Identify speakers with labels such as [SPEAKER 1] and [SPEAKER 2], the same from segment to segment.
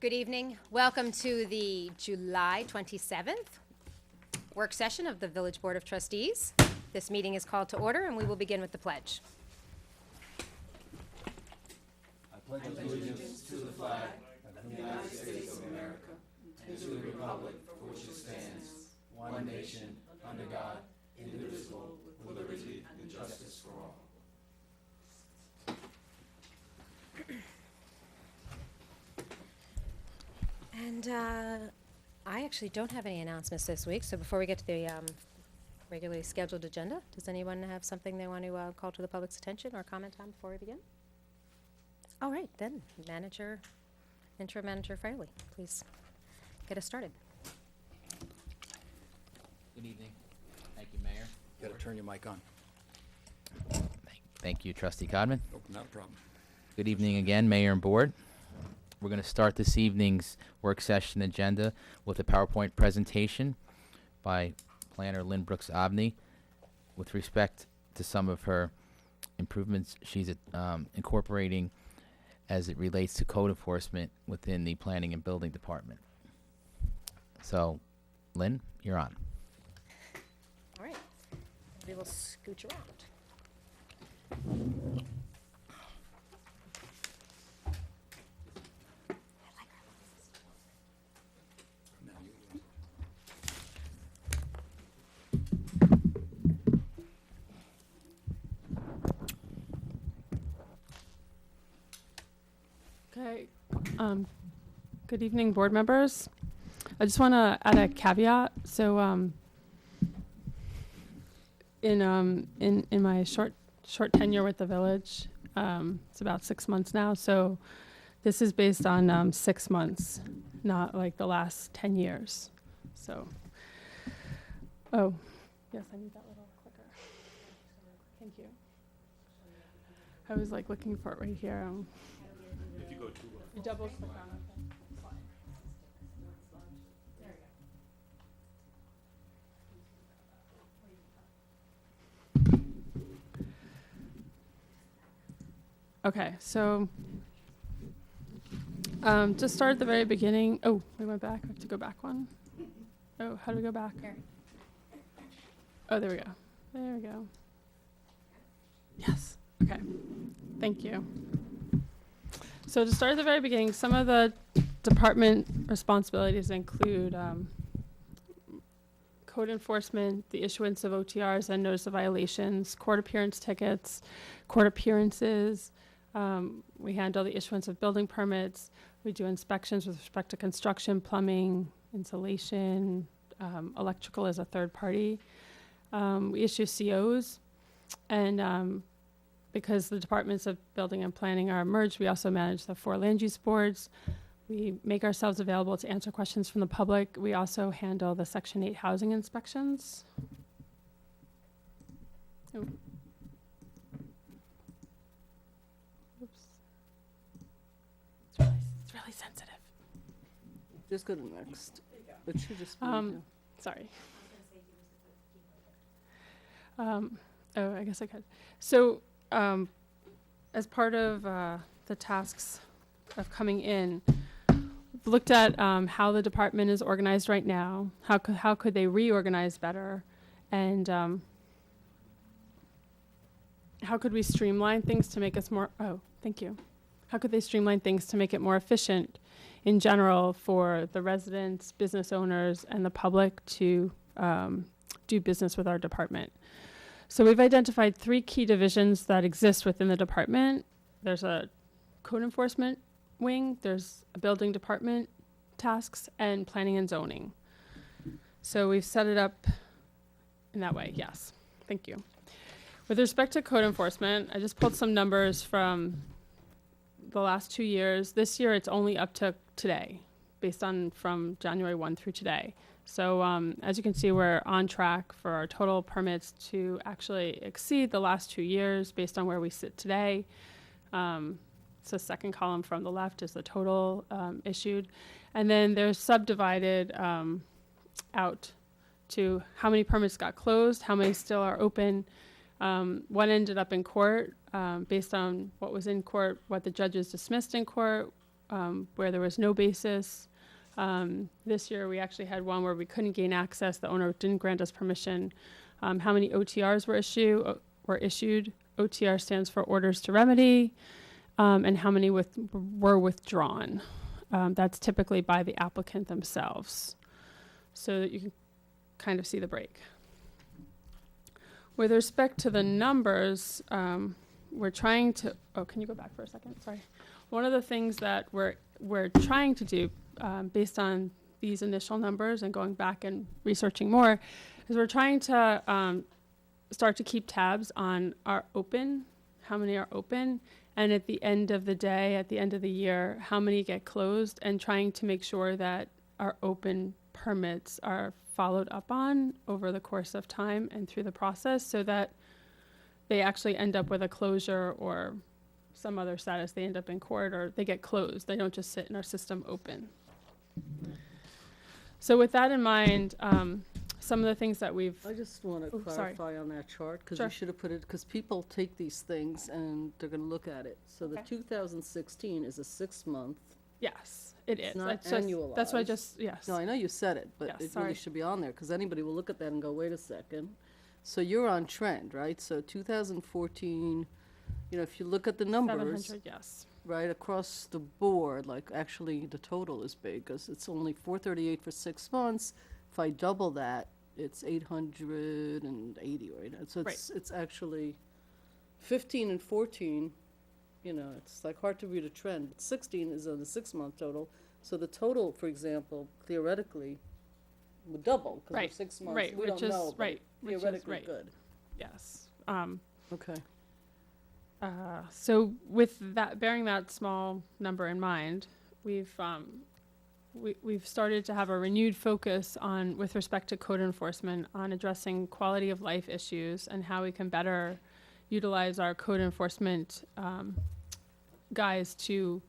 [SPEAKER 1] Good evening. Welcome to the July 27th work session of the Village Board of Trustees. This meeting is called to order, and we will begin with the pledge.
[SPEAKER 2] I pledge allegiance to the flag of the United States of America and to the republic for which it stands, one nation, under God, indivisible, with liberty and justice for all.
[SPEAKER 1] And I actually don't have any announcements this week, so before we get to the regularly scheduled agenda, does anyone have something they want to call to the public's attention or comment on before we begin? All right, then, Interim Manager Fraley, please get us started.
[SPEAKER 3] Good evening. Thank you, Mayor.
[SPEAKER 2] You gotta turn your mic on.
[SPEAKER 3] Thank you, Trustee Codman.
[SPEAKER 2] Oh, not a problem.
[SPEAKER 3] Good evening again, Mayor and Board. We're going to start this evening's work session agenda with a PowerPoint presentation by Planner Lynn Brooks Obney with respect to some of her improvements she's incorporating as it relates to code enforcement within the Planning and Building Department. So, Lynn, you're on.
[SPEAKER 1] All right, we will scooch around.
[SPEAKER 4] Okay. Good evening, board members. I just want to add a caveat. So, in my short tenure with the village, it's about 6 months now. So, this is based on 6 months, not like the last 10 years. So, oh, yes, I need that little clicker. Thank you. I was like looking for it right here.
[SPEAKER 2] If you go too
[SPEAKER 4] You double click on it. Okay, so just start at the very beginning. Oh, we went back. I have to go back one. Oh, how do we go back?
[SPEAKER 1] Here.
[SPEAKER 4] Oh, there we go. There we go. Yes. Okay. Thank you. So to start at the very beginning, some of the department responsibilities include code enforcement, the issuance of OTRs and notice of violations, court appearance tickets, court appearances. We handle the issuance of building permits. We do inspections with respect to construction, plumbing, insulation, electrical as a third party. We issue COs, and because the departments of building and planning are merged, we also manage the 4 land use boards. We make ourselves available to answer questions from the public. We also handle the Section 8 housing inspections. Oh. Oops. It's really sensitive.
[SPEAKER 5] Just go to the next. It should just be.
[SPEAKER 4] Sorry. Oh, I guess I could. So, as part of the tasks of coming in, we've looked at how the department is organized right now. How could they reorganize better, and how could we streamline things to make us more? Oh, thank you. How could they streamline things to make it more efficient, in general, for the residents, business owners, and the public to do business with our department? So we've identified 3 key divisions that exist within the department. There's a code enforcement wing, there's a building department tasks, and planning and zoning. So we've set it up in that way, yes. Thank you. With respect to code enforcement, I just pulled some numbers from the last 2 years. This year it's only up to today, based on from January 1 through today. So as you can see, we're on track for our total permits to actually exceed the last 2 years based on where we sit today. So second column from the left is the total issued. And then there's subdivided out to how many permits got closed, how many still are open. One ended up in court based on what was in court, what the judges dismissed in court, where there was no basis. This year, we actually had one where we couldn't gain access. The owner didn't grant us permission. How many OTRs were issued? OTR stands for Orders to Remedy, and how many were withdrawn. That's typically by the applicant themselves, so that you can kind of see the break. With respect to the numbers, we're trying to, can you go back for a second? Sorry. One of the things that we're trying to do, based on these initial numbers and going back and researching more, is we're trying to start to keep tabs on our open, how many are open, and at the end of the day, at the end of the year, how many get closed, and trying to make sure that our open permits are followed up on over the course of time and through the process, so that they actually end up with a closure or some other status. They end up in court or they get closed. They don't just sit in our system open. So with that in mind, some of the things that we've...
[SPEAKER 5] I just want to
[SPEAKER 4] sorry.
[SPEAKER 5] clarify on that chart, because
[SPEAKER 4] Sure.
[SPEAKER 5] you should have put it, because people take these things and they're going to look at it. So the
[SPEAKER 4] Okay.
[SPEAKER 5] 2016 is a 6-month.
[SPEAKER 4] Yes, it is.
[SPEAKER 5] It's not
[SPEAKER 4] That's what I
[SPEAKER 5] annualized.
[SPEAKER 4] just, yes.
[SPEAKER 5] No, I know you said it, but
[SPEAKER 4] Yes,
[SPEAKER 5] it
[SPEAKER 4] sorry.
[SPEAKER 5] really should be on there, because anybody will look at that and go, wait a second. So you're on trend, right? So 2014, if you look at the numbers,
[SPEAKER 4] 700, yes.
[SPEAKER 5] right, across the board, like actually the total is big, because it's only 438 for 6 months. If I double that, it's 880, right? So it's actually 15 and 14, it's like hard to read a trend. But 16 is on the 6-month total. So the total, for example, theoretically would double, because
[SPEAKER 4] Right,
[SPEAKER 5] for 6 months,
[SPEAKER 4] right,
[SPEAKER 5] we
[SPEAKER 4] which
[SPEAKER 5] don't
[SPEAKER 4] is-
[SPEAKER 5] know, but
[SPEAKER 4] right, which is
[SPEAKER 5] theoretically
[SPEAKER 4] right.
[SPEAKER 5] good.
[SPEAKER 4] Yes.
[SPEAKER 5] Okay.
[SPEAKER 4] So with that, bearing that small number in mind, we've started to have a renewed focus on, with respect to code enforcement, on addressing quality of life issues and how we can better utilize our code enforcement guys to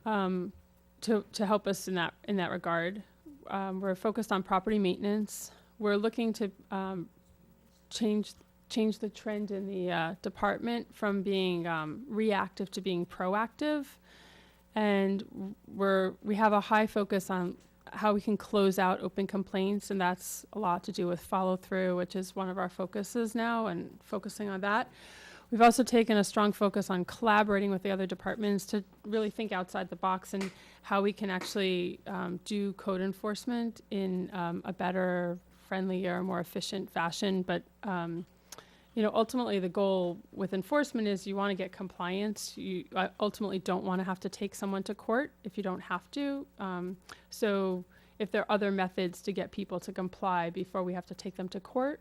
[SPEAKER 4] help us in that regard. We're focused on property maintenance. We're looking to change the trend in the department from being reactive to being proactive. And we have a high focus on how we can close out open complaints, and that's a lot to do with follow through, which is one of our focuses now, and focusing on that. We've also taken a strong focus on collaborating with the other departments to really think outside the box and how we can actually do code enforcement in a better, friendlier, more efficient fashion. But ultimately the goal with enforcement is you want to get compliance. You ultimately don't want to have to take someone to court if you don't have to. So if there are other methods to get people to comply before we have to take them to court,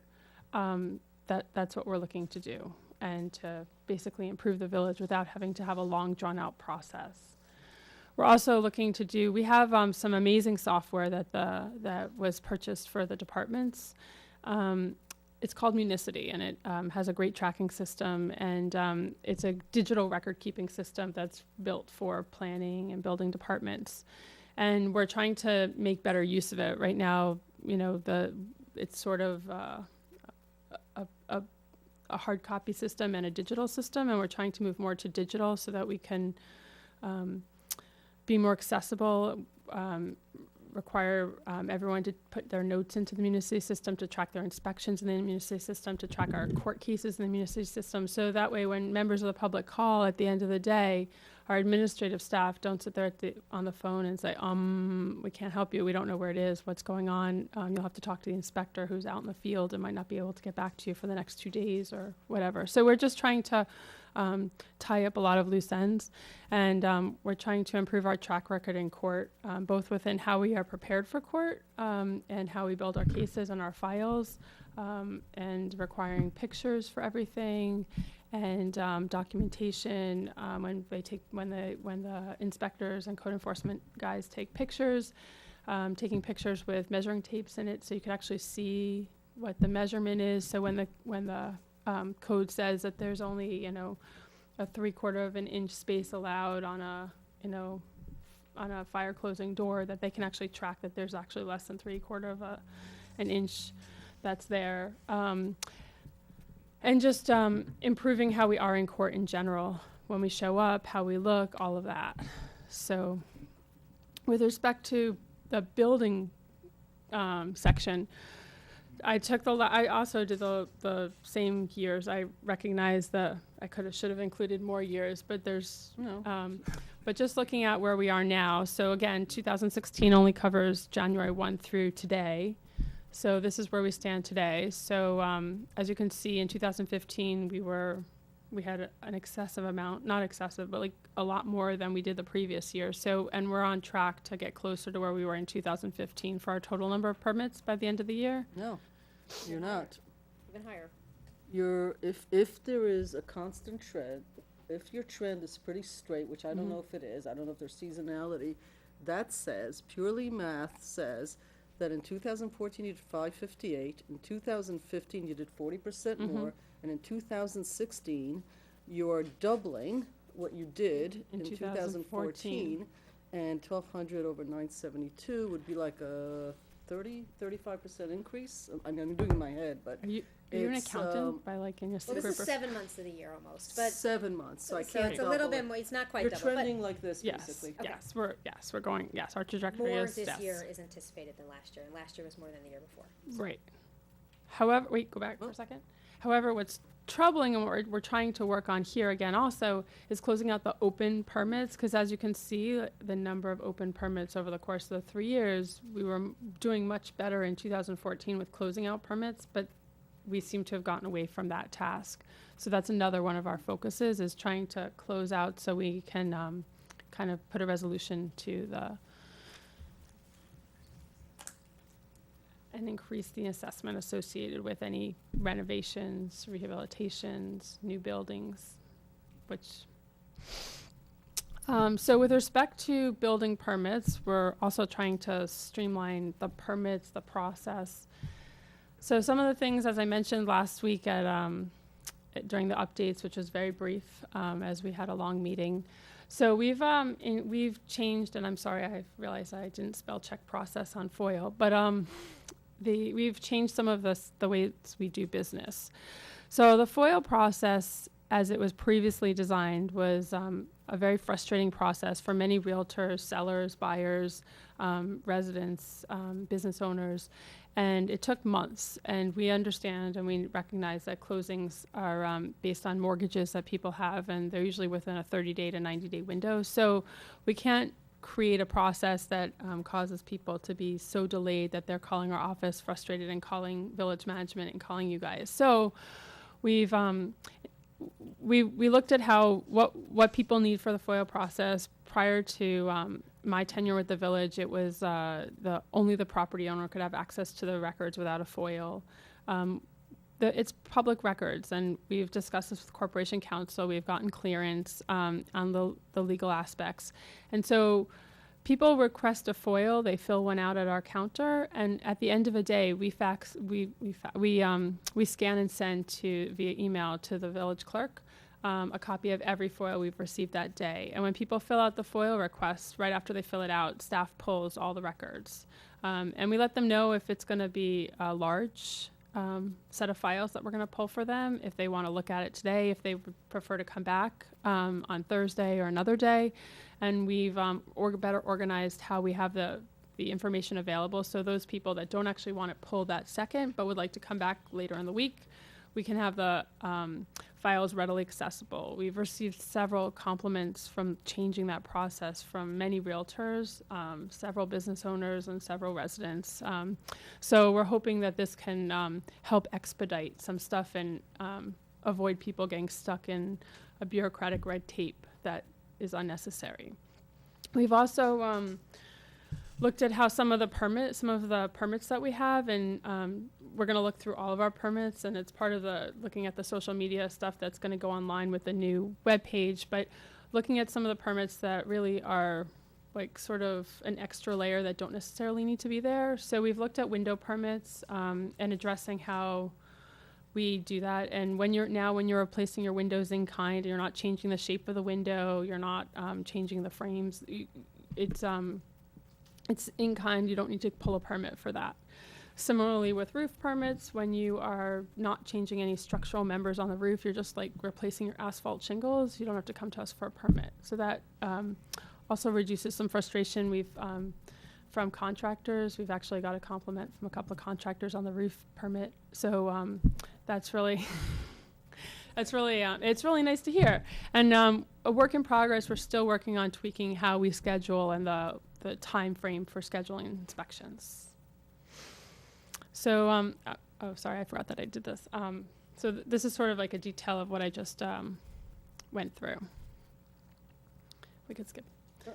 [SPEAKER 4] that's what we're looking to do, and to basically improve the village without having to have a long drawn-out process. We're also looking to we have some amazing software that was purchased for the departments. It's called Municity, and it has a great tracking system, and it's a digital record-keeping system that's built for planning and building departments. And we're trying to make better use of it. Right now, it's sort of a hard copy system and a digital system, and we're trying to move more to digital so that we can be more accessible, require everyone to put their notes into the Municity system, to track their inspections in the Municity system, to track our court cases in the Municity system. So that way, when members of the public call at the end of the day, our administrative staff don't sit there on the phone and say, we can't help you. We don't know where it is, what's going on. You'll have to talk to the inspector who's out in the field and might not be able to get back to you for the next 2 days or whatever. So we're just trying to tie up a lot of loose ends, and we're trying to improve our track record in court, both within how we are prepared for court and how we build our cases and our files, and requiring pictures for everything, and documentation when the inspectors and code enforcement guys take pictures, taking pictures with measuring tapes in it, so you can actually see what the measurement is. So when the code says that there's only a 3/4 of an inch space allowed on a fire closing door, that they can actually track that there's actually less than 3/4 of an inch that's there. And just improving how we are in court in general, when we show up, how we look, all of that. So with respect to the building section, I also did the same years. I recognize that I should have included more years, but there's, but just looking at where we are now. So again, 2016 only covers January 1 through today. So this is where we stand today. So as you can see, in 2015, we had an excessive amount, not excessive, but like a lot more than we did the previous year. So, and we're on track to get closer to where we were in 2015 for our total number of permits by the end of the year.
[SPEAKER 5] No, you're not.
[SPEAKER 1] Even higher.
[SPEAKER 5] If there is a constant trend, if your trend is pretty straight, which I don't know if it is, I don't know if there's seasonality, that says, purely math says, that in 2014 you did 558, in 2015 you did 40% more, and in 2016 you're doubling what you did in 2014, and 1,200 over 972 would be like a 35% increase. I'm doing it in my head, but
[SPEAKER 4] Are you an
[SPEAKER 5] it's,
[SPEAKER 4] accountant by like in your
[SPEAKER 1] Well, this
[SPEAKER 4] super
[SPEAKER 1] is 7 months of the year almost, but
[SPEAKER 5] 7 months, so I
[SPEAKER 1] so
[SPEAKER 5] can't
[SPEAKER 1] it's a little
[SPEAKER 5] double
[SPEAKER 1] bit
[SPEAKER 5] it.
[SPEAKER 1] more, it's not quite
[SPEAKER 5] You're
[SPEAKER 1] double, but
[SPEAKER 5] trending like this,
[SPEAKER 4] yes,
[SPEAKER 5] basically.
[SPEAKER 1] Okay.
[SPEAKER 4] we're going, yes, our trajectory
[SPEAKER 1] more
[SPEAKER 4] is,
[SPEAKER 1] this
[SPEAKER 4] yes.
[SPEAKER 1] year is anticipated than last year, and last year was more than the year before.
[SPEAKER 4] Right. However, wait, go back for a second. However, what's troubling and what we're trying to work on here again also is closing out the open permits, because as you can see, the number of open permits over the course of the 3 years, we were doing much better in 2014 with closing out permits, but we seem to have gotten away from that task. So that's another one of our focuses, is trying to close out so we can kind of put a resolution to and increase the assessment associated with any renovations, rehabilitations, new buildings, which. So with respect to building permits, we're also trying to streamline the permits, the process. So some of the things, as I mentioned last week during the updates, which was very brief, as we had a long meeting. So we've changed, and I'm sorry, I realized I didn't spell check process on FOIL, but we've changed some of the ways we do business. So the FOIL process, as it was previously designed, was a very frustrating process for many realtors, sellers, buyers, residents, business owners, and it took months. And we understand and we recognize that closings are based on mortgages that people have, and they're usually within a 30-day to 90-day window. So we can't create a process that causes people to be so delayed that they're calling our office frustrated and calling village management and calling you guys. So we've we looked at what people need for the FOIL process. Prior to my tenure with the village, it was only the property owner could have access to the records without a FOIL. It's public records, and we've discussed this with Corporation Counsel. We've gotten clearance on the legal aspects, and so people request a FOIL. They fill one out at our counter, and at the end of the day, we scan and send via email to the village clerk a copy of every FOIL we've received that day. And when people fill out the FOIL request, right after they fill it out, staff pulls all the records, and we let them know if it's going to be a large set of files that we're going to pull for them, if they want to look at it today, if they would prefer to come back on Thursday or another day. And we've better organized how we have the information available. So those people that don't actually want it pulled that second but would like to come back later in the week, we can have the files readily accessible. We've received several compliments from changing that process from many realtors, several business owners, and several residents. So we're hoping that this can help expedite some stuff and avoid people getting stuck in a bureaucratic red tape that is unnecessary. We've also looked at how some of the permits that we have, and we're going to look through all of our permits, and it's part of looking at the social media stuff that's going to go online with the new webpage, but looking at some of the permits that really are like sort of an extra layer that don't necessarily need to be there. So we've looked at window permits and addressing how we do that. And when you're replacing your windows in kind, you're not changing the shape of the window, you're not changing the frames, it's in kind, you don't need to pull a permit for that. Similarly with roof permits, when you are not changing any structural members on the roof, you're just like replacing your asphalt shingles, you don't have to come to us for a permit. So that also reduces some frustration. We've, from contractors, we've actually got a compliment from a couple of contractors on the roof permit. So that's really, it's really nice to hear. And a work in progress, we're still working on tweaking how we schedule and the time frame for scheduling inspections. So, oh, sorry, I forgot that I did this. So this is sort of like a detail of what I just went through. We could skip.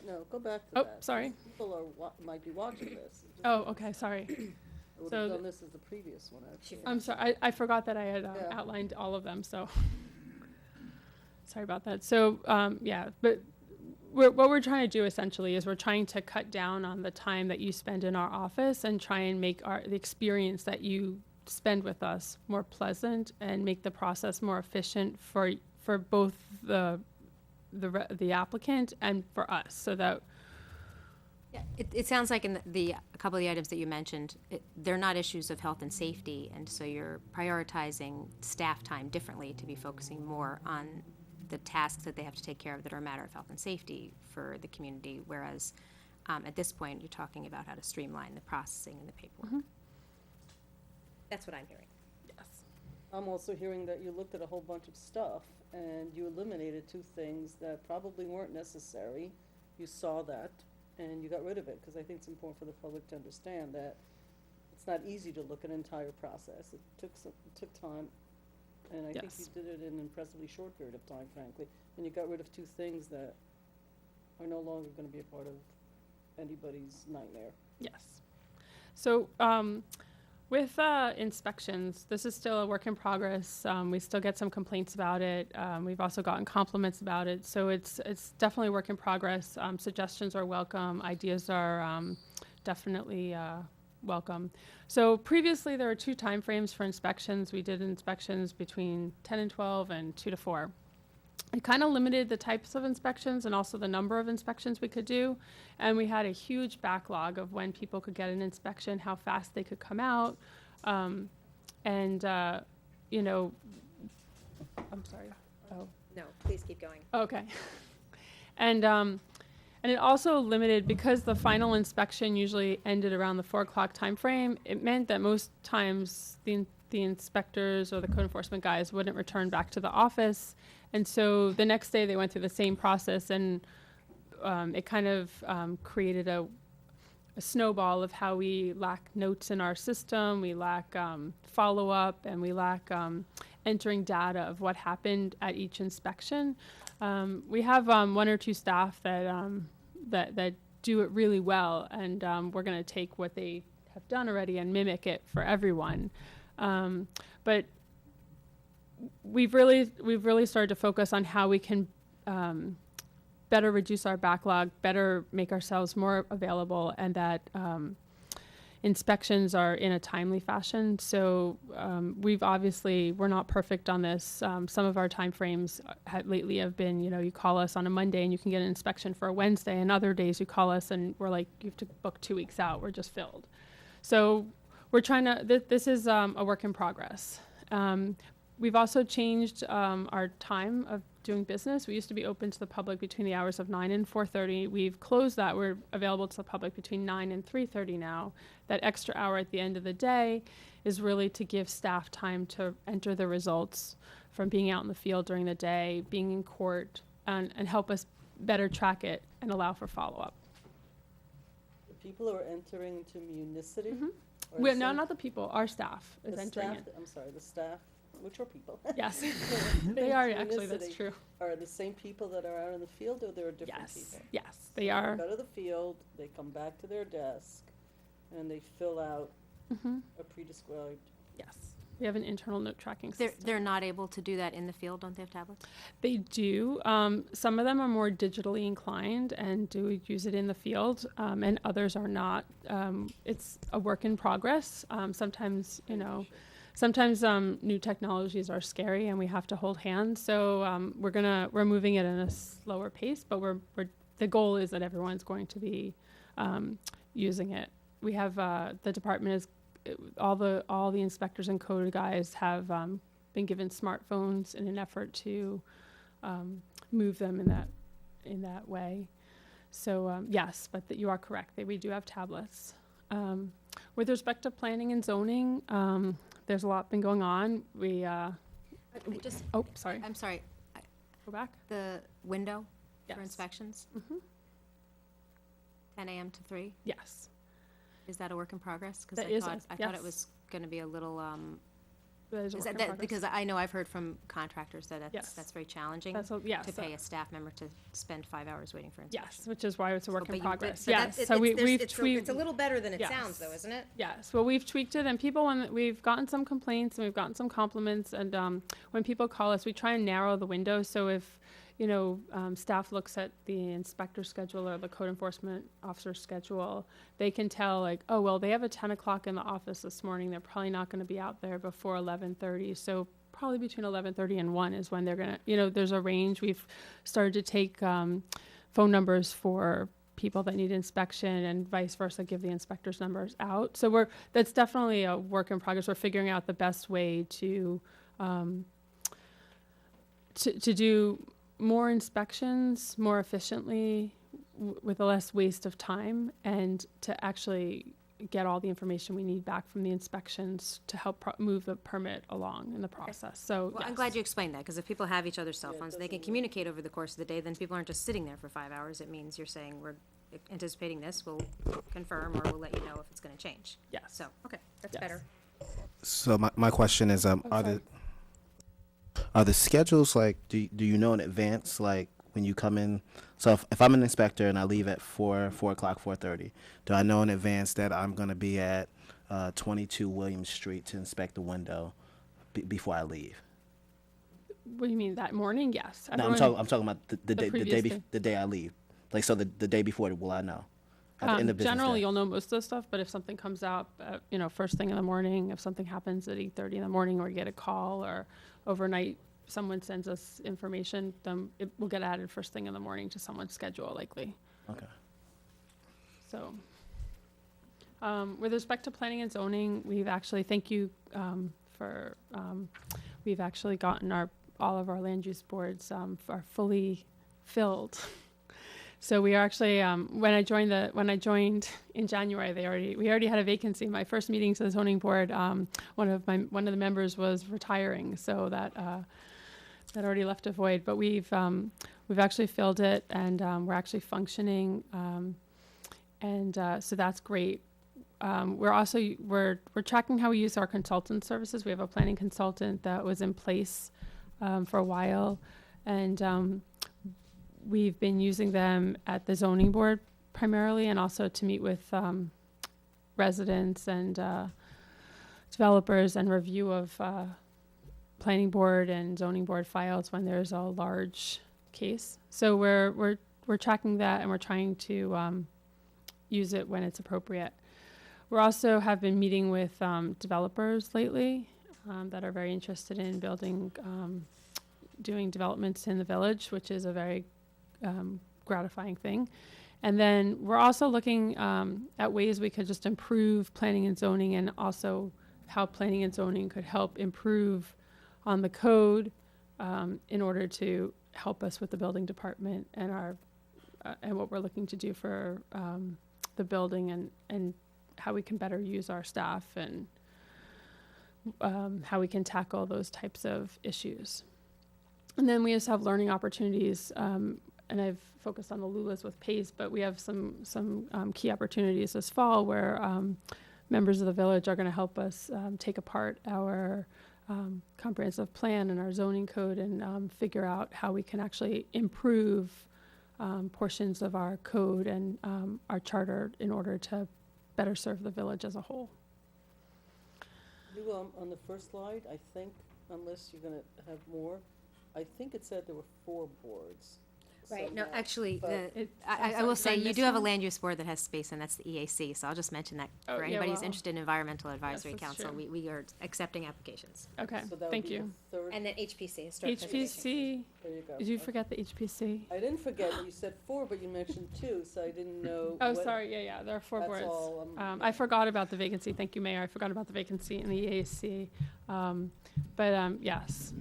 [SPEAKER 5] No, go back to
[SPEAKER 4] Oh,
[SPEAKER 5] that.
[SPEAKER 4] sorry.
[SPEAKER 5] People might be watching this.
[SPEAKER 4] Oh, okay, sorry.
[SPEAKER 5] I would
[SPEAKER 4] so
[SPEAKER 5] have
[SPEAKER 4] th-
[SPEAKER 5] done this as the previous one, actually.
[SPEAKER 4] I'm sorry. I forgot that I had
[SPEAKER 5] Yeah.
[SPEAKER 4] outlined all of them, so sorry about that. So, yeah, but what we're trying to do essentially is we're trying to cut down on the time that you spend in our office and try and make the experience that you spend with us more pleasant and make the process more efficient for both the applicant and for us, so that
[SPEAKER 1] Yeah, it sounds like in a couple of the items that you mentioned, they're not issues of health and safety, and so you're prioritizing staff time differently to be focusing more on the tasks that they have to take care of that are a matter of health and safety for the community, whereas at this point, you're talking about how to streamline the processing and the paperwork. That's what I'm hearing.
[SPEAKER 4] yes.
[SPEAKER 5] I'm also hearing that you looked at a whole bunch of stuff and you eliminated 2 things that probably weren't necessary. You saw that and you got rid of it, because I think it's important for the public to understand that it's not easy to look at an entire process. It took time, and I think you
[SPEAKER 4] Yes.
[SPEAKER 5] did it in an impressively short period of time, frankly. And you got rid of 2 things that are no longer gonna be a part of anybody's nightmare.
[SPEAKER 4] Yes. So with inspections, this is still a work in progress. We still get some complaints about it. We've also gotten compliments about it. So it's definitely a work in progress. Suggestions are welcome. Ideas are definitely welcome. So previously there were 2 timeframes for inspections. We did inspections between 10 and 12 and 2 to 4. It kind of limited the types of inspections and also the number of inspections we could do. And we had a huge backlog of when people could get an inspection, how fast they could come out. You know, I'm sorry. Oh,
[SPEAKER 1] No, please keep going.
[SPEAKER 4] okay. And it also limited, because the final inspection usually ended around the 4 o'clock time frame, it meant that most times the inspectors or the code enforcement guys wouldn't return back to the office. And so the next day they went through the same process, and it kind of created a snowball of how we lack notes in our system, we lack follow-up, and we lack entering data of what happened at each inspection. We have 1 or 2 staff that do it really well, and we're going to take what they have done already and mimic it for everyone. But we've really started to focus on how we can better reduce our backlog, better make ourselves more available, and that inspections are in a timely fashion. So we're not perfect on this. Some of our timeframes lately have been, you call us on a Monday and you can get an inspection for a Wednesday, and other days you call us and we're like, you have to book 2 weeks out. We're just filled. So we're trying to, this is a work in progress. We've also changed our time of doing business. We used to be open to the public between the hours of 9 and 4:30. We've closed that. We're available to the public between 9 and 3:30 now. That extra hour at the end of the day is really to give staff time to enter the results from being out in the field during the day, being in court, and help us better track it and allow for follow-up.
[SPEAKER 5] The people who are entering to Municity?
[SPEAKER 4] Mhm.
[SPEAKER 5] are
[SPEAKER 4] We're,
[SPEAKER 5] the
[SPEAKER 4] no,
[SPEAKER 5] same-
[SPEAKER 4] not the people. Our staff is
[SPEAKER 5] the
[SPEAKER 4] entering
[SPEAKER 5] staff,
[SPEAKER 4] it.
[SPEAKER 5] I'm sorry, the staff, which are people?
[SPEAKER 4] Yes,
[SPEAKER 5] Entering
[SPEAKER 4] they are
[SPEAKER 5] to
[SPEAKER 4] actually. That's
[SPEAKER 5] Municity
[SPEAKER 4] true.
[SPEAKER 5] Are the same people that are out in the field, or there are different
[SPEAKER 4] Yes,
[SPEAKER 5] people?
[SPEAKER 4] yes, they
[SPEAKER 5] So
[SPEAKER 4] are.
[SPEAKER 5] go to the field, they come back to their desk, and they fill out
[SPEAKER 4] Mhm.
[SPEAKER 5] a pre-described.
[SPEAKER 4] Yes, we have an internal note tracking
[SPEAKER 1] They're,
[SPEAKER 4] system.
[SPEAKER 1] they're not able to do that in the field, don't they have tablets?
[SPEAKER 4] They do. Some of them are more digitally inclined and do use it in the field, and others are not. It's a work in progress. Sometimes, sometimes new technologies are scary and we have to hold hands. So we're moving it in a slower pace, but the goal is that everyone's going to be using it. We have the department is all the inspectors and code guys have been given smartphones in an effort to move them in that way. So, yes, but you are correct, that we do have tablets. With respect to planning and zoning, there's a lot been going on. Oh, sorry,
[SPEAKER 1] I'm sorry,
[SPEAKER 4] go back.
[SPEAKER 1] the window
[SPEAKER 4] Yes.
[SPEAKER 1] for inspections,
[SPEAKER 4] Mhm.
[SPEAKER 1] 10 a.m. to 3?
[SPEAKER 4] Yes,
[SPEAKER 1] Is that a work in progress? Because
[SPEAKER 4] That
[SPEAKER 1] I
[SPEAKER 4] is
[SPEAKER 1] thought,
[SPEAKER 4] a-
[SPEAKER 1] I thought it
[SPEAKER 4] yes.
[SPEAKER 1] was going to be a little,
[SPEAKER 4] that is a
[SPEAKER 1] is
[SPEAKER 4] work in
[SPEAKER 1] that,
[SPEAKER 4] progress.
[SPEAKER 1] because I know I've heard from contractors that
[SPEAKER 4] Yes.
[SPEAKER 1] that's very challenging
[SPEAKER 4] That's, yes,
[SPEAKER 1] to pay a staff member to spend 5 hours waiting for inspection.
[SPEAKER 4] yes, which is why it's a work
[SPEAKER 1] So, but
[SPEAKER 4] in
[SPEAKER 1] you did-
[SPEAKER 4] progress.
[SPEAKER 1] but that-
[SPEAKER 4] Yes,
[SPEAKER 1] it-
[SPEAKER 4] so
[SPEAKER 1] it's- there's-
[SPEAKER 4] we've
[SPEAKER 1] it's a-
[SPEAKER 4] tweaked.
[SPEAKER 1] It's a little better than it sounds, though,
[SPEAKER 4] Yes.
[SPEAKER 1] isn't it?
[SPEAKER 4] Yes, well, we've tweaked it, and people, when we've gotten some complaints and we've gotten some compliments, and when people call us, we try and narrow the window. So if, staff looks at the inspector's schedule or the code enforcement officer's schedule, they can tell, like, oh, well, they have a 10 o'clock in the office this morning. They're probably not going to be out there before 11:30. So probably between 11:30 and 1 is when they're going to, there's a range. We've started to take phone numbers for people that need inspection and vice versa, give the inspector's numbers out. So that's definitely a work in progress. We're figuring out the best way to do more inspections more efficiently with a less waste of time, and to actually get all the information we need back from the inspections to help move the permit along in the process. So,
[SPEAKER 1] Well, I'm
[SPEAKER 4] yes.
[SPEAKER 1] glad you explained that, because if people have each other's cell
[SPEAKER 5] Yeah, it
[SPEAKER 1] phones, they can
[SPEAKER 5] doesn't-
[SPEAKER 1] communicate over the course of the day, then people aren't just sitting there for 5 hours. It means you're saying, we're anticipating this, we'll confirm, or we'll let you know if it's gonna change.
[SPEAKER 4] Yes.
[SPEAKER 1] So, okay, that's
[SPEAKER 4] Yes.
[SPEAKER 1] better.
[SPEAKER 6] So my question is,
[SPEAKER 4] Oh,
[SPEAKER 6] are the schedules, like, do you know in advance, like, when you come in? So if I'm an inspector and I leave at 4 o'clock, 4:30, do I know in advance that I'm going to be at 22 Williams Street to inspect the window before I leave?
[SPEAKER 4] What do you mean, that morning? Yes.
[SPEAKER 6] No, I'm talking about the day
[SPEAKER 4] previous day.
[SPEAKER 6] the day I leave. Like, so the day before, will I know? At the end of business
[SPEAKER 4] Generally,
[SPEAKER 6] day?
[SPEAKER 4] you'll know most of the stuff, but if something comes up, first thing in the morning, if something happens at 8:30 in the morning, or you get a call, or overnight, someone sends us information, then it will get added first thing in the morning to someone's schedule, likely.
[SPEAKER 6] Okay.
[SPEAKER 4] So, with respect to planning and zoning, we've actually, thank you we've actually gotten all of our land use boards are fully filled. So we are actually, when I joined in January, we already had a vacancy. My first meeting to the zoning board, one of the members was retiring, so that already left a void. But we've actually filled it, and we're actually functioning, and so that's great. We're tracking how we use our consultant services. We have a planning consultant that was in place for a while, and we've been using them at the zoning board primarily, and also to meet with residents and developers, and review of planning board and zoning board files when there's a large case. So we're tracking that, and we're trying to use it when it's appropriate. We also have been meeting with developers lately that are very interested in doing developments in the village, which is a very gratifying thing. And then we're also looking at ways we could just improve planning and zoning, and also how planning and zoning could help improve on the code in order to help us with the building department and and what we're looking to do for the building, and how we can better use our staff, and how we can tackle those types of issues. And then we just have learning opportunities, and I've focused on the LULAs with PACE, but we have some key opportunities this fall where members of the village are going to help us take apart our comprehensive plan and our zoning code, and figure out how we can actually improve portions of our code and our charter in order to better serve the village as a whole.
[SPEAKER 5] You, on the first slide, I think, unless you're gonna have more, I think it said there were 4 boards.
[SPEAKER 1] Right,
[SPEAKER 5] So
[SPEAKER 1] no,
[SPEAKER 5] now-
[SPEAKER 1] actually,
[SPEAKER 5] but-
[SPEAKER 1] I will say, you do have a land use board that has space, and that's the EAC, so I'll just mention that
[SPEAKER 4] Oh,
[SPEAKER 1] for
[SPEAKER 4] yeah,
[SPEAKER 1] anybody who's
[SPEAKER 4] well,
[SPEAKER 1] interested in Environmental Advisory
[SPEAKER 4] that's
[SPEAKER 1] Council,
[SPEAKER 4] true.
[SPEAKER 1] we are accepting applications.
[SPEAKER 4] Okay,
[SPEAKER 5] So that would
[SPEAKER 4] thank
[SPEAKER 5] be the
[SPEAKER 4] you.
[SPEAKER 5] third,
[SPEAKER 1] And then HPC, Historic Preservation.
[SPEAKER 4] HPC,
[SPEAKER 5] there you go.
[SPEAKER 4] did you
[SPEAKER 5] Okay.
[SPEAKER 4] forget the HPC?
[SPEAKER 5] I didn't forget, you said 4, but you mentioned 2, so I didn't know.
[SPEAKER 4] Oh,
[SPEAKER 5] what-
[SPEAKER 4] sorry, yeah, there are 4
[SPEAKER 5] That's
[SPEAKER 4] boards.
[SPEAKER 5] all,
[SPEAKER 4] I forgot about the vacancy, thank you, Mayor, I forgot about the vacancy in the EAC. But yes.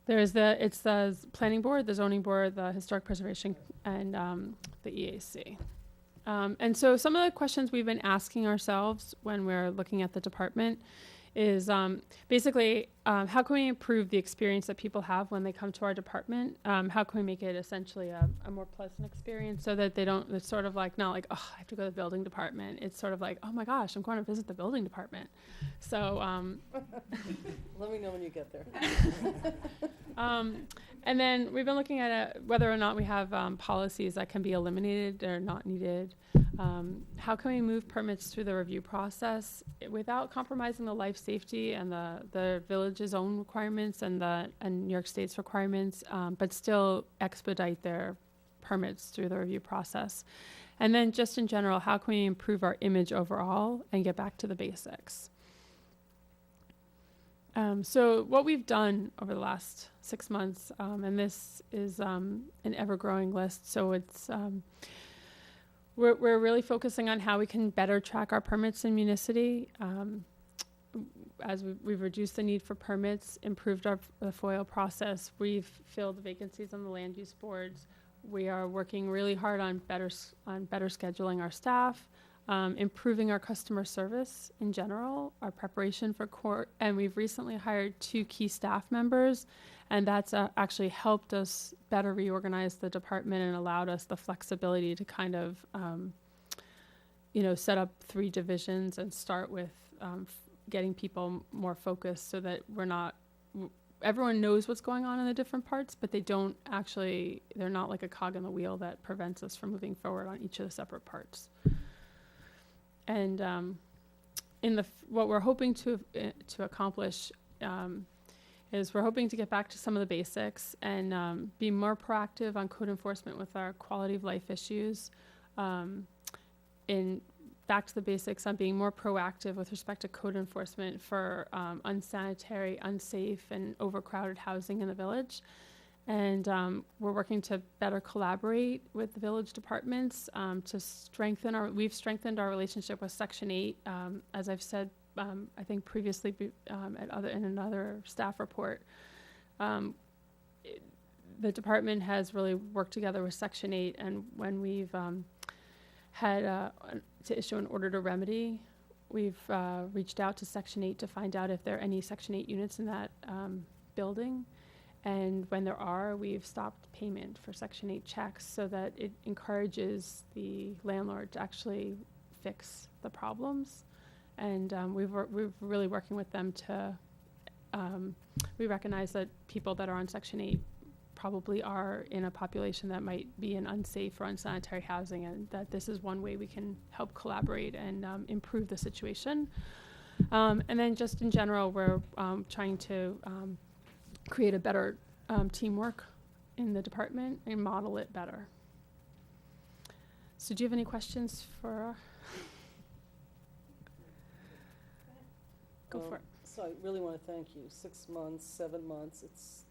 [SPEAKER 4] It's the planning board, the zoning board, the historic preservation, and the EAC. And so some of the questions we've been asking ourselves when we're looking at the department is basically how can we improve the experience that people have when they come to our department? How can we make it essentially a more pleasant experience so that they don't, it's sort of like, not like, oh, I have to go to the building department. It's sort of like, oh my gosh, I'm going to visit the building department. So,
[SPEAKER 5] Let me know when you get there.
[SPEAKER 4] and then we've been looking at whether or not we have policies that can be eliminated or not needed. How can we move permits through the review process without compromising the life safety and the village's own requirements and New York State's requirements, but still expedite their permits through the review process? And then just in general, how can we improve our image overall and get back to the basics? So what we've done over the last 6 months, and this is an ever-growing list, so it's we're really focusing on how we can better track our permits in Municity. As we've reduced the need for permits, improved the FOIL process, we've filled vacancies on the land use boards. We are working really hard on better scheduling our staff, improving our customer service in general, our preparation for court, and we've recently hired 2 key staff members, and that's actually helped us better reorganize the department and allowed us the flexibility to kind of, set up 3 divisions and start with getting people more focused so that everyone knows what's going on in the different parts, but they're not like a cog in the wheel that prevents us from moving forward on each of the separate parts. And what we're hoping to accomplish is we're hoping to get back to some of the basics and be more proactive on code enforcement with our quality of life issues. In back to the basics on being more proactive with respect to code enforcement for unsanitary, unsafe, and overcrowded housing in the village. And we're working to better collaborate with the village departments to we've strengthened our relationship with Section 8. As I've said, I think previously in another staff report, the department has really worked together with Section 8, and when we've had to issue an order to remedy, we've reached out to Section 8 to find out if there are any Section 8 units in that building. And when there are, we've stopped payment for Section 8 checks so that it encourages the landlord to actually fix the problems. And we're really working with them to, we recognize that people that are on Section 8 probably are in a population that might be in unsafe or unsanitary housing, and that this is one way we can help collaborate and improve the situation. And then just in general, we're trying to create a better teamwork in the department and model it better. So do you have any questions for? Go for it.
[SPEAKER 5] So I really want to thank you. 6 months, 7 months, it's,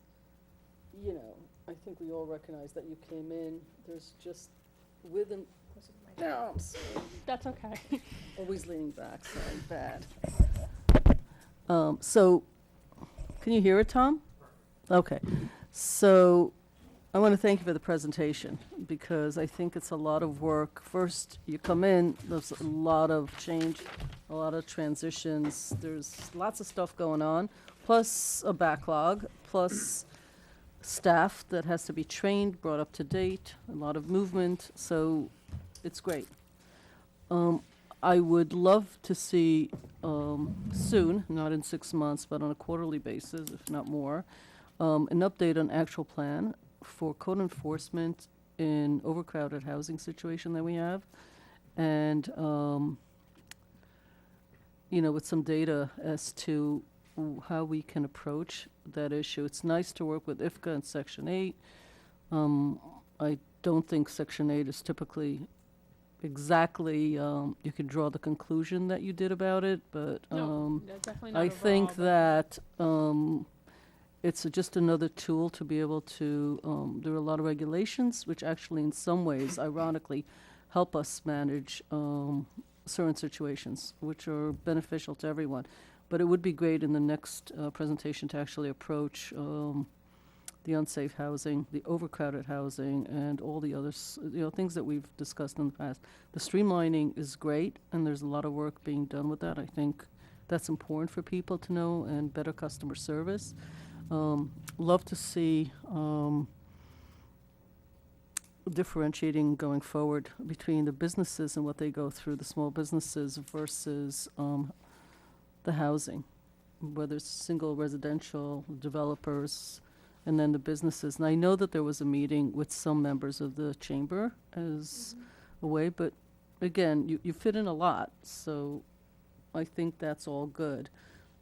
[SPEAKER 5] I think we all recognize that you came in, there's just within, no, I'm sorry.
[SPEAKER 4] That's okay.
[SPEAKER 5] Always leaning back, sorry, bad. So, can you hear it, Tom? Okay. So, I want to thank you for the presentation because I think it's a lot of work. First, you come in, there's a lot of change, a lot of transitions, there's lots of stuff going on, plus a backlog, plus staff that has to be trained, brought up to date, a lot of movement, so it's great. I would love to see soon, not in 6 months, but on a quarterly basis, if not more, an update on actual plan for code enforcement in overcrowded housing situation that we have, and with some data as to how we can approach that issue. It's nice to work with IFCA and Section 8. I don't think Section 8 is typically exactly, you can draw the conclusion that you did about it, but
[SPEAKER 4] Definitely not
[SPEAKER 5] I
[SPEAKER 4] overall,
[SPEAKER 5] think
[SPEAKER 4] but-
[SPEAKER 5] that it's just another tool to be able to, there are a lot of regulations which actually in some ways, ironically, help us manage certain situations, which are beneficial to everyone. But it would be great in the next presentation to actually approach the unsafe housing, the overcrowded housing, and all the other, things that we've discussed in the past. The streamlining is great, and there's a lot of work being done with that. I think that's important for people to know, and better customer service. Love to see differentiating going forward between the businesses and what they go through, the small businesses versus the housing, whether it's single residential developers and then the businesses. And I know that there was a meeting with some members of the chamber as a way, but again, you fit in a lot, so I think that's all good.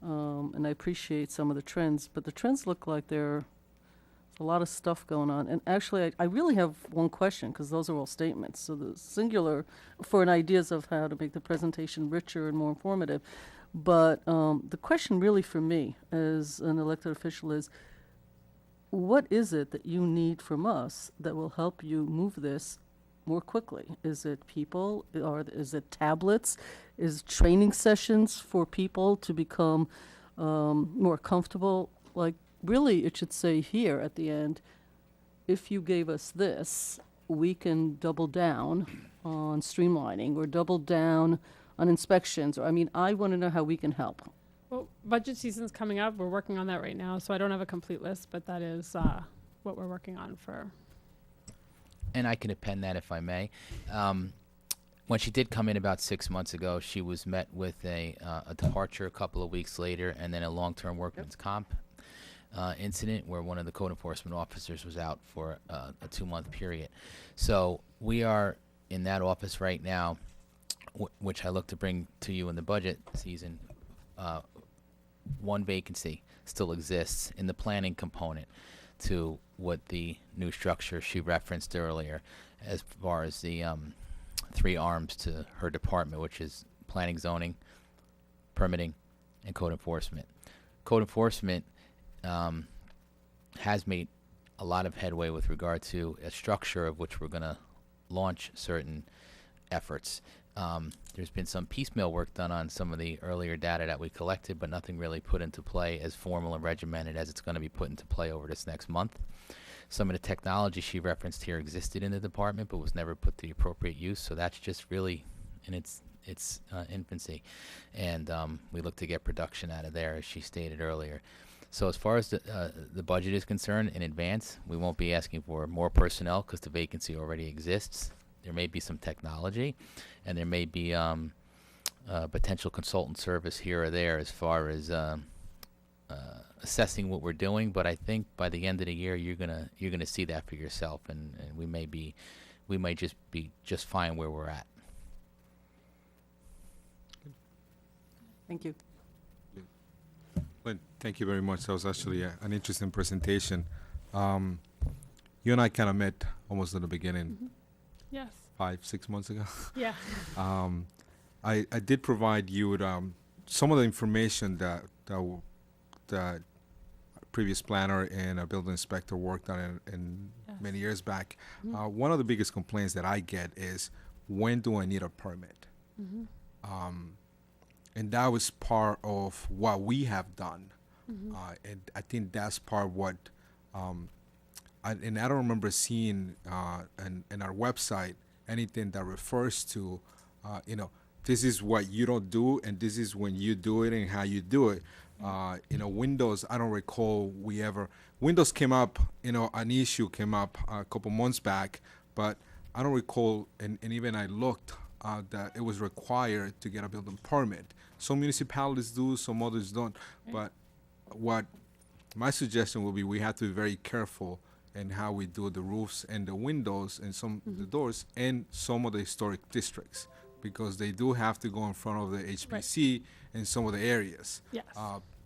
[SPEAKER 5] And I appreciate some of the trends, but the trends look like there's a lot of stuff going on. And actually, I really have one question, because those are all statements. So the singular for an ideas of how to make the presentation richer and more informative. But the question really for me as an elected official is, what is it that you need from us that will help you move this more quickly? Is it people, or is it tablets? Is training sessions for people to become more comfortable? Like, really, it should say here at the end, if you gave us this, we can double down on streamlining or double down on inspections. Or, I mean, I want to know how we can help.
[SPEAKER 4] Well, budget season's coming up. We're working on that right now, so I don't have a complete list, but that is what we're working on for.
[SPEAKER 3] And I can append that if I may. When she did come in about 6 months ago, she was met with a departure a couple of weeks later, and then a long-term workman's comp incident where one of the code enforcement officers was out for a 2-month period. So we are in that office right now, which I look to bring to you in the budget season. One vacancy still exists in the planning component to what the new structure she referenced earlier, as far as the 3 arms to her department, which is planning, zoning, permitting, and code enforcement. Code enforcement has made a lot of headway with regard to a structure of which we're going to launch certain efforts. There's been some piecemeal work done on some of the earlier data that we collected, but nothing really put into play as formal and regimented as it's going to be put into play over this next month. Some of the technology she referenced here existed in the department, but was never put to the appropriate use, so that's just really in its infancy. And we look to get production out of there, as she stated earlier. So as far as the budget is concerned, in advance, we won't be asking for more personnel because the vacancy already exists. There may be some technology, and there may be potential consultant service here or there as far as assessing what we're doing. But I think by the end of the year, you're gonna see that for yourself, and we might just be just fine where we're at.
[SPEAKER 5] Thank you.
[SPEAKER 7] Lynn, thank you very much. That was actually an interesting presentation. You and I kind of met almost in the beginning.
[SPEAKER 4] Mm-hmm. Yes.
[SPEAKER 7] 5-6 months ago.
[SPEAKER 4] Yeah.
[SPEAKER 7] I did provide you with some of the information that previous planner and a building inspector worked on in
[SPEAKER 4] Yes.
[SPEAKER 7] many years back.
[SPEAKER 4] Mm-hmm.
[SPEAKER 7] One of the biggest complaints that I get is, when do I need a permit?
[SPEAKER 4] Mm-hmm.
[SPEAKER 7] And that was part of what we have done.
[SPEAKER 4] Mm-hmm.
[SPEAKER 7] And I think that's part of what, and I don't remember seeing in our website anything that refers to, this is what you don't do, and this is when you do it and how you do it. Windows, I don't recall Windows came up, an issue came up a couple months back, but I don't recall, and even I looked, that it was required to get a building permit. Some municipalities do, some others don't. But what my suggestion would be, we have to be very careful in how we do the roofs and the windows and the doors and some of the historic districts, because they do have to go in front of the HPC in some of the areas.
[SPEAKER 4] Yes.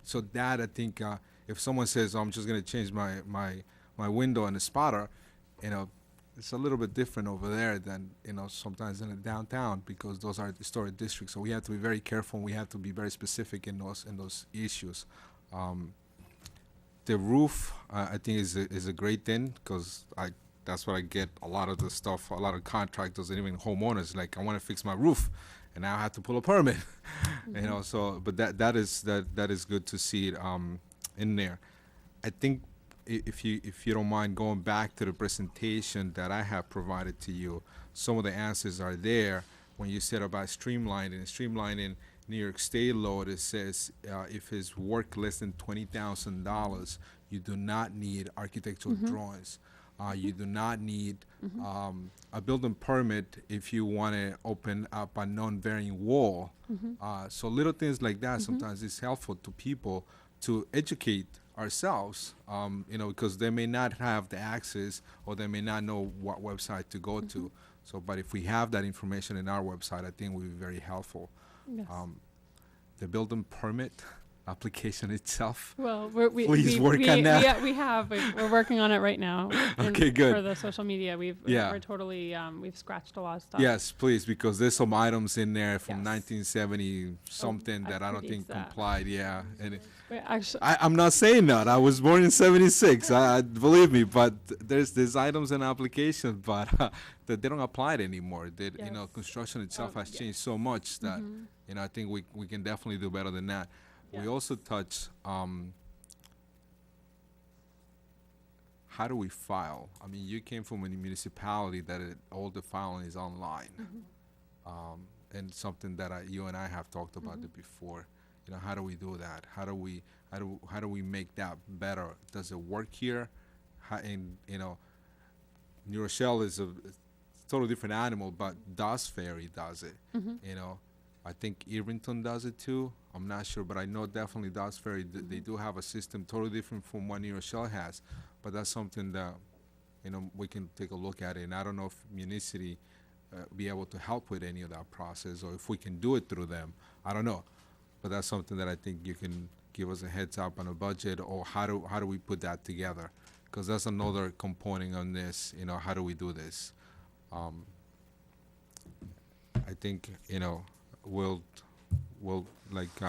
[SPEAKER 7] So that, I think, if someone says, I'm just going to change my window in the spotter, it's a little bit different over there than, sometimes in the downtown, because those are historic districts. So we have to be very careful, and we have to be very specific in those issues. The roof, I think, is a great thing, because that's what I get a lot of the stuff, a lot of contractors and even homeowners, like, I want to fix my roof, and now I have to pull a permit. So, but that is good to see it in there. I think if you don't mind going back to the presentation that I have provided to you, some of the answers are there. When you said about streamlining New York State law, it says if it's work less than $20,000, you do not need architectural drawings. You do not need a building permit if you want to open up a non-varying wall. So little things like that sometimes is helpful to people to educate ourselves, because they may not have the access or they may not know what website to go to. So, but if we have that information in our website, I think it would be very helpful.
[SPEAKER 4] Yes.
[SPEAKER 7] The building permit application itself.
[SPEAKER 4] Well,
[SPEAKER 7] Please work on that.
[SPEAKER 4] We're working on it right now. And
[SPEAKER 7] Okay, good.
[SPEAKER 4] For the social media,
[SPEAKER 7] Yeah.
[SPEAKER 4] we're totally, we've scratched a lot of stuff.
[SPEAKER 7] Yes, please, because there's some items in there from
[SPEAKER 4] Yes.
[SPEAKER 7] 1970 something
[SPEAKER 4] I
[SPEAKER 7] that I don't
[SPEAKER 4] predates
[SPEAKER 7] think
[SPEAKER 4] that.
[SPEAKER 7] complied. Yeah, and
[SPEAKER 4] Actually,
[SPEAKER 7] I'm not saying that. I was born in '76. I believe me, but there's items in application, but that they don't apply it anymore. That
[SPEAKER 4] Yes.
[SPEAKER 7] construction itself has
[SPEAKER 4] yeah.
[SPEAKER 7] changed so much that I think we can definitely do better than that.
[SPEAKER 4] Yeah.
[SPEAKER 7] We also touch how do we file? I mean, you came from a municipality that all the filing is online, and something that you and I have talked about it before. How do we do that? How do we make that better? Does it work here? New Rochelle is a totally different animal, but Doss Ferry does it. I think Irvington does it too. I'm not sure, but I know definitely Doss Ferry, they do have a system totally different from what New Rochelle has. But that's something that, we can take a look at it. And I don't know if Municity be able to help with any of that process, or if we can do it through them. I don't know. But that's something that I think you can give us a heads up on a budget, or how do we put that together? Because that's another component on this. How do we do this? I think we'll like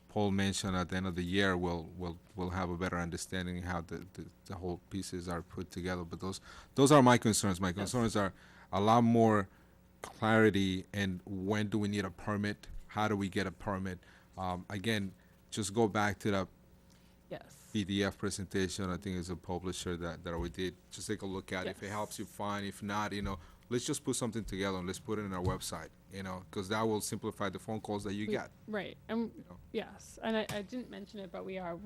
[SPEAKER 7] Paul mentioned, at the end of the year we'll have a better understanding how the whole pieces are put together. But those are my concerns. My concerns are a lot more clarity, and when do we need a permit? How do we get a permit? Again, just go back to the
[SPEAKER 4] yes.
[SPEAKER 7] PDF presentation. I think it's a publisher that we did. Just take a look at it. If it
[SPEAKER 4] Yes.
[SPEAKER 7] helps you, fine. If not, let's just put something together and let's put it in our website, because that will simplify the phone calls that you get.
[SPEAKER 4] Right, and yes, and I didn't mention it, but we are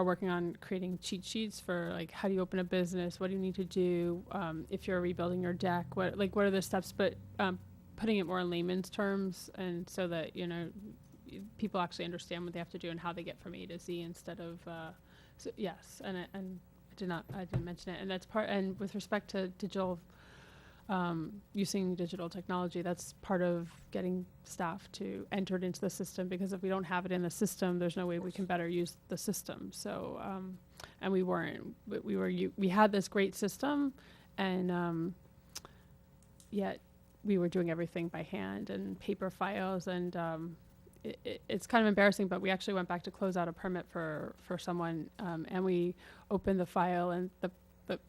[SPEAKER 4] working on creating cheat sheets for like how do you open a business, what do you need to do if you're rebuilding your deck, what are the steps, but putting it more in layman's terms, and so that people actually understand what they have to do and how they get from A to Z instead of so yes, and I didn't mention it, and that's part, and with respect to digital. Using digital technology, that's part of getting staff to enter it into the system, because if we don't have it in the system, there's no way we can better use the system. So, and we had this great system, and yet we were doing everything by hand and paper files, and it's kind of embarrassing, but we actually went back to close out a permit for someone, and we opened the file, and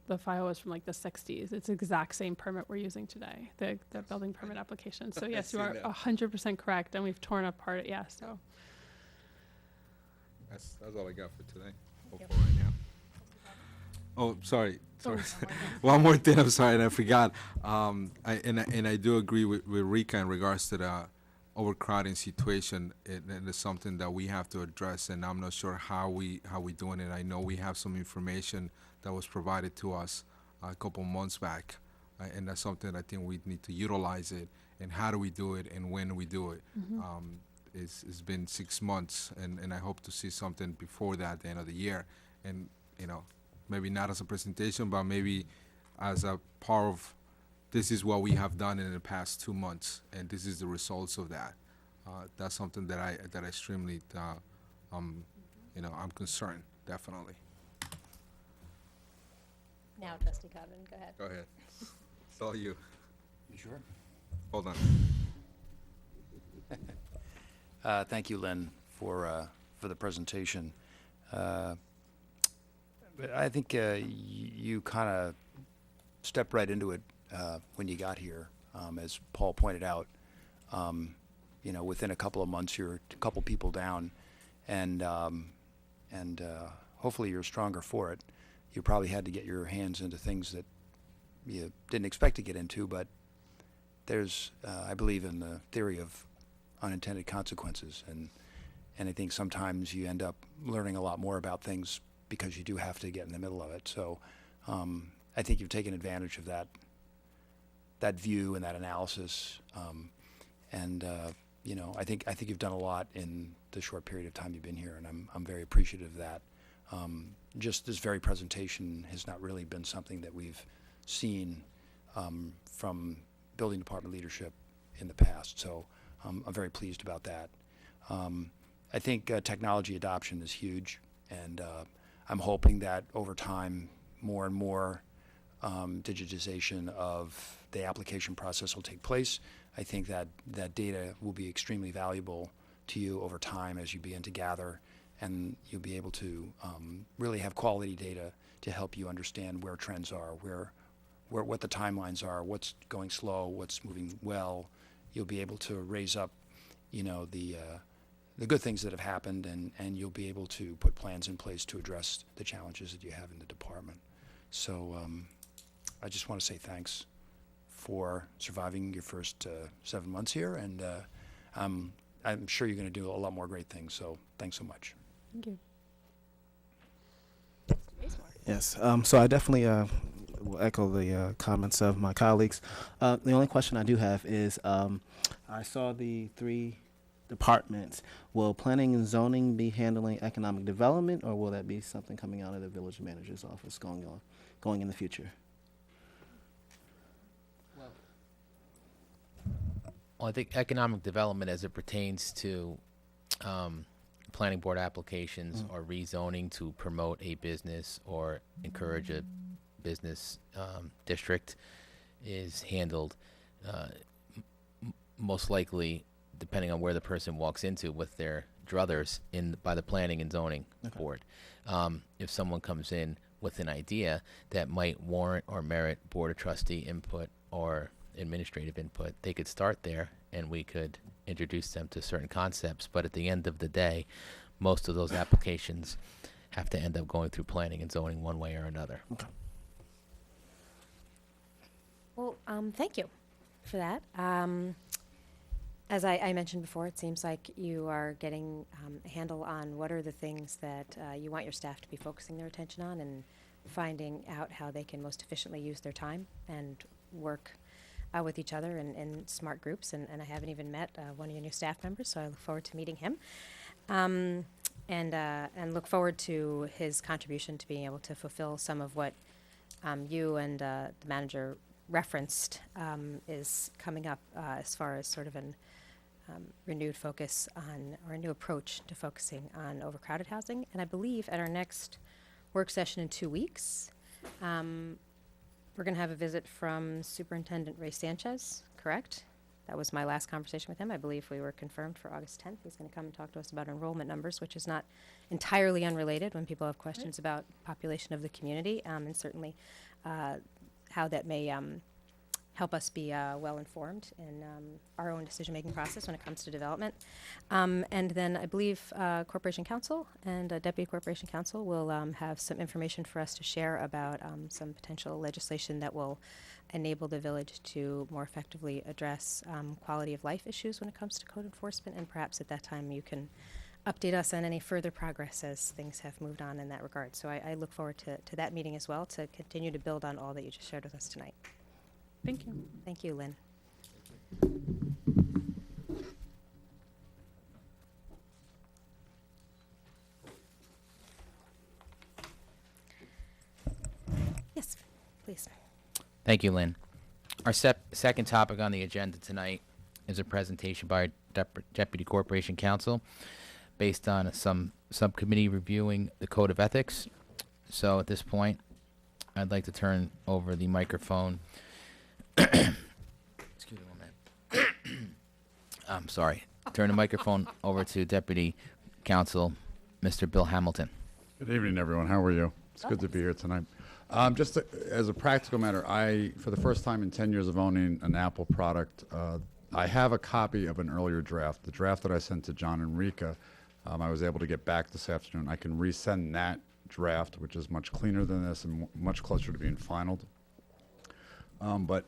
[SPEAKER 4] the file was from like the 60s. It's the exact same permit we're using today, the building permit application. So yes, you are 100% correct, and we've torn apart. Yeah, so.
[SPEAKER 7] That's all I got for today. For right now. Oh, sorry. One more thing. I'm sorry, and I forgot. I do agree with Rika in regards to the overcrowding situation, and it's something that we have to address. And I'm not sure how we doing it. I know we have some information that was provided to us a couple months back, and that's something I think we need to utilize it. And how do we do it, and when we do it? It's been 6 months, and I hope to see something before that, at the end of the year. And maybe not as a presentation, but maybe as a part of this is what we have done in the past 2 months, and this is the results of that. That's something that I extremely I'm concerned, definitely.
[SPEAKER 1] Now, Trustee Codman, go ahead.
[SPEAKER 7] Go ahead. It's all you.
[SPEAKER 2] You sure?
[SPEAKER 7] Hold on.
[SPEAKER 2] Thank you, Lynn, for the presentation. But I think you kind of stepped right into it when you got here, as Paul pointed out. Within a couple of months, you're a couple people down, and hopefully you're stronger for it.
[SPEAKER 8] you probably had to get your hands into things that you didn't expect to get into, but there's, I believe in the theory of unintended consequences, and I think sometimes you end up learning a lot more about things because you do have to get in the middle of it. So I think you've taken advantage of that view and that analysis, and you know, I think you've done a lot in the short period of time you've been here, and I'm very appreciative of that. Just this very presentation has not really been something that we've seen from building department leadership in the past, so I'm very pleased about that. I think technology adoption is huge, and I'm hoping that over time more and more digitization of the application process will take place. I think that data will be extremely valuable to you over time as you begin to gather, and you'll be able to really have quality data to help you understand where trends are, what the timelines are, what's going slow, what's moving well. You'll be able to raise up, you know, the good things that have happened, and you'll be able to put plans in place to address the challenges that you have in the department. So I just want to say thanks for surviving your first 7 months here, and I'm sure you're going to do a lot more great things, so thanks so much.
[SPEAKER 4] Thank you.
[SPEAKER 6] Yes. So I definitely will echo the comments of my colleagues. The only question I do have is, I saw the 3 departments. Will planning and zoning be handling economic development, or will that be something coming out of the village manager's office going in the future?
[SPEAKER 3] Well, I think economic development as it pertains to planning board applications or rezoning to promote a business or encourage a business district is handled most likely, depending on where the person walks into with their druthers, by the planning and zoning board. If someone comes in with an idea that might warrant or merit board of trustee input or administrative input, they could start there and we could introduce them to certain concepts. But at the end of the day, most of those applications have to end up going through planning and zoning one way or another.
[SPEAKER 6] Okay.
[SPEAKER 1] Well, thank you for that. As I mentioned before, it seems like you are getting a handle on what are the things that you want your staff to be focusing their attention on, and finding out how they can most efficiently use their time and work with each other in smart groups. And I haven't even met one of your new staff members, so I look forward to meeting him. And look forward to his contribution to being able to fulfill some of what you and the manager referenced is coming up as far as sort of an renewed focus on, or a new approach to focusing on overcrowded housing. And I believe at our next work session in 2 weeks, we're going to have a visit from Superintendent Ray Sanchez, correct? That was my last conversation with him. I believe we were confirmed for August 10th. He's going to come and talk to us about enrollment numbers, which is not entirely unrelated when people have questions about population of the community, and certainly how that may help us be well-informed in our own decision-making process when it comes to development. And then I believe Corporation Counsel and Deputy Corporation Counsel will have some information for us to share about some potential legislation that will enable the village to more effectively address quality of life issues when it comes to code enforcement. And perhaps at that time you can update us on any further progress as things have moved on in that regard. So I look forward to that meeting as well, to continue to build on all that you just shared with us tonight.
[SPEAKER 4] Thank you.
[SPEAKER 1] Thank you, Lynn. Yes, please.
[SPEAKER 3] Thank you, Lynn. Our second topic on the agenda tonight is a presentation by our Deputy Corporation Counsel based on some subcommittee reviewing the Code of Ethics. So at this point, I'd like to turn over the microphone. Excuse me one minute. I'm sorry. Turn the microphone over to Deputy Counsel, Mr. Bill Hamilton.
[SPEAKER 9] Good evening, everyone. How are you? It's good to be here tonight. Just as a practical matter, for the first time in 10 years of owning an Apple product, I have a copy of an earlier draft. The draft that I sent to John and Rika, I was able to get back this afternoon. I can resend that draft, which is much cleaner than this and much closer to being finalized. But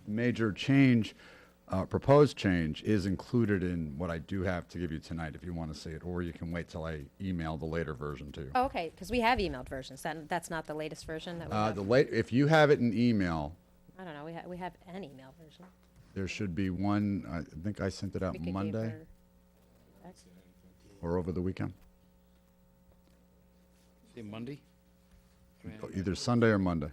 [SPEAKER 9] major change, proposed change, is included in what I do have to give you tonight if you want to see it, or you can wait till I email the later version to you.
[SPEAKER 1] Oh, okay, because we have emailed versions. That's not the latest version that we have?
[SPEAKER 9] If you have it in email,
[SPEAKER 1] I don't know, we have an email version.
[SPEAKER 9] there should be one, I think I sent it out
[SPEAKER 1] We could give
[SPEAKER 9] Monday
[SPEAKER 1] her-
[SPEAKER 9] or over the weekend,
[SPEAKER 8] Say Monday?
[SPEAKER 9] either Sunday or Monday.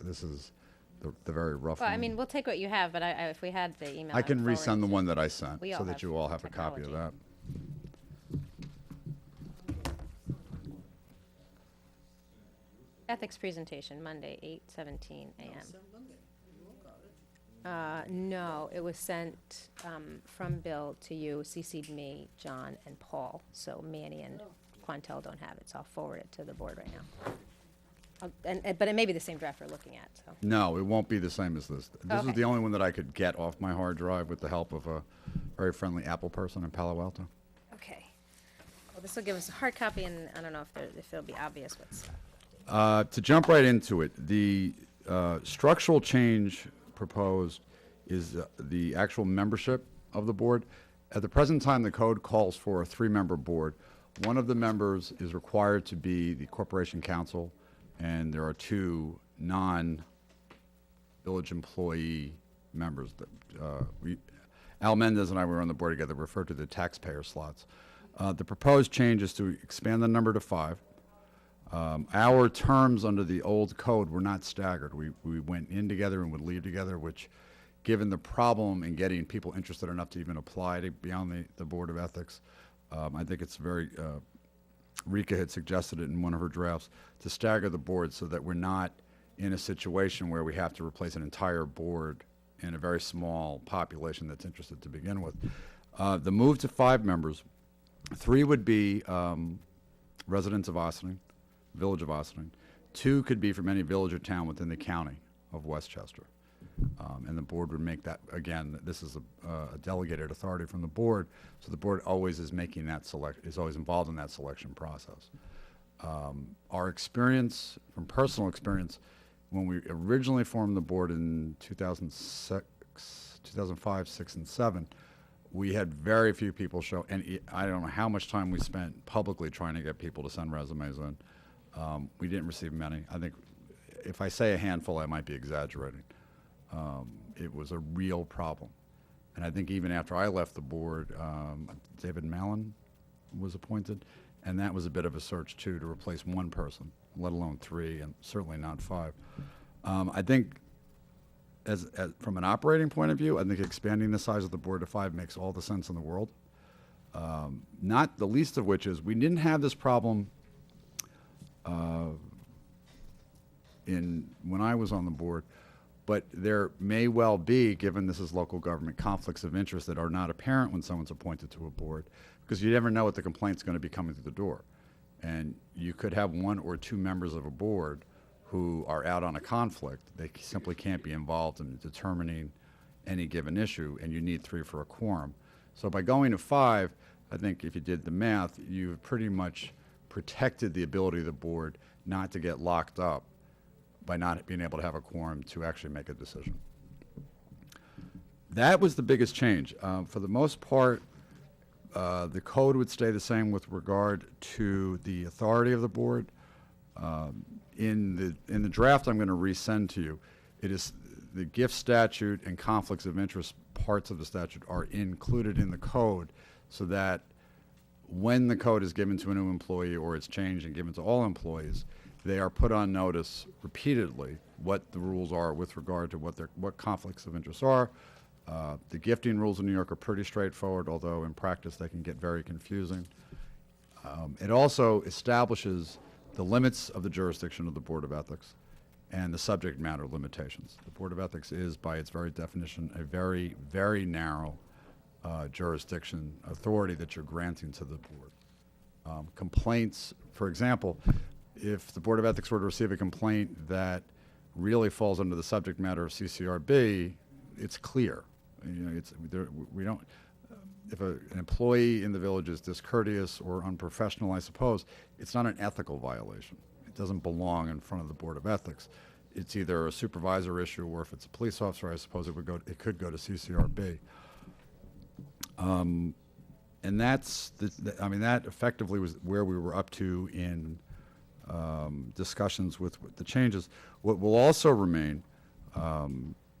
[SPEAKER 9] This is the very rough
[SPEAKER 1] Well, I
[SPEAKER 9] one.
[SPEAKER 1] mean, we'll take what you have, but if we had the email.
[SPEAKER 9] I can
[SPEAKER 1] I'd forward
[SPEAKER 9] resend the
[SPEAKER 1] it.
[SPEAKER 9] one that I sent
[SPEAKER 1] We
[SPEAKER 9] so
[SPEAKER 1] all
[SPEAKER 9] that
[SPEAKER 1] have
[SPEAKER 9] you all have a copy of that.
[SPEAKER 1] technology. Ethics presentation, Monday, 8:17 a.m. No, it was sent from Bill to you, CC'd me, John, and Paul. So Manny and Quantel don't have it, so I'll forward it to the board right now. But it may be the same draft we're looking at, so.
[SPEAKER 9] No, it won't be the same as this. This
[SPEAKER 1] Okay.
[SPEAKER 9] is the only one that I could get off my hard drive with the help of a very friendly Apple person in Palo Alto.
[SPEAKER 1] Okay. Well, this will give us a hard copy, and I don't know if it'll be obvious what's.
[SPEAKER 9] To jump right into it, the structural change proposed is the actual membership of the board. At the present time, the code calls for a 3-member board. One of the members is required to be the corporation counsel, and there are 2 non-village employee members. Al Mendez and I were on the board together, referred to the taxpayer slots. The proposed change is to expand the number to 5. Our terms under the old code were not staggered. We went in together and would leave together, which, given the problem in getting people interested enough to even apply to be on the Board of Ethics, I think it's very, Rika had suggested it in one of her drafts, to stagger the board so that we're not in a situation where we have to replace an entire board in a very small population that's interested to begin with. The move to 5 members, 3 would be residents of Ossining, Village of Ossining. 2 could be from any village or town within the county of Westchester. And the board would make that, again, this is a delegated authority from the board, so the board always is making that is always involved in that selection process. Our experience, from personal experience, when we originally formed the board in 2005, 6, and 7, we had very few people show, and I don't know how much time we spent publicly trying to get people to send resumes in. We didn't receive many. I think if I say a handful, I might be exaggerating. It was a real problem. And I think even after I left the board, David Mallon was appointed, and that was a bit of a search, too, to replace 1 person, let alone 3, and certainly not 5. I think as from an operating point of view, I think expanding the size of the board to 5 makes all the sense in the world. Not the least of which is we didn't have this problem when I was on the board, but there may well be, given this is local government, conflicts of interest that are not apparent when someone's appointed to a board, because you never know what the complaint's going to be coming through the door. And you could have 1 or 2 members of a board who are out on a conflict. They simply can't be involved in determining any given issue, and you need 3 for a quorum. So by going to 5, I think if you did the math, you've pretty much protected the ability of the board not to get locked up by not being able to have a quorum to actually make a decision. That was the biggest change. For the most part, the code would stay the same with regard to the authority of the board. In the draft I'm going to resend to you, it is the gift statute and conflicts of interest parts of the statute are included in the code, so that when the code is given to a new employee or it's changed and given to all employees, they are put on notice repeatedly what the rules are with regard to what conflicts of interest are. The gifting rules in New York are pretty straightforward, although in practice they can get very confusing. It also establishes the limits of the jurisdiction of the Board of Ethics and the subject matter limitations. The Board of Ethics is, by its very definition, a very, very narrow jurisdiction authority that you're granting to the board. Complaints, for example, if the Board of Ethics were to receive a complaint that really falls under the subject matter of CCRB, it's clear. We don't, if an employee in the village is discourteous or unprofessional, I suppose, it's not an ethical violation. It doesn't belong in front of the Board of Ethics. It's either a supervisor issue, or if it's a police officer, I suppose it could go to CCRB. And that's, that effectively was where we were up to in discussions with the changes. What will also remain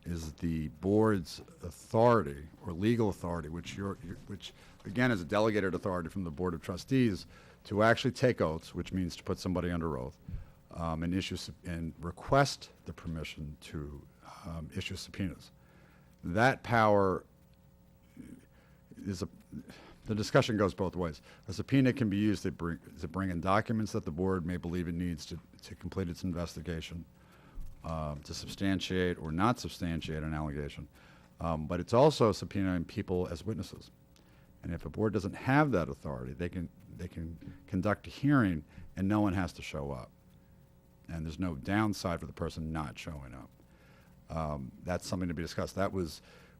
[SPEAKER 9] is the board's authority or legal authority, which again is a delegated authority from the Board of Trustees to actually take oaths, which means to put somebody under oath, and request the permission to issue subpoenas. That power the discussion goes both ways. A subpoena can be used to bring in documents that the board may believe it needs to complete its investigation, to substantiate or not substantiate an allegation. But it's also subpoenaing people as witnesses. And if a board doesn't have that authority, they can conduct a hearing and no one has to show up. And there's no downside for the person not showing up. That's something to be discussed.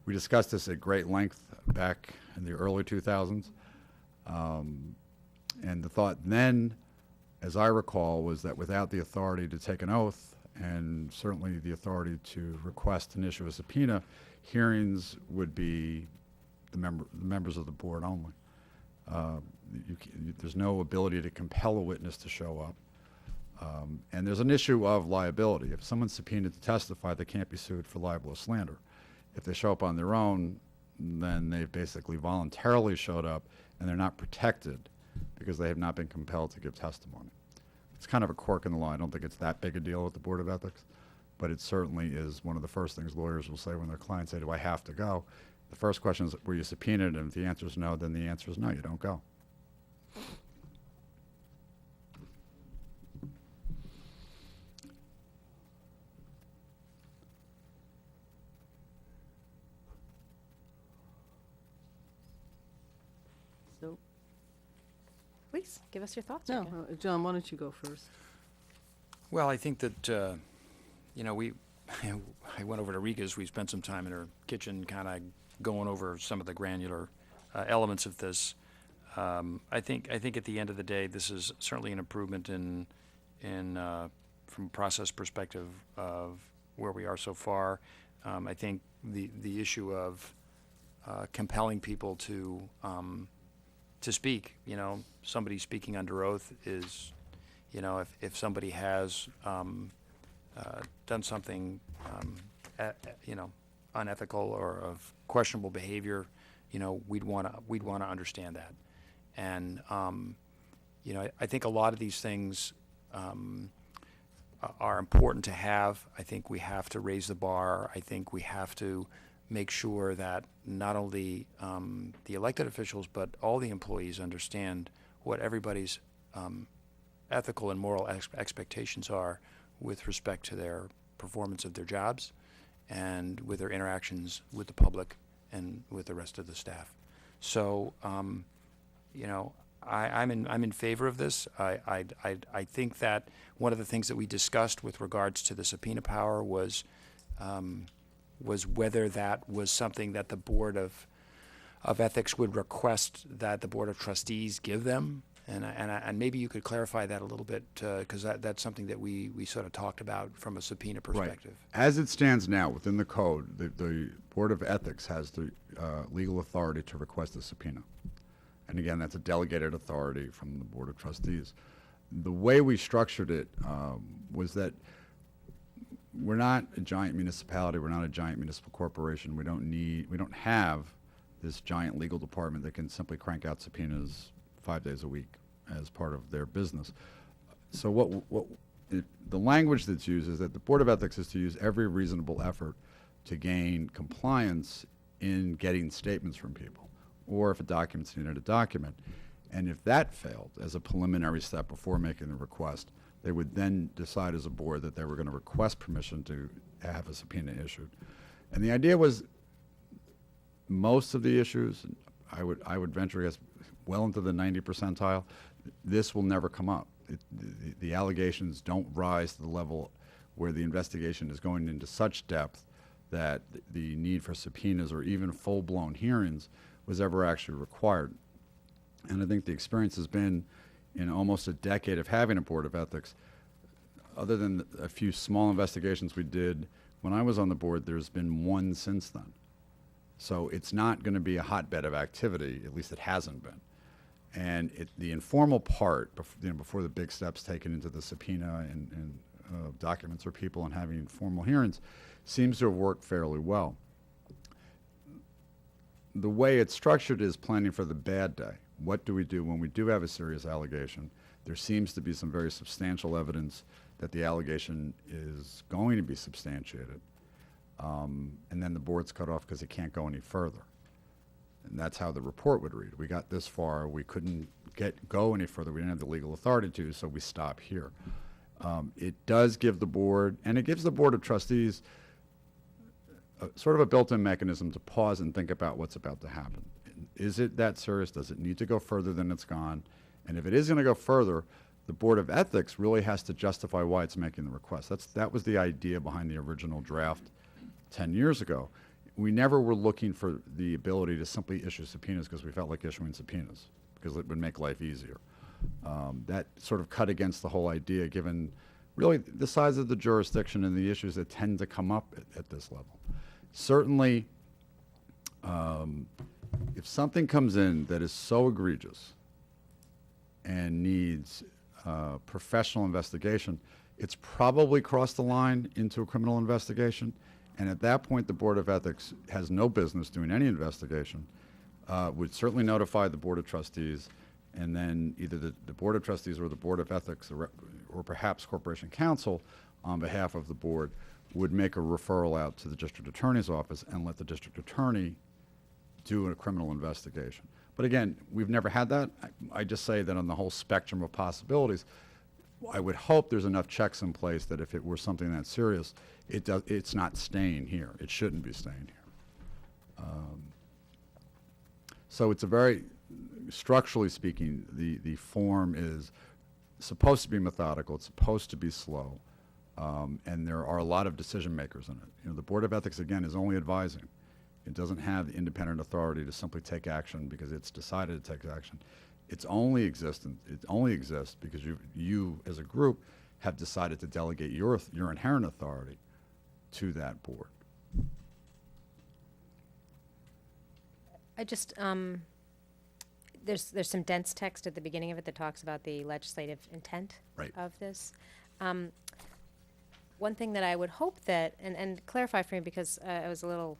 [SPEAKER 9] We discussed this at great length back in the early 2000s. And the thought then, as I recall, was that without the authority to take an oath and certainly the authority to request and issue a subpoena, hearings would be the members of the board only. There's no ability to compel a witness to show up. And there's an issue of liability. If someone's subpoenaed to testify, they can't be sued for libelous slander. If they show up on their own, then they've basically voluntarily showed up and they're not protected because they have not been compelled to give testimony. It's kind of a quirk in the law. I don't think it's that big a deal with the Board of Ethics, but it certainly is one of the first things lawyers will say when their clients say, do I have to go? The first question is, were you subpoenaed? And if the answer is no, then the answer is no, you don't go.
[SPEAKER 5] So,
[SPEAKER 1] Please, give us your thoughts.
[SPEAKER 5] no,
[SPEAKER 1] Rebecca.
[SPEAKER 5] John, why don't you go first?
[SPEAKER 8] Well, I think that, I went over to Rika's. We spent some time in her kitchen kind of going over some of the granular elements of this. I think at the end of the day, this is certainly an improvement in from a process perspective of where we are so far. I think the issue of compelling people to speak, somebody speaking under oath is, if somebody has done something, unethical or of questionable behavior, we'd want to understand that. And, I think a lot of these things are important to have. I think we have to raise the bar. I think we have to make sure that not only the elected officials, but all the employees understand what everybody's ethical and moral expectations are with respect to their performance of their jobs and with their interactions with the public and with the rest of the staff. So, I'm in favor of this. I think that one of the things that we discussed with regards to the subpoena power was whether that was something that the Board of Ethics would request that the Board of Trustees give them. And maybe you could clarify that a little bit, because that's something that we sort of talked about from a subpoena perspective.
[SPEAKER 9] Right. As it stands now within the code, the Board of Ethics has the legal authority to request a subpoena. And again, that's a delegated authority from the Board of Trustees. The way we structured it was that we're not a giant municipality. We're not a giant municipal corporation. We don't have this giant legal department that can simply crank out subpoenas 5 days a week as part of their business. So the language that's used is that the Board of Ethics is to use every reasonable effort to gain compliance in getting statements from people, or if a document's needed, a document. And if that failed as a preliminary step before making the request, they would then decide as a board that they were going to request permission to have a subpoena issued. And the idea was most of the issues, I would venture, I guess, well into the 90 percentile, this will never come up. The allegations don't rise to the level where the investigation is going into such depth that the need for subpoenas or even full-blown hearings was ever actually required. And I think the experience has been, in almost a decade of having a Board of Ethics, other than a few small investigations we did when I was on the board, there's been one since then. So it's not going to be a hotbed of activity, at least it hasn't been. And the informal part, before the big steps taken into the subpoena and documents for people and having formal hearings, seems to have worked fairly well. The way it's structured is planning for the bad day. What do we do when we do have a serious allegation? There seems to be some very substantial evidence that the allegation is going to be substantiated. And then the board's cut off because it can't go any further. And that's how the report would read. We got this far, we couldn't go any further, we didn't have the legal authority to, so we stop here. It does give the board, and it gives the Board of Trustees sort of a built-in mechanism to pause and think about what's about to happen. Is it that serious? Does it need to go further than it's gone? And if it is going to go further, the Board of Ethics really has to justify why it's making the request. That was the idea behind the original draft 10 years ago. We never were looking for the ability to simply issue subpoenas because we felt like issuing subpoenas, because it would make life easier. That sort of cut against the whole idea, given really the size of the jurisdiction and the issues that tend to come up at this level. Certainly, if something comes in that is so egregious and needs professional investigation, it's probably crossed the line into a criminal investigation. And at that point, the Board of Ethics has no business doing any investigation, would certainly notify the Board of Trustees, and then either the Board of Trustees or the Board of Ethics or perhaps Corporation Counsel on behalf of the board would make a referral out to the district attorney's office and let the district attorney do a criminal investigation. But again, we've never had that. I just say that on the whole spectrum of possibilities, I would hope there's enough checks in place that if it were something that serious, it's not staying here. It shouldn't be staying here. So it's a very, structurally speaking, the form is supposed to be methodical. It's supposed to be slow. And there are a lot of decision makers in it. You know, the Board of Ethics, again, is only advising. It doesn't have the independent authority to simply take action because it's decided to take action. It only exists because you as a group have decided to delegate your inherent authority to that board.
[SPEAKER 1] I just, there's some dense text at the beginning of it that talks about the legislative intent
[SPEAKER 9] Right.
[SPEAKER 1] of this. One thing that I would hope that, and clarify for me, because I was a little,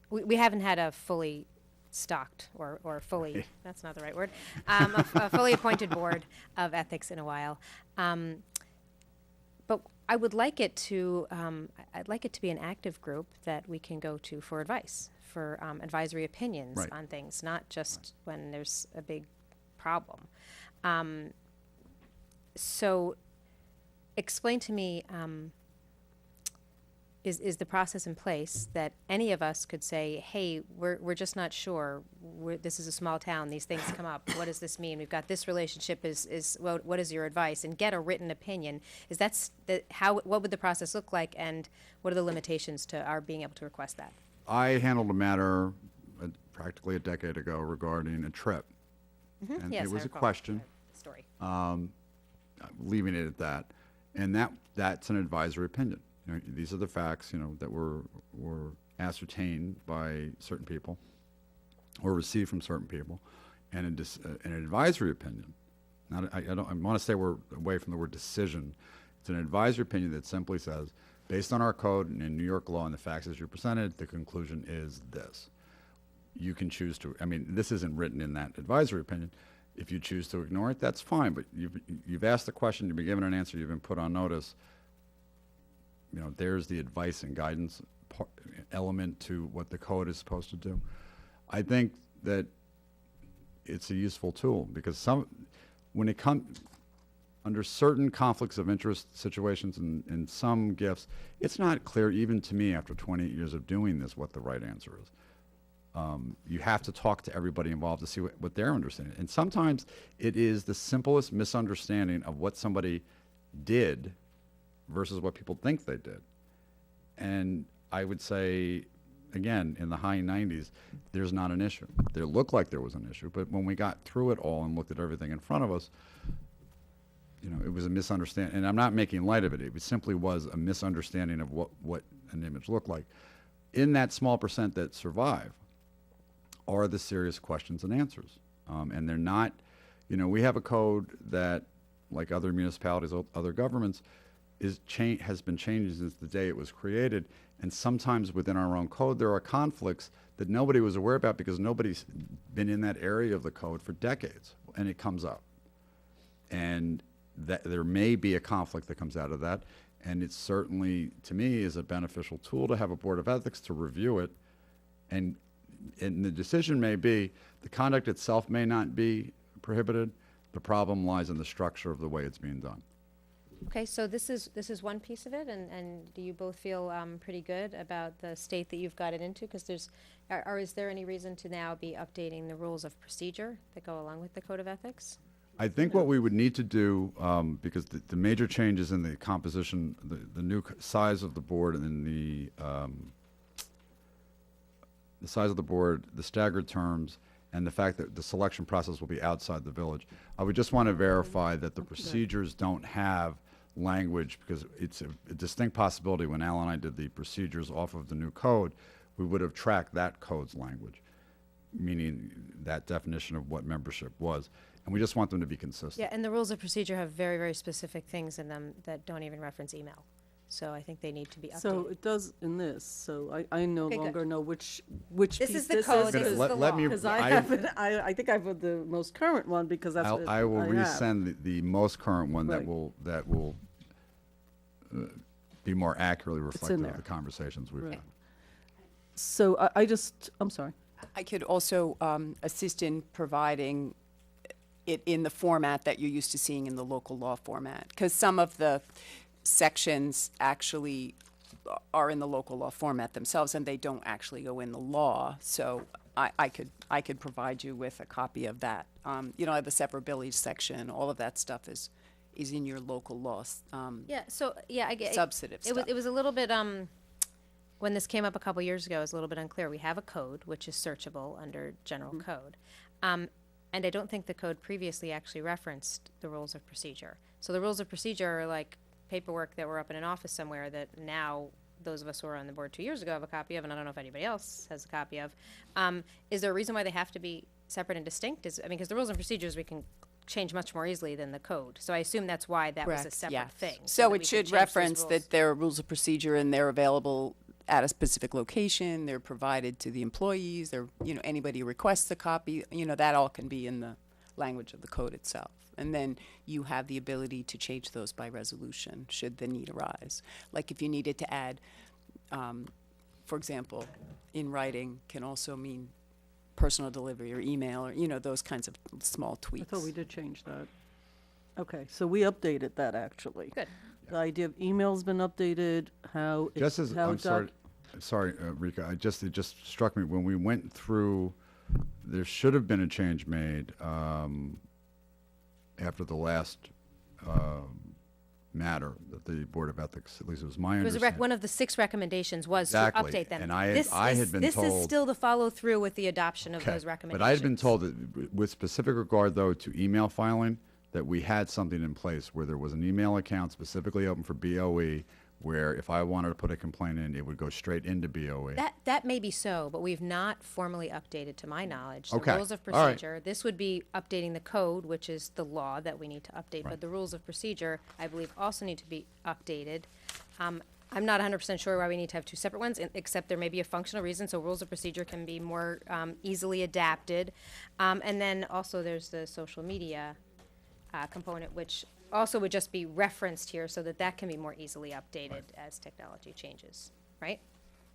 [SPEAKER 1] we haven't had a fully stocked or fully, that's not the right word, a fully appointed Board of Ethics in a while. But I would like it to, I'd like it to be an active group that we can go to for advice, for advisory opinions
[SPEAKER 9] Right.
[SPEAKER 1] on things, not just when there's a big problem. So explain to me, is the process in place that any of us could say, hey, we're just not sure, this is a small town, these things come up, what does this mean? We've got this relationship, what is your advice? And get a written opinion. What would the process look like, and what are the limitations to our being able to request that?
[SPEAKER 9] I handled a matter practically a decade ago regarding a trip. And
[SPEAKER 1] Yes,
[SPEAKER 9] it
[SPEAKER 1] I
[SPEAKER 9] was a
[SPEAKER 1] recall
[SPEAKER 9] question,
[SPEAKER 1] the story.
[SPEAKER 9] leaving it at that. And that's an advisory opinion. You know, these are the facts, you know, that were ascertained by certain people or received from certain people. And an advisory opinion, I want to stay away from the word decision. It's an advisory opinion that simply says, based on our code and in New York law and the facts as you presented, the conclusion is this. You can choose to, this isn't written in that advisory opinion. If you choose to ignore it, that's fine, but you've asked the question, you've been given an answer, you've been put on notice. You know, there's the advice and guidance element to what the code is supposed to do. I think that it's a useful tool because when it comes under certain conflicts of interest situations and some gifts, it's not clear even to me after 28 years of doing this what the right answer is. You have to talk to everybody involved to see what they're understanding. And sometimes it is the simplest misunderstanding of what somebody did versus what people think they did. And I would say, again, in the high 90s, there's not an issue. There looked like there was an issue, but when we got through it all and looked at everything in front of us, you know, it was a misunderstanding. And I'm not making light of it. It simply was a misunderstanding of what an image looked like. In that small percent that survive are the serious questions and answers. And they're not, you know, we have a code that, like other municipalities, other governments, has been changing since the day it was created. And sometimes within our own code, there are conflicts that nobody was aware about because nobody's been in that area of the code for decades, and it comes up. And that there may be a conflict that comes out of that, and it certainly, to me, is a beneficial tool to have a Board of Ethics to review it. And the decision may be, the conduct itself may not be prohibited. The problem lies in the structure of the way it's being done.
[SPEAKER 1] Okay, so this is one piece of it, and do you both feel pretty good about the state that you've got it into? Because is there any reason to now be updating the rules of procedure that go along with the Code of Ethics?
[SPEAKER 9] I think what we would need to do, because the major changes in the composition, the new size of the board and the size of the board, the staggered terms, and the fact that the selection process will be outside the village. I would just want to verify that the procedures don't have language, because it's a distinct possibility when Al and I did the procedures off of the new code, we would have tracked that code's language, meaning that definition of what membership was. And we just want them to be consistent.
[SPEAKER 1] Yeah, and the rules of procedure have very, very specific things in them that don't even reference email. So I think they need to be updated.
[SPEAKER 5] So it does in this, so I no
[SPEAKER 1] Okay, good.
[SPEAKER 5] longer know which
[SPEAKER 1] This
[SPEAKER 5] piece
[SPEAKER 1] is the code, this is the
[SPEAKER 9] Let
[SPEAKER 1] law.
[SPEAKER 9] me-
[SPEAKER 5] Because I haven't, I think I've got the most current one, because that's what
[SPEAKER 9] I will
[SPEAKER 5] have.
[SPEAKER 9] resend the most current one that
[SPEAKER 5] Right.
[SPEAKER 9] will be more accurately reflective of
[SPEAKER 5] there.
[SPEAKER 9] the conversations we've
[SPEAKER 5] Right.
[SPEAKER 9] had.
[SPEAKER 5] So I'm sorry.
[SPEAKER 10] I could also assist in providing it in the format that you're used to seeing in the local law format, because some of the sections actually are in the local law format themselves, and they don't actually go in the law. So I could provide you with a copy of that. You know, the severability section, all of that stuff is in your local law.
[SPEAKER 1] Yeah, so, yeah, I get.
[SPEAKER 10] Substantive stuff.
[SPEAKER 1] It was a little bit, when this came up a couple years ago, it was a little bit unclear. We have a code, which is searchable under general code. And I don't think the code previously actually referenced the rules of procedure. So the rules of procedure are like paperwork that were up in an office somewhere that now those of us who were on the board 2 years ago have a copy of, and I don't know if anybody else has a copy of. Is there a reason why they have to be separate and distinct? Because the rules and procedures we can change much more easily than the code. So I assume that's why that was a
[SPEAKER 10] Correct,
[SPEAKER 1] separate
[SPEAKER 10] yes.
[SPEAKER 1] thing.
[SPEAKER 10] So
[SPEAKER 1] that we
[SPEAKER 10] it
[SPEAKER 1] could
[SPEAKER 10] should
[SPEAKER 1] change those
[SPEAKER 10] reference
[SPEAKER 1] rules.
[SPEAKER 10] that there are rules of procedure and they're available at a specific location. They're provided to the employees. They're, anybody who requests a copy, that all can be in the language of the code itself. And then you have the ability to change those by resolution should the need arise. Like if you needed to add, for example, in writing can also mean personal delivery or email or, those kinds of small tweaks.
[SPEAKER 5] I thought we did change that. Okay, so we updated that, actually.
[SPEAKER 1] Good.
[SPEAKER 5] The idea of email's been updated, how it-
[SPEAKER 9] Just as,
[SPEAKER 5] how
[SPEAKER 9] I'm sorry, Rika, it just struck me, when we went through, there should have been a change made after the last matter that the Board of Ethics, at least it was my
[SPEAKER 1] It was
[SPEAKER 9] understanding.
[SPEAKER 1] one of the 6 recommendations was
[SPEAKER 9] Exactly,
[SPEAKER 1] to update them.
[SPEAKER 9] and I had-
[SPEAKER 1] This
[SPEAKER 9] I
[SPEAKER 1] is-
[SPEAKER 9] had been
[SPEAKER 1] This is
[SPEAKER 9] told-
[SPEAKER 1] still the follow-through with the adoption of
[SPEAKER 9] Okay,
[SPEAKER 1] those recommendations.
[SPEAKER 9] But I had been told that with specific regard, though, to email filing, that we had something in place where there was an email account specifically open for BOE, where if I wanted to put a complaint in, it would go straight into BOE.
[SPEAKER 1] That may be so, but we've not formally updated, to my knowledge, the
[SPEAKER 9] Okay,
[SPEAKER 1] rules of
[SPEAKER 9] all right.
[SPEAKER 1] procedure. This would be updating the code, which is the law that we need to update. But the rules of procedure, I believe, also need to be updated. I'm not 100% sure why we need to have 2 separate ones, except there may be a functional reason, so rules of procedure can be more easily adapted. And then also there's the social media component, which also would just be referenced here so that that can be more easily updated as technology changes, right?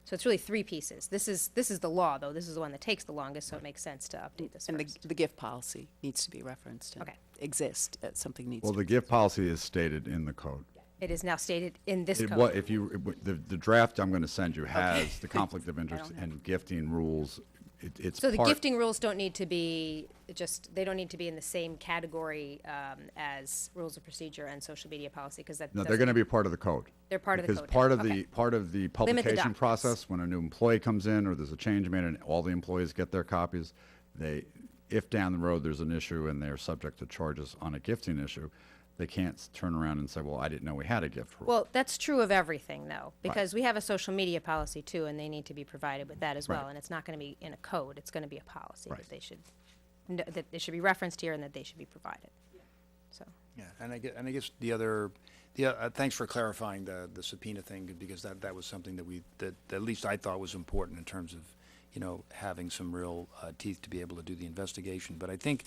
[SPEAKER 1] So it's really 3 pieces. This is the law, though. This is the one that takes the longest, so it makes sense to update this
[SPEAKER 10] And
[SPEAKER 1] first.
[SPEAKER 10] the gift policy needs to be referenced and
[SPEAKER 1] Okay.
[SPEAKER 10] exist. Something needs
[SPEAKER 9] Well,
[SPEAKER 10] to
[SPEAKER 9] the gift policy is stated in the code.
[SPEAKER 1] It is now stated in this
[SPEAKER 9] It
[SPEAKER 1] code.
[SPEAKER 9] If you, the draft I'm going to send you has the conflict of interest
[SPEAKER 10] don't have
[SPEAKER 9] and gifting rules it's
[SPEAKER 1] So the
[SPEAKER 9] part.
[SPEAKER 1] gifting rules don't need to be they don't need to be in the same category as rules of procedure and social media policy, because that
[SPEAKER 9] No, they're
[SPEAKER 1] doesn't-
[SPEAKER 9] going to be part of the code.
[SPEAKER 1] They're part of the code
[SPEAKER 9] Because part
[SPEAKER 1] now.
[SPEAKER 9] of
[SPEAKER 1] Okay.
[SPEAKER 9] the, part of the publication
[SPEAKER 1] documents.
[SPEAKER 9] process, when a new employee comes in or there's a change made and all the employees get their copies, if down the road there's an issue and they're subject to charges on a gifting issue, they can't turn around and say, well, I didn't know we had a gift rule.
[SPEAKER 1] Well, that's true of everything, though, because we have a social media policy, too, and they need to be provided with that as well.
[SPEAKER 9] Right.
[SPEAKER 1] And it's not going to be in a code. It's going to be a policy
[SPEAKER 9] Right.
[SPEAKER 1] that they should, that they should be referenced here and that they should be provided. So,
[SPEAKER 8] Yeah, and I guess thanks for clarifying the subpoena thing, because that was something that at least I thought was important in terms of, having some real teeth to be able to do the investigation. But I think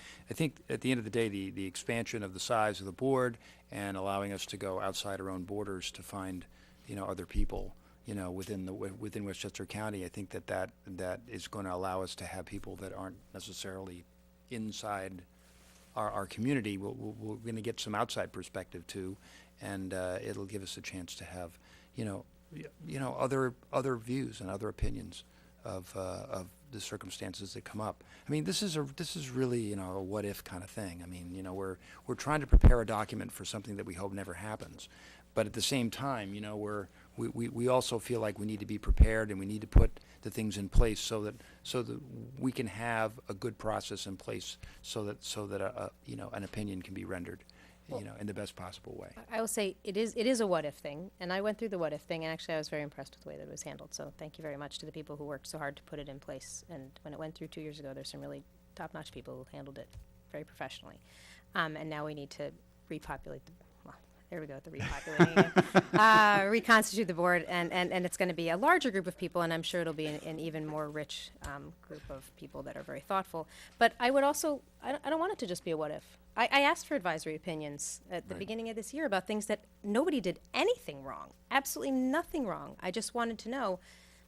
[SPEAKER 8] at the end of the day, the expansion of the size of the board and allowing us to go outside our own borders to find, other people, within Westchester County, I think that is going to allow us to have people that aren't necessarily inside our community. We're going to get some outside perspective too, and it'll give us a chance to have, other views and other opinions of the circumstances that come up. I mean, this is really, a what if kind of thing. I mean, we're trying to prepare a document for something that we hope never happens, but at the same time, we also feel like we need to be prepared and we need to put the things in place so that we can have a good process in place so that an opinion can be rendered, in the best possible way.
[SPEAKER 1] I will say it is a what if thing, and I went through the what if thing, and actually I was very impressed with the way that it was handled. So thank you very much to the people who worked so hard to put it in place. And when it went through 2 years ago, there's some really top-notch people who handled it very professionally. And now we need to repopulate there we go, the repopulating again. Reconstitute the board, and it's going to be a larger group of people, and I'm sure it'll be an even more rich group of people that are very thoughtful. But I would also, I don't want it to just be a what if. I asked for advisory opinions at the beginning of this year about things that nobody did anything wrong, absolutely nothing wrong. I just wanted to know,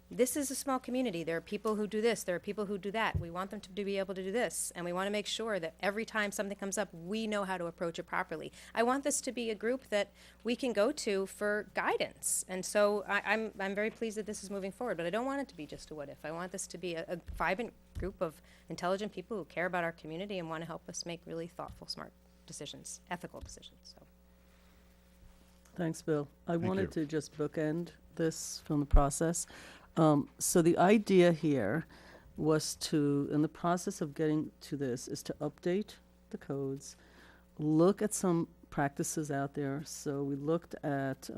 [SPEAKER 1] this is a small community. There are people who do this. There are people who do that. We want them to be able to do this. And we want to make sure that every time something comes up, we know how to approach it properly. I want this to be a group that we can go to for guidance. And so I'm very pleased that this is moving forward, but I don't want it to be just a what if. I want this to be a vibrant group of intelligent people who care about our community and want to help us make really thoughtful, smart decisions, ethical decisions. So.
[SPEAKER 5] Thanks, Bill. I
[SPEAKER 9] Thank
[SPEAKER 5] wanted
[SPEAKER 9] you.
[SPEAKER 5] to just bookend this from the process. So the idea here was to, in the process of getting to this, is to update the codes, look at some practices out there. So we looked at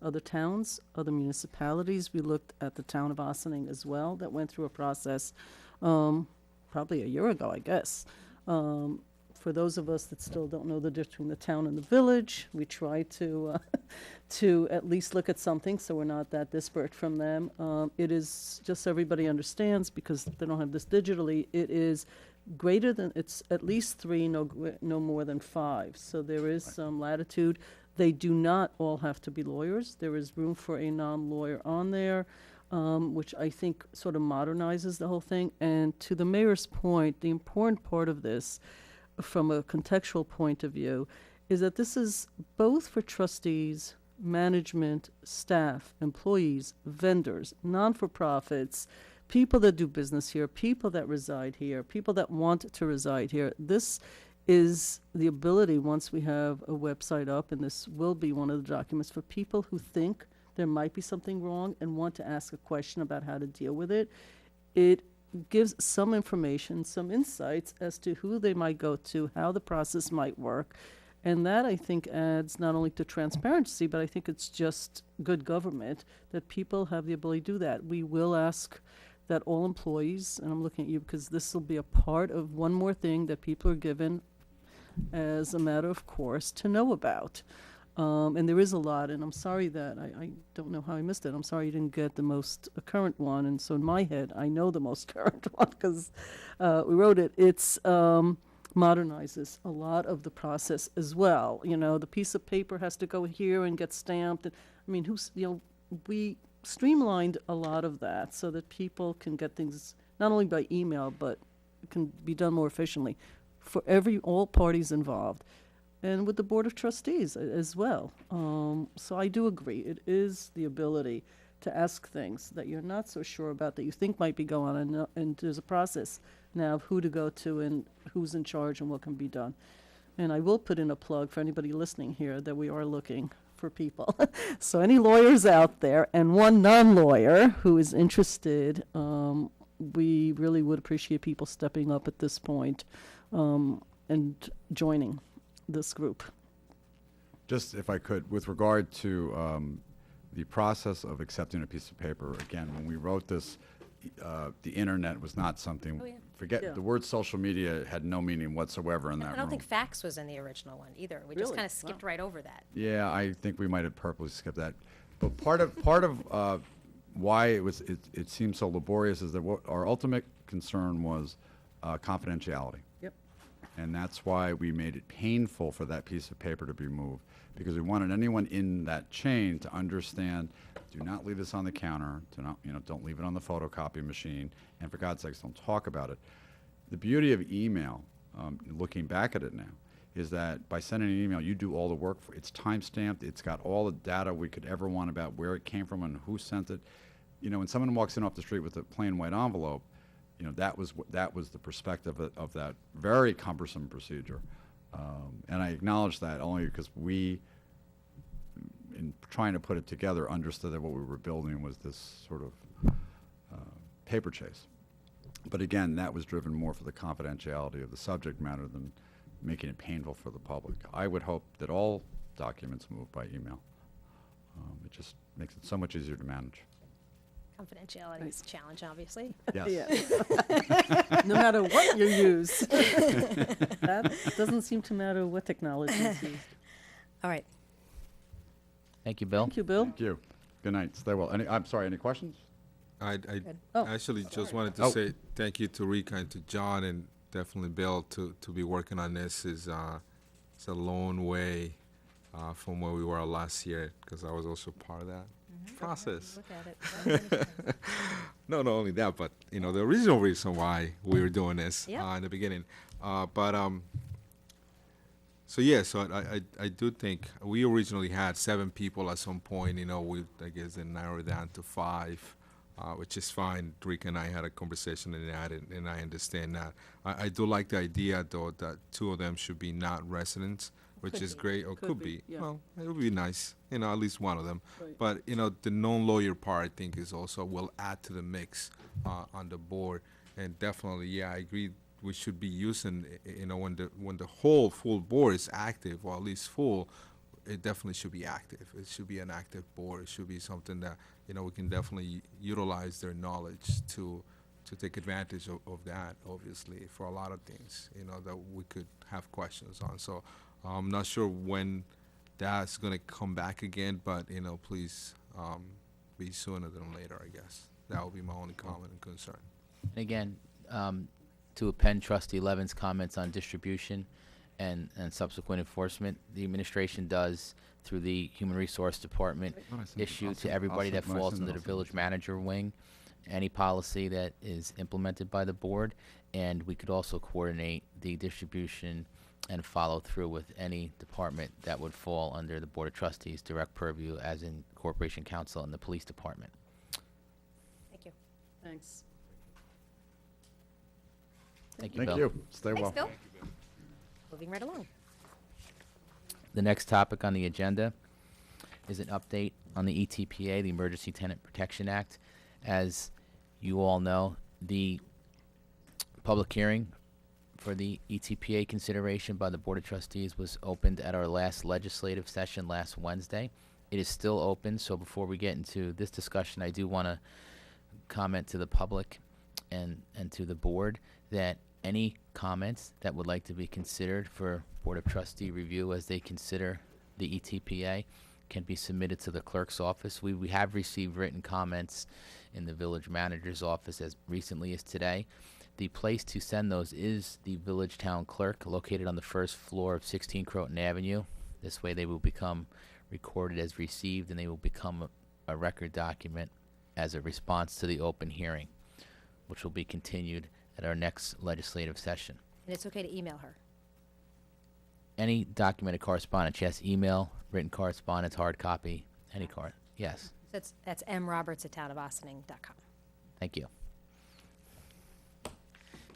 [SPEAKER 5] other towns, other municipalities. We looked at the town of Ossining as well, that went through a process probably a year ago, I guess. For those of us that still don't know the difference between the town and the village, we try to at least look at something so we're not that disparate from them. It is, just so everybody understands, because they don't have this digitally, it is greater than, it's at least 3, no more than 5. So there is some latitude. They do not all have to be lawyers. There is room for a non-lawyer on there, which I think sort of modernizes the whole thing. And to the mayor's point, the important part of this, from a contextual point of view, is that this is both for trustees, management, staff, employees, vendors, non-for-profits, people that do business here, people that reside here, people that want to reside here. This is the ability, once we have a website up, and this will be one of the documents, for people who think there might be something wrong and want to ask a question about how to deal with it. It gives some information, some insights as to who they might go to, how the process might work. And that, I think, adds not only to transparency, but I think it's just good government that people have the ability to do that. We will ask that all employees, and I'm looking at you because this will be a part of one more thing that people are given as a matter of course to know about. And there is a lot, and I'm sorry that I don't know how I missed it. I'm sorry you didn't get the most current one. And so in my head, I know the most current one because we wrote it. It's modernizes a lot of the process as well. You know, the piece of paper has to go here and get stamped. And, I mean, we streamlined a lot of that so that people can get things not only by email, but it can be done more efficiently for all parties involved. And with the Board of Trustees as well. So I do agree. It is the ability to ask things that you're not so sure about that you think might be going on, and there's a process now of who to go to and who's in charge and what can be done. And I will put in a plug for anybody listening here that we are looking for people. So any lawyers out there and one non-lawyer who is interested, we really would appreciate people stepping up at this point and joining this group.
[SPEAKER 9] Just if I could, with regard to the process of accepting a piece of paper, again, when we wrote this, the internet was not something,
[SPEAKER 1] Oh, yeah.
[SPEAKER 9] forget,
[SPEAKER 5] Yeah.
[SPEAKER 9] the word social media had no meaning whatsoever in that
[SPEAKER 1] I
[SPEAKER 9] room.
[SPEAKER 1] don't think fax was in the original one either. We just
[SPEAKER 5] Really?
[SPEAKER 1] kind of skipped right over that.
[SPEAKER 9] Yeah, I think we might have purposely skipped that. But part of why it seemed so laborious is that what our ultimate concern was confidentiality.
[SPEAKER 5] Yep.
[SPEAKER 9] And that's why we made it painful for that piece of paper to be moved, because we wanted anyone in that chain to understand, do not leave this on the counter, do not, don't leave it on the photocopy machine, and for God's sakes, don't talk about it. The beauty of email, looking back at it now, is that by sending an email, you do all the work. It's time-stamped. It's got all the data we could ever want about where it came from and who sent it. When someone walks in off the street with a plain white envelope, that was the perspective of that very cumbersome procedure. And I acknowledge that only because we, in trying to put it together, understood that what we were building was this sort of paper chase. But again, that was driven more for the confidentiality of the subject matter than making it painful for the public. I would hope that all documents move by email. It just makes it so much easier to manage.
[SPEAKER 1] Confidentiality is a challenge, obviously.
[SPEAKER 9] Yes.
[SPEAKER 5] Yeah. No matter what you use. That doesn't seem to matter what technology is used.
[SPEAKER 1] All right.
[SPEAKER 3] Thank you, Bill.
[SPEAKER 5] Thank you, Bill.
[SPEAKER 9] Thank you. Good night. Stay well. I'm sorry, any questions?
[SPEAKER 7] I
[SPEAKER 5] Oh,
[SPEAKER 7] actually just wanted to
[SPEAKER 9] Oh.
[SPEAKER 7] say thank you to Rika and to John and definitely Bill to be working on this. It's a long way from where we were last year, because I was also part of that process.
[SPEAKER 1] Look at it.
[SPEAKER 7] No, not only that, but the original reason why we were doing this
[SPEAKER 1] Yeah.
[SPEAKER 7] in the beginning. So I do think we originally had 7 people at some point. We I guess then narrowed it down to 5, which is fine. Rika and I had a conversation and I understand that. I do like the idea though that 2 of them should be not residents, which
[SPEAKER 5] Could
[SPEAKER 7] is
[SPEAKER 5] be.
[SPEAKER 7] great, or
[SPEAKER 5] Could
[SPEAKER 7] could
[SPEAKER 5] be,
[SPEAKER 7] be.
[SPEAKER 5] yeah.
[SPEAKER 7] Well, it would be nice, at least one of them.
[SPEAKER 5] Right.
[SPEAKER 7] But the non-lawyer part, I think, is also will add to the mix on the board. And definitely, yeah, I agree. We should be using, when the whole full board is active, or at least full, it definitely should be active. It should be an active board. It should be something that we can definitely utilize their knowledge to take advantage of that. Obviously, for a lot of things, that we could have questions on. So I'm not sure when that's gonna come back again, but please be sooner than later. I guess that would be my only comment and concern.
[SPEAKER 3] And again, to append Trustee Levin's comments on distribution and subsequent enforcement, the administration does, through the Human Resource Department, issue to everybody that falls into the village manager wing any policy that is implemented by the board, and we could also coordinate the distribution and follow through with any department that would fall under the Board of Trustees' direct purview, as in Corporation Council and the Police Department.
[SPEAKER 1] Thank you.
[SPEAKER 5] Thanks.
[SPEAKER 3] Thank you,
[SPEAKER 9] Thank
[SPEAKER 3] Bill.
[SPEAKER 9] you. Stay well.
[SPEAKER 1] Thanks, Bill. Moving right along.
[SPEAKER 3] The next topic on the agenda is an update on the ETPA, the Emergency Tenant Protection Act. As you all know, the public hearing for the ETPA consideration by the Board of Trustees was opened at our last legislative session last Wednesday. It is still open, so before we get into this discussion, I do want to comment to the public and to the board that any comments that would like to be considered for Board of Trustee review as they consider the ETPA can be submitted to the clerk's office. We have received written comments in the village manager's office as recently as today. The place to send those is the village town clerk, located on the first floor of 16 Croton Avenue. This way they will become recorded as received, and they will become a record document as a response to the open hearing, which will be continued at our next legislative session.
[SPEAKER 1] And it's okay to email her.
[SPEAKER 3] Any documented correspondence, yes, email, written correspondence, hard copy, any card, yes.
[SPEAKER 1] So that's mroberts@townofaustining.com.
[SPEAKER 3] Thank you.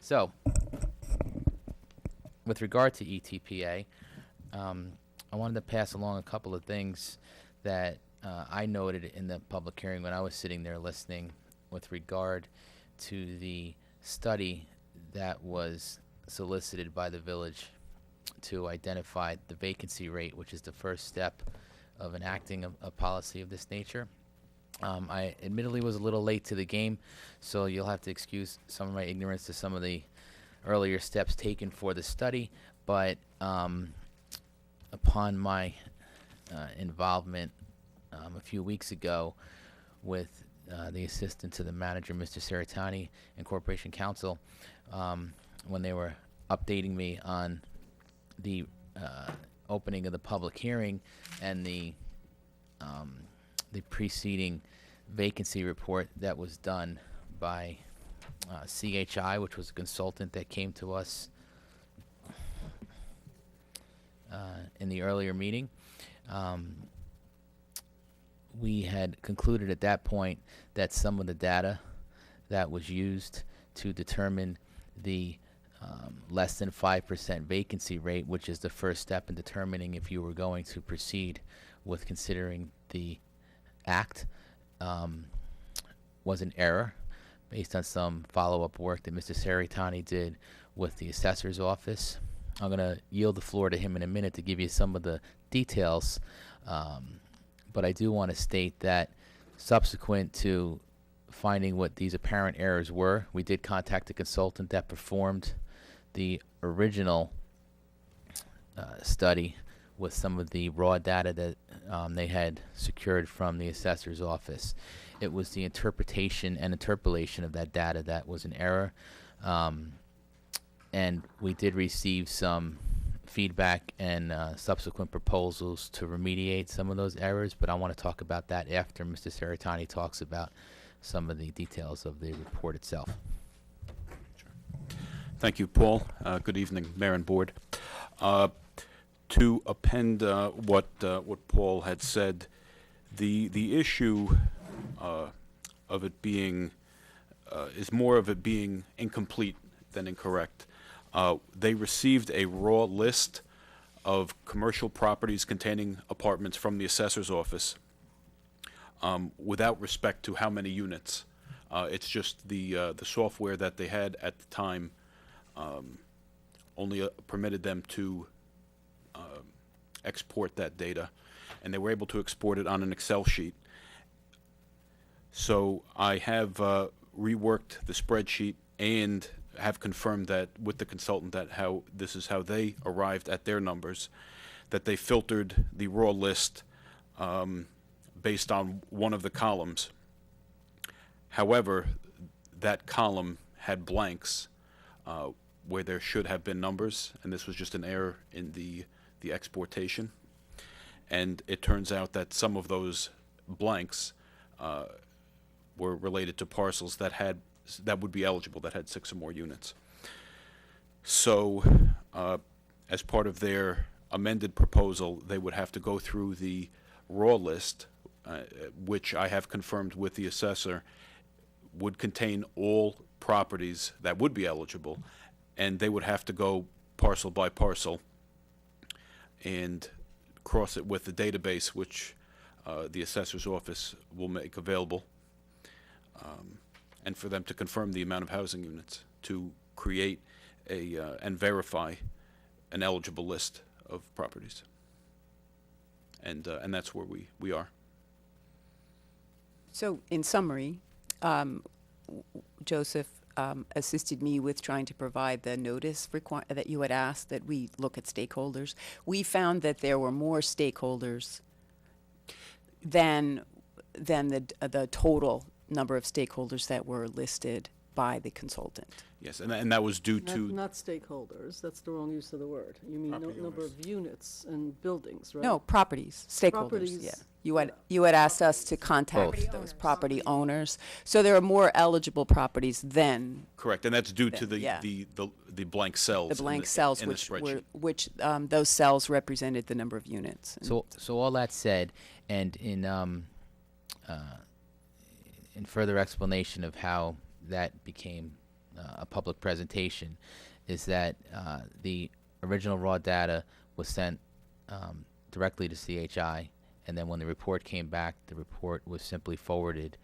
[SPEAKER 3] So, with regard to ETPA, I wanted to pass along a couple of things that I noted in the public hearing when I was sitting there listening with regard to the study that was solicited by the village to identify the vacancy rate, which is the first step of enacting a policy of this nature. I admittedly was a little late to the game, so you'll have to excuse some of my ignorance to some of the earlier steps taken for the study, but upon my involvement a few weeks ago with the assistant to the manager, Mr. Saratani, and Corporation Counsel, when they were updating me on the opening of the public hearing and the preceding vacancy report that was done by CHI, which was a consultant that came to us in the earlier meeting. We had concluded at that point that some of the data that was used to determine the less than 5% vacancy rate, which is the first step in determining if you were going to proceed with considering the act, was an error based on some follow-up work that Mr. Saratani did with the assessor's office. I'm going to yield the floor to him in a minute to give you some of the details, but I do want to state that subsequent to finding what these apparent errors were, we did contact the consultant that performed the original study with some of the raw data that they had secured from the assessor's office. It was the interpretation and interpolation of that data that was an error, and we did receive some feedback and subsequent proposals to remediate some of those errors, but I want to talk about that after Mr. Saratani talks about some of the details of the report itself.
[SPEAKER 11] Thank you, Paul. Good evening, Mayor and Board. To append what Paul had said, the issue of it being is more of it being incomplete than incorrect. They received a raw list of commercial properties containing apartments from the assessor's office without respect to how many units. It's just the software that they had at the time only permitted them to export that data, and they were able to export it on an Excel sheet. So I have reworked the spreadsheet and have confirmed that with the consultant that this is how they arrived at their numbers, that they filtered the raw list based on one of the columns. However, that column had blanks where there should have been numbers, and this was just an error in the exportation. And it turns out that some of those blanks were related to parcels that would be eligible, that had 6 or more units. So as part of their amended proposal, they would have to go through the raw list, which I have confirmed with the assessor would contain all properties that would be eligible, and they would have to go parcel by parcel and cross it with the database, which the assessor's office will make available, and for them to confirm the amount of housing units to create and verify an eligible list of properties. And that's where we are.
[SPEAKER 10] So, in summary, Joseph assisted me with trying to provide the notice that you had asked that we look at stakeholders. We found that there were more stakeholders than the total number of stakeholders that were listed by the consultant.
[SPEAKER 11] Yes, and that was due to
[SPEAKER 5] Not stakeholders, that's the wrong use of the word. You mean
[SPEAKER 11] Property
[SPEAKER 5] number
[SPEAKER 11] owners.
[SPEAKER 5] of units and buildings, right?
[SPEAKER 10] No, properties, stakeholders,
[SPEAKER 5] Properties,
[SPEAKER 10] yeah. You had asked us to contact
[SPEAKER 3] Both.
[SPEAKER 10] those property owners. So there are more eligible properties than
[SPEAKER 11] correct, and that's due to the
[SPEAKER 10] Yeah.
[SPEAKER 11] the blank cells.
[SPEAKER 10] the blank
[SPEAKER 11] in
[SPEAKER 10] cells,
[SPEAKER 11] in the
[SPEAKER 10] which
[SPEAKER 11] spreadsheet.
[SPEAKER 10] those cells represented the number of units. And
[SPEAKER 3] So all that said, and in in further explanation of how that became a public presentation, is that the original raw data was sent directly to CHI, and then when the report came back, the report was simply forwarded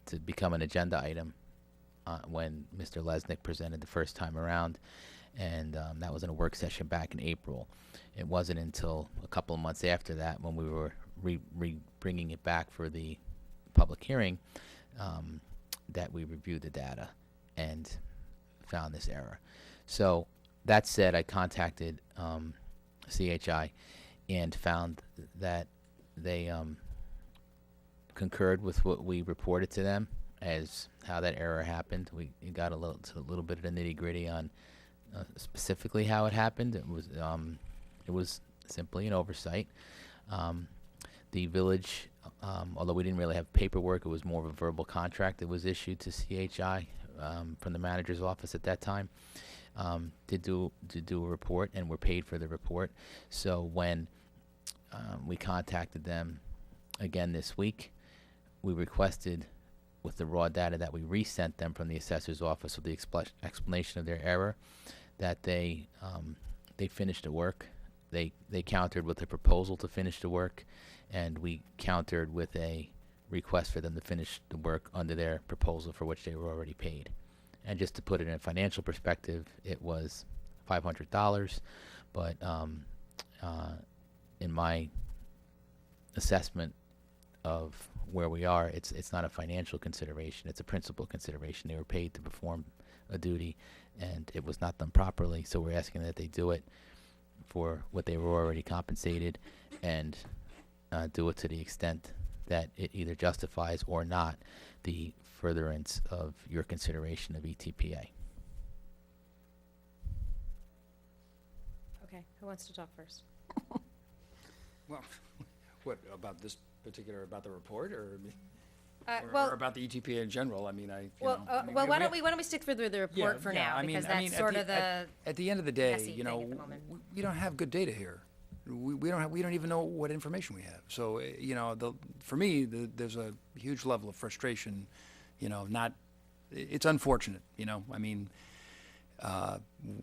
[SPEAKER 3] to become an agenda item when Mr. Lesnick presented the first time around, and that was in a work session back in April. It wasn't until a couple of months after that, when we were bringing it back for the public hearing, that we reviewed the data and found this error. So that said, I contacted CHI and found that they concurred with what we reported to them as how that error happened. We got a little bit of the nitty-gritty on specifically how it happened. It was simply an oversight. The village, although we didn't really have paperwork, it was more of a verbal contract that was issued to CHI from the manager's office at that time. Did do a report, and were paid for the report. So when we contacted them again this week, we requested, with the raw data that we resent them from the assessor's office with the explanation of their error, that they finished the work. They countered with a proposal to finish the work, and we countered with a request for them to finish the work under their proposal for which they were already paid. And just to put it in a financial perspective, it was $500, but in my assessment of where we are, it's not a financial consideration, it's a principal consideration. They were paid to perform a duty, and it was not done properly, so we're asking that they do it for what they were already compensated, and do it to the extent that it either justifies or not the furtherance of your consideration of ETPA.
[SPEAKER 1] Okay, who wants to talk first?
[SPEAKER 8] Well, what, about this particular, about the report, or
[SPEAKER 1] Well,
[SPEAKER 8] about the ETPA in general? I mean,
[SPEAKER 1] well, why don't we stick through the report for now, because that's sort of the
[SPEAKER 8] at the end of the day,
[SPEAKER 1] messy
[SPEAKER 8] you know,
[SPEAKER 1] thing at the moment.
[SPEAKER 8] we don't have good data here. We don't even know what information we have. So you know, for me, there's a huge level of frustration. You know, it's unfortunate. You know, I mean,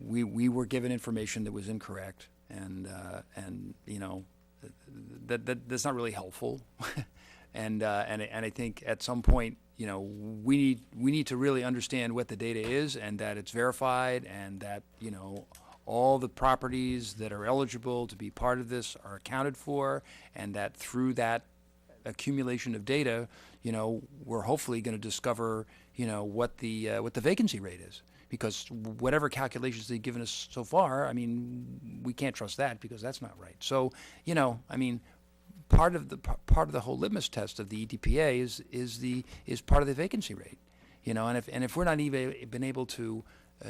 [SPEAKER 8] we were given information that was incorrect, and you know, that's not really helpful. And I think at some point, you know, we need to really understand what the data is, and that it's verified, and that, you know, all the properties that are eligible to be part of this are accounted for, and that through that accumulation of data, you know, we're hopefully going to discover, you know, what the vacancy rate is. Because whatever calculations they've given us so far, I mean, we can't trust that, because that's not right. So, you know, I mean, part of the whole litmus test of the ETPA is part of the vacancy rate, you know. And if we're not even been able to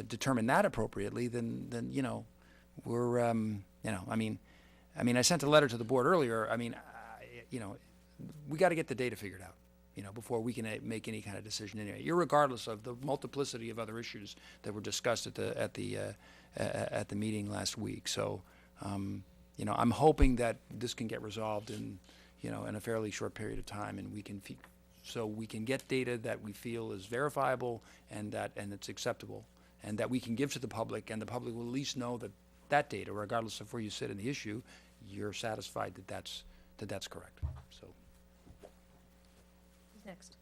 [SPEAKER 8] determine that appropriately, then you know, we're you know, I mean, I sent a letter to the board earlier. I mean, you know, we got to get the data figured out, you know, before we can make any kind of decision anyway, irregardless of the multiplicity of other issues that were discussed at the meeting last week. So. You know, I'm hoping that this can get resolved in a fairly short period of time, and we can get data that we feel is verifiable and it's acceptable, and that we can give to the public, and the public will at least know that data, regardless of where you sit in the issue, you're satisfied that that's correct. So.
[SPEAKER 1] Who's next?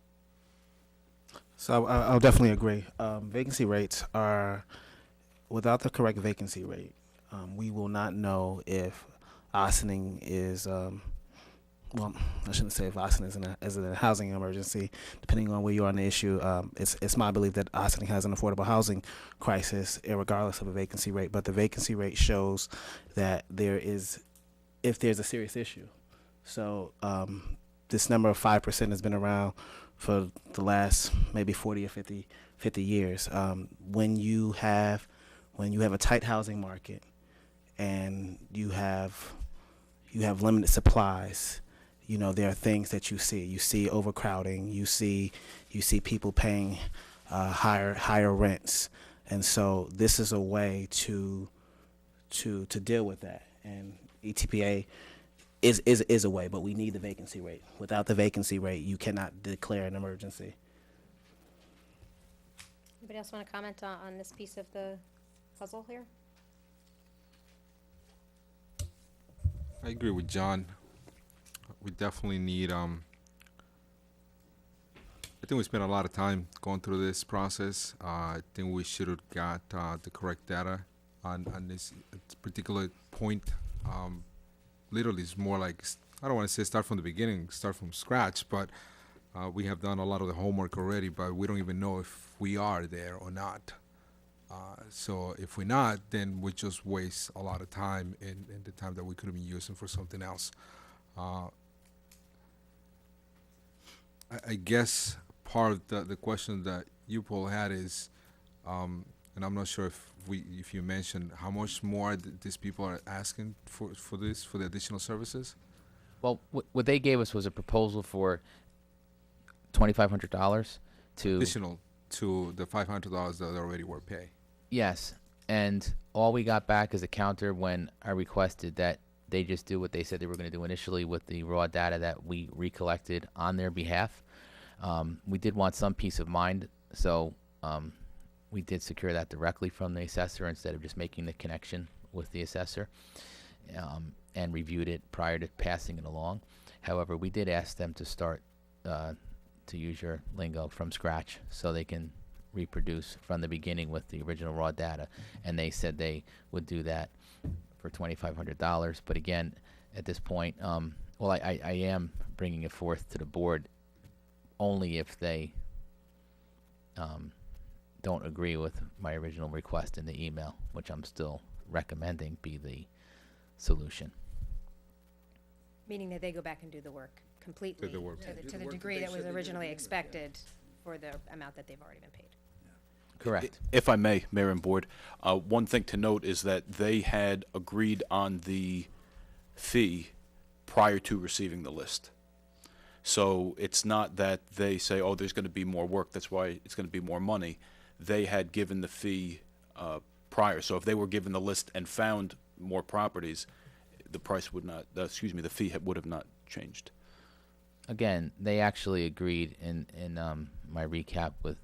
[SPEAKER 6] So I'll definitely agree. Vacancy rates are, without the correct vacancy rate, we will not know if Ossining is, well, I shouldn't say if Ossining is in a housing emergency, depending on where you are on the issue. It's my belief that Ossining has an affordable housing crisis, regardless of a vacancy rate. But the vacancy rate shows that if there's a serious issue. So this number of 5% has been around for the last maybe 40 or 50 years. When you have a tight housing market, and you have limited supplies, you know, there are things that you see. You see overcrowding. You see people paying higher rents, and so this is a way to deal with that. And ETPA is a way, but we need the vacancy rate. Without the vacancy rate, you cannot declare an emergency.
[SPEAKER 1] Anybody else want to comment on this piece of the puzzle here?
[SPEAKER 7] I agree with John. We definitely need, I think we spent a lot of time going through this process. I think we should have got the correct data on this particular point. Literally, it's more like, I don't want to say start from the beginning, start from scratch, but we have done a lot of the homework already, but we don't even know if we are there or not. So if we're not, then we just waste a lot of time and the time that we could have been using for something else. I guess part of the question that you, Paul, had is, and I'm not sure if you mentioned how much more these people are asking for the additional services.
[SPEAKER 3] Well, what they gave us was a proposal for $2,500 to.
[SPEAKER 7] Additional to the $500 that they already were paid.
[SPEAKER 3] Yes, and all we got back is a counter when I requested that they just do what they said they were going to do initially with the raw data that we recollected on their behalf. We did want some peace of mind, so we did secure that directly from the assessor instead of just making the connection with the assessor, and reviewed it prior to passing it along. However, we did ask them to start, to use your lingo, from scratch so they can reproduce from the beginning with the original raw data, and they said they would do that for $2,500. But again, at this point, well, I am bringing it forth to the board only if they don't agree with my original request in the email, which I'm still recommending be the solution.
[SPEAKER 1] Meaning that they go back and do the work completely
[SPEAKER 7] the work.
[SPEAKER 1] to the degree that was originally expected for the amount that they've already been paid.
[SPEAKER 3] Correct.
[SPEAKER 11] If I may, Mayor and Board, one thing to note is that they had agreed on the fee prior to receiving the list. So it's not that they say, oh, there's going to be more work, that's why it's going to be more money. They had given the fee prior. So if they were given the list and found more properties, the price would not, the fee would have not changed.
[SPEAKER 3] Again, they actually agreed in my recap with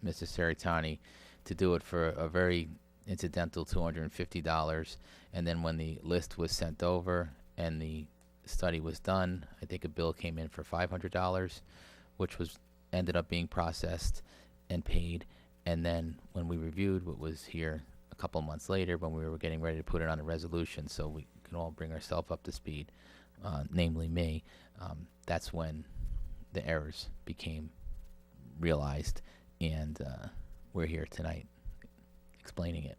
[SPEAKER 3] Mrs. Saritani to do it for a very incidental $250, and then when the list was sent over and the study was done, I think a bill came in for $500, which ended up being processed and paid. And then when we reviewed what was here a couple months later, when we were getting ready to put it on a resolution so we can all bring ourselves up to speed, namely me, that's when the errors became realized, and we're here tonight explaining it.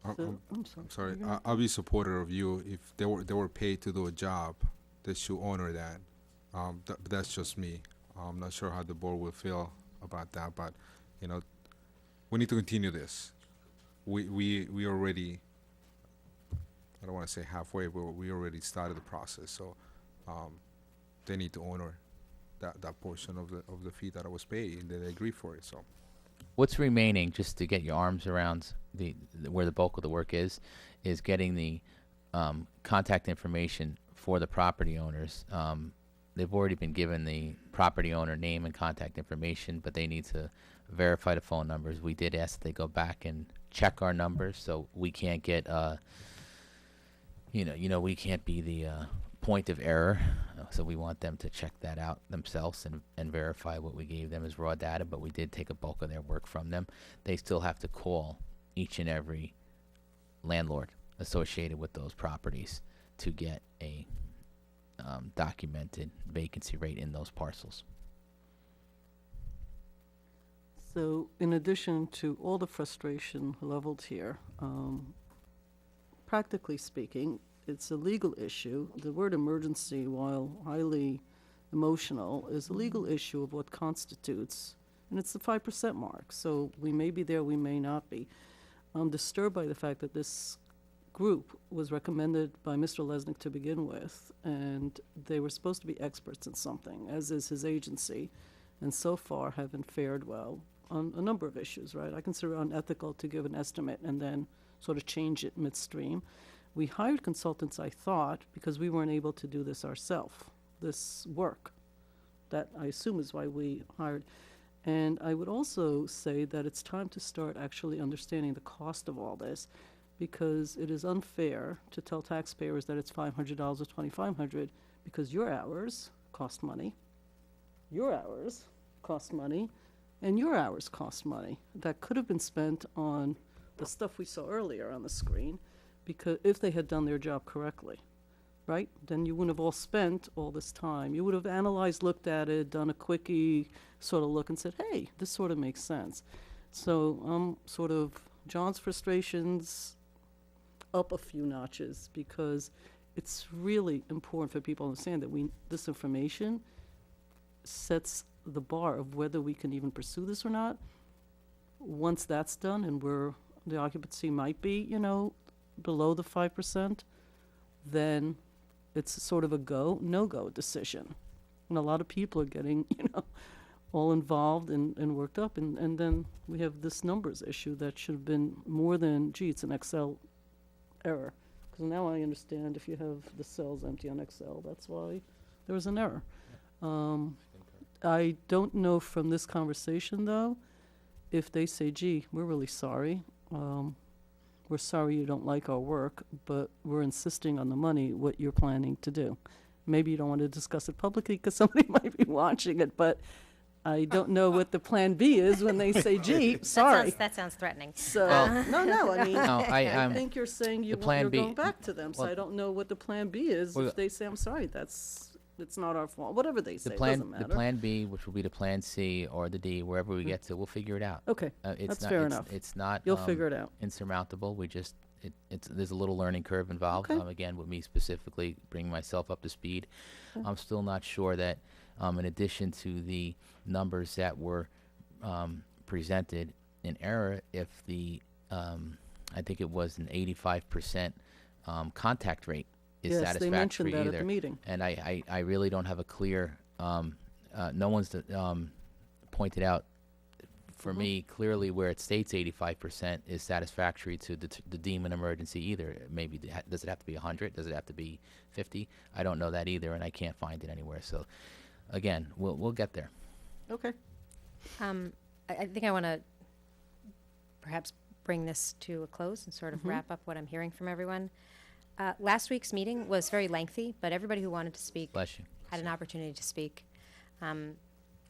[SPEAKER 5] So, I'm
[SPEAKER 7] I'm sorry.
[SPEAKER 5] You're gonna-
[SPEAKER 7] I'll be supporter of you. If they were paid to do a job, they should honor that. That's just me. I'm not sure how the board will feel about that, but we need to continue this. We already, I don't want to say halfway, but we already started the process. So they need to honor that portion of the fee that I was paid, and they agreed for it. So.
[SPEAKER 3] What's remaining, just to get your arms around where the bulk of the work is getting the contact information for the property owners. They've already been given the property owner name and contact information, but they need to verify the phone numbers. We did ask that they go back and check our numbers, so we can't get, we can't be the point of error. So we want them to check that out themselves and verify what we gave them as raw data, but we did take a bulk of their work from them. They still have to call each and every landlord associated with those properties to get a documented vacancy rate in those parcels.
[SPEAKER 5] So in addition to all the frustration leveled here, practically speaking, it's a legal issue. The word emergency, while highly emotional, is a legal issue of what constitutes, and it's the 5% mark. So we may be there, we may not be. I'm disturbed by the fact that this group was recommended by Mr. Lesnick to begin with, and they were supposed to be experts in something, as is his agency, and so far haven't fared well on a number of issues, right? I consider it unethical to give an estimate and then sort of change it midstream. We hired consultants, I thought, because we weren't able to do this ourselves, this work. That, I assume, is why we hired. And I would also say that it's time to start actually understanding the cost of all this, because it is unfair to tell taxpayers that it's $500 or $2,500, because your hours cost money, your hours cost money, and your hours cost money. That could have been spent on the stuff we saw earlier on the screen, because if they had done their job correctly, right? Then you wouldn't have all spent all this time. You would have analyzed, looked at it, done a quickie sort of look and said, hey, this sort of makes sense. So sort of John's frustrations up a few notches, because it's really important for people to understand that this information sets the bar of whether we can even pursue this or not. Once that's done and the occupancy might be, below the 5%, then it's sort of a no-go decision. And a lot of people are getting, all involved and worked up. And then we have this numbers issue that should have been more than, it's an Excel error. Because now I understand if you have the cells empty on Excel, that's why there was an error. I don't know from this conversation, though, if they say, we're really sorry. We're sorry you don't like our work, but we're insisting on the money, what you're planning to do. Maybe you don't want to discuss it publicly because somebody might be watching it, but I don't know what the plan B is when they say, sorry.
[SPEAKER 1] That sounds threatening.
[SPEAKER 5] So, no, I mean,
[SPEAKER 3] No,
[SPEAKER 5] I think you're saying you're
[SPEAKER 3] Plan B
[SPEAKER 5] going back to them, so I don't know what the plan B is.
[SPEAKER 3] Well,
[SPEAKER 5] if they say, I'm sorry, it's not our fault, whatever they say,
[SPEAKER 3] The
[SPEAKER 5] it doesn't
[SPEAKER 3] plan,
[SPEAKER 5] matter.
[SPEAKER 3] the plan B, which will be the plan C or the D, wherever we get to, we'll figure it out.
[SPEAKER 5] Okay,
[SPEAKER 3] It's
[SPEAKER 5] that's
[SPEAKER 3] not-
[SPEAKER 5] fair
[SPEAKER 3] it's-
[SPEAKER 5] enough.
[SPEAKER 3] It's not.
[SPEAKER 5] You'll figure it out.
[SPEAKER 3] Insurmountable. There's a little learning curve involved.
[SPEAKER 5] Okay.
[SPEAKER 3] Again, with me specifically bringing myself up to speed,
[SPEAKER 5] Okay.
[SPEAKER 3] I'm still not sure that, in addition to the numbers that were presented in error, if I think it was an 85% contact rate is
[SPEAKER 5] Yes,
[SPEAKER 3] satisfactory
[SPEAKER 5] they mentioned that
[SPEAKER 3] either.
[SPEAKER 5] at the meeting.
[SPEAKER 3] And I really don't have a clear, no one's pointed out for me clearly where it states 85% is satisfactory to deem an emergency either. Maybe, does it have to be 100? Does it have to be 50? I don't know that either, and I can't find it anywhere. So, again, we'll get there.
[SPEAKER 5] Okay.
[SPEAKER 1] I think I want to perhaps bring this to a close and sort of wrap up what I'm hearing from everyone. Last week's meeting was very lengthy, but everybody who wanted to speak
[SPEAKER 3] Bless you.
[SPEAKER 1] had an opportunity to speak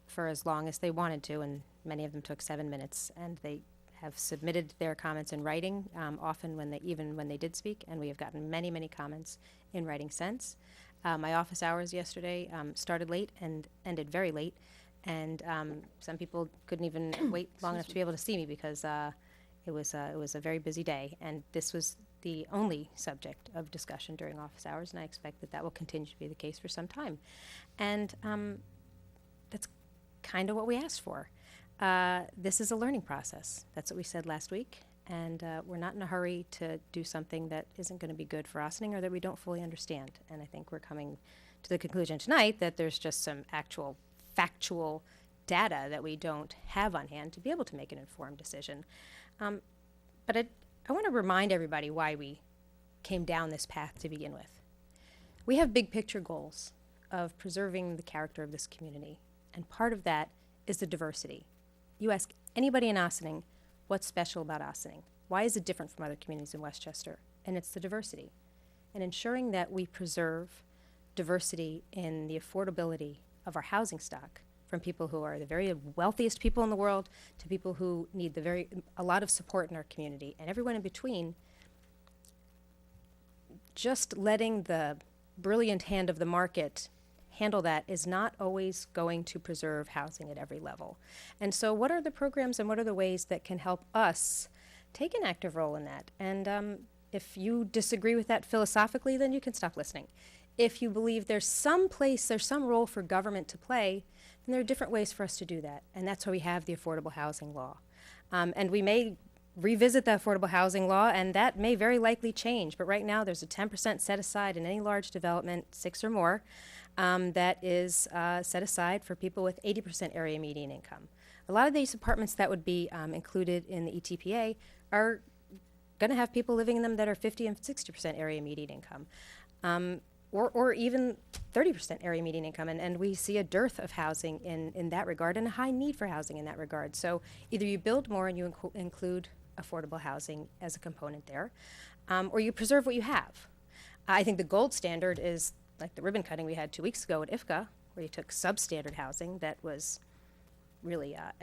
[SPEAKER 1] for as long as they wanted to, and many of them took 7 minutes, and they have submitted their comments in writing, often even when they did speak, and we have gotten many comments in writing since. My office hours yesterday started late and ended very late, and some people couldn't even wait long enough to be able to see me because it was a very busy day, and this was the only subject of discussion during office hours, and I expect that will continue to be the case for some time. And that's kind of what we asked for. This is a learning process. That's what we said last week, and we're not in a hurry to do something that isn't going to be good for Ossining or that we don't fully understand. And I think we're coming to the conclusion tonight that there's just some actual factual data that we don't have on hand to be able to make an informed decision. But I want to remind everybody why we came down this path to begin with. We have big picture goals of preserving the character of this community, and part of that is the diversity. You ask anybody in Ossining, what's special about Ossining? Why is it different from other communities in Westchester? And it's the diversity. And ensuring that we preserve diversity in the affordability of our housing stock, from people who are the very wealthiest people in the world to people who need a lot of support in our community, and everyone in between. Just letting the brilliant hand of the market handle that is not always going to preserve housing at every level. And so what are the programs and what are the ways that can help us take an active role in that? And if you disagree with that philosophically, then you can stop listening. If you believe there's some role for government to play, then there are different ways for us to do that. And that's why we have the Affordable Housing Law. And we may revisit the Affordable Housing Law, and that may very likely change. But right now, there's a 10% set aside in any large development, 6 or more, that is set aside for people with 80% area median income. A lot of these apartments that would be included in the ETPA are going to have people living in them that are 50 and 60% area median income, or even 30% area median income. And we see a dearth of housing in that regard and a high need for housing in that regard. So either you build more and you include affordable housing as a component there, or you preserve what you have. I think the gold standard is like the ribbon cutting we had 2 weeks ago at IFCA, where you took substandard housing that was really a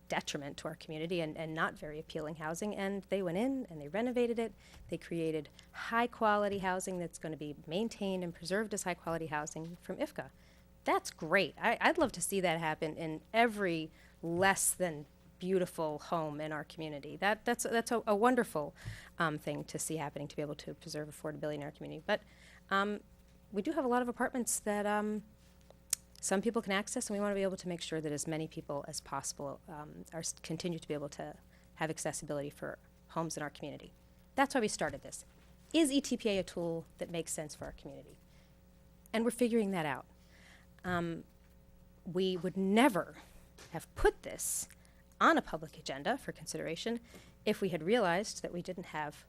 [SPEAKER 1] detriment to our community and not very appealing housing, and they went in and they renovated it. They created high quality housing that's going to be maintained and preserved as high quality housing from IFCA. That's great. I'd love to see that happen in every less than beautiful home in our community. That's a wonderful thing to see happening, to be able to preserve affordability in our community. But we do have a lot of apartments that some people can access, and we want to be able to make sure that as many people as possible continue to be able to have accessibility for homes in our community. That's why we started this. Is ETPA a tool that makes sense for our community? And we're figuring that out. We would never have put this on a public agenda for consideration if we had realized that we didn't have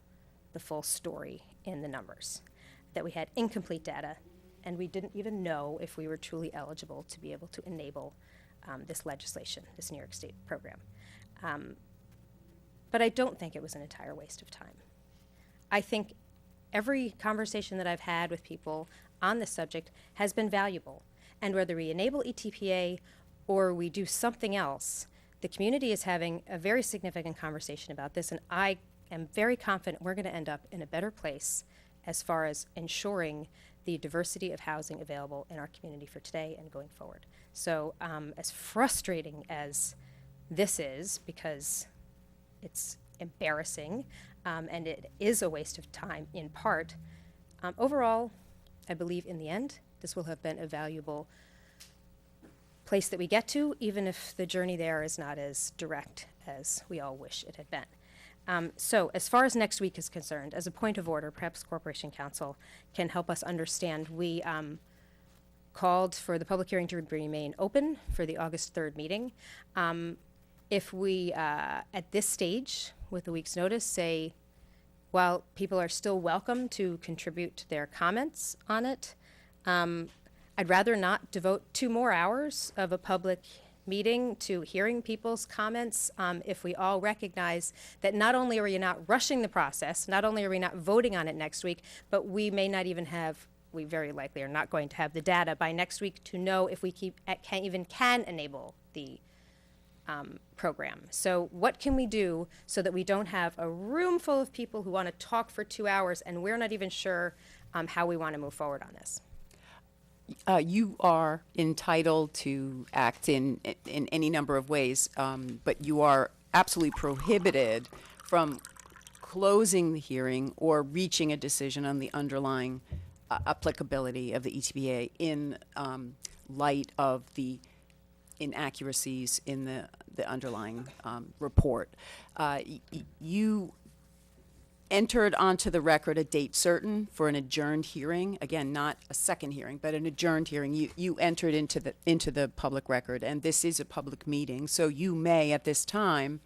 [SPEAKER 1] the full story in the numbers, that we had incomplete data, and we didn't even know if we were truly eligible to be able to enable this legislation, this New York State program. But I don't think it was an entire waste of time. I think every conversation that I've had with people on this subject has been valuable. And whether we enable ETPA or we do something else, the community is having a very significant conversation about this, and I am very confident we're going to end up in a better place as far as ensuring the diversity of housing available in our community for today and going forward. So as frustrating as this is, because it's embarrassing and it is a waste of time in part, overall, I believe in the end, this will have been a valuable place that we get to, even if the journey there is not as direct as we all wish it had been. So as far as next week is concerned, as a point of order, perhaps Corporation Counsel can help us understand. We called for the public hearing to remain open for the August 3rd meeting. If we, at this stage, with a week's notice, say, while people are still welcome to contribute their comments on it, I'd rather not devote 2 more hours of a public meeting to hearing people's comments if we all recognize that not only are we not rushing the process, not only are we not voting on it next week, but we may not even have, we very likely are not going to have the data by next week to know if we can enable the program. So what can we do so that we don't have a room full of people who want to talk for 2 hours and we're not even sure how we want to move forward on this?
[SPEAKER 10] You are entitled to act in any number of ways, but you are absolutely prohibited from closing the hearing or reaching a decision on the underlying applicability of the ETPA in light of the inaccuracies in the underlying report. You entered onto the record a date certain for an adjourned hearing. Again, not a second hearing, but an adjourned hearing. You entered into the public record, and this is a public meeting, so you may at this time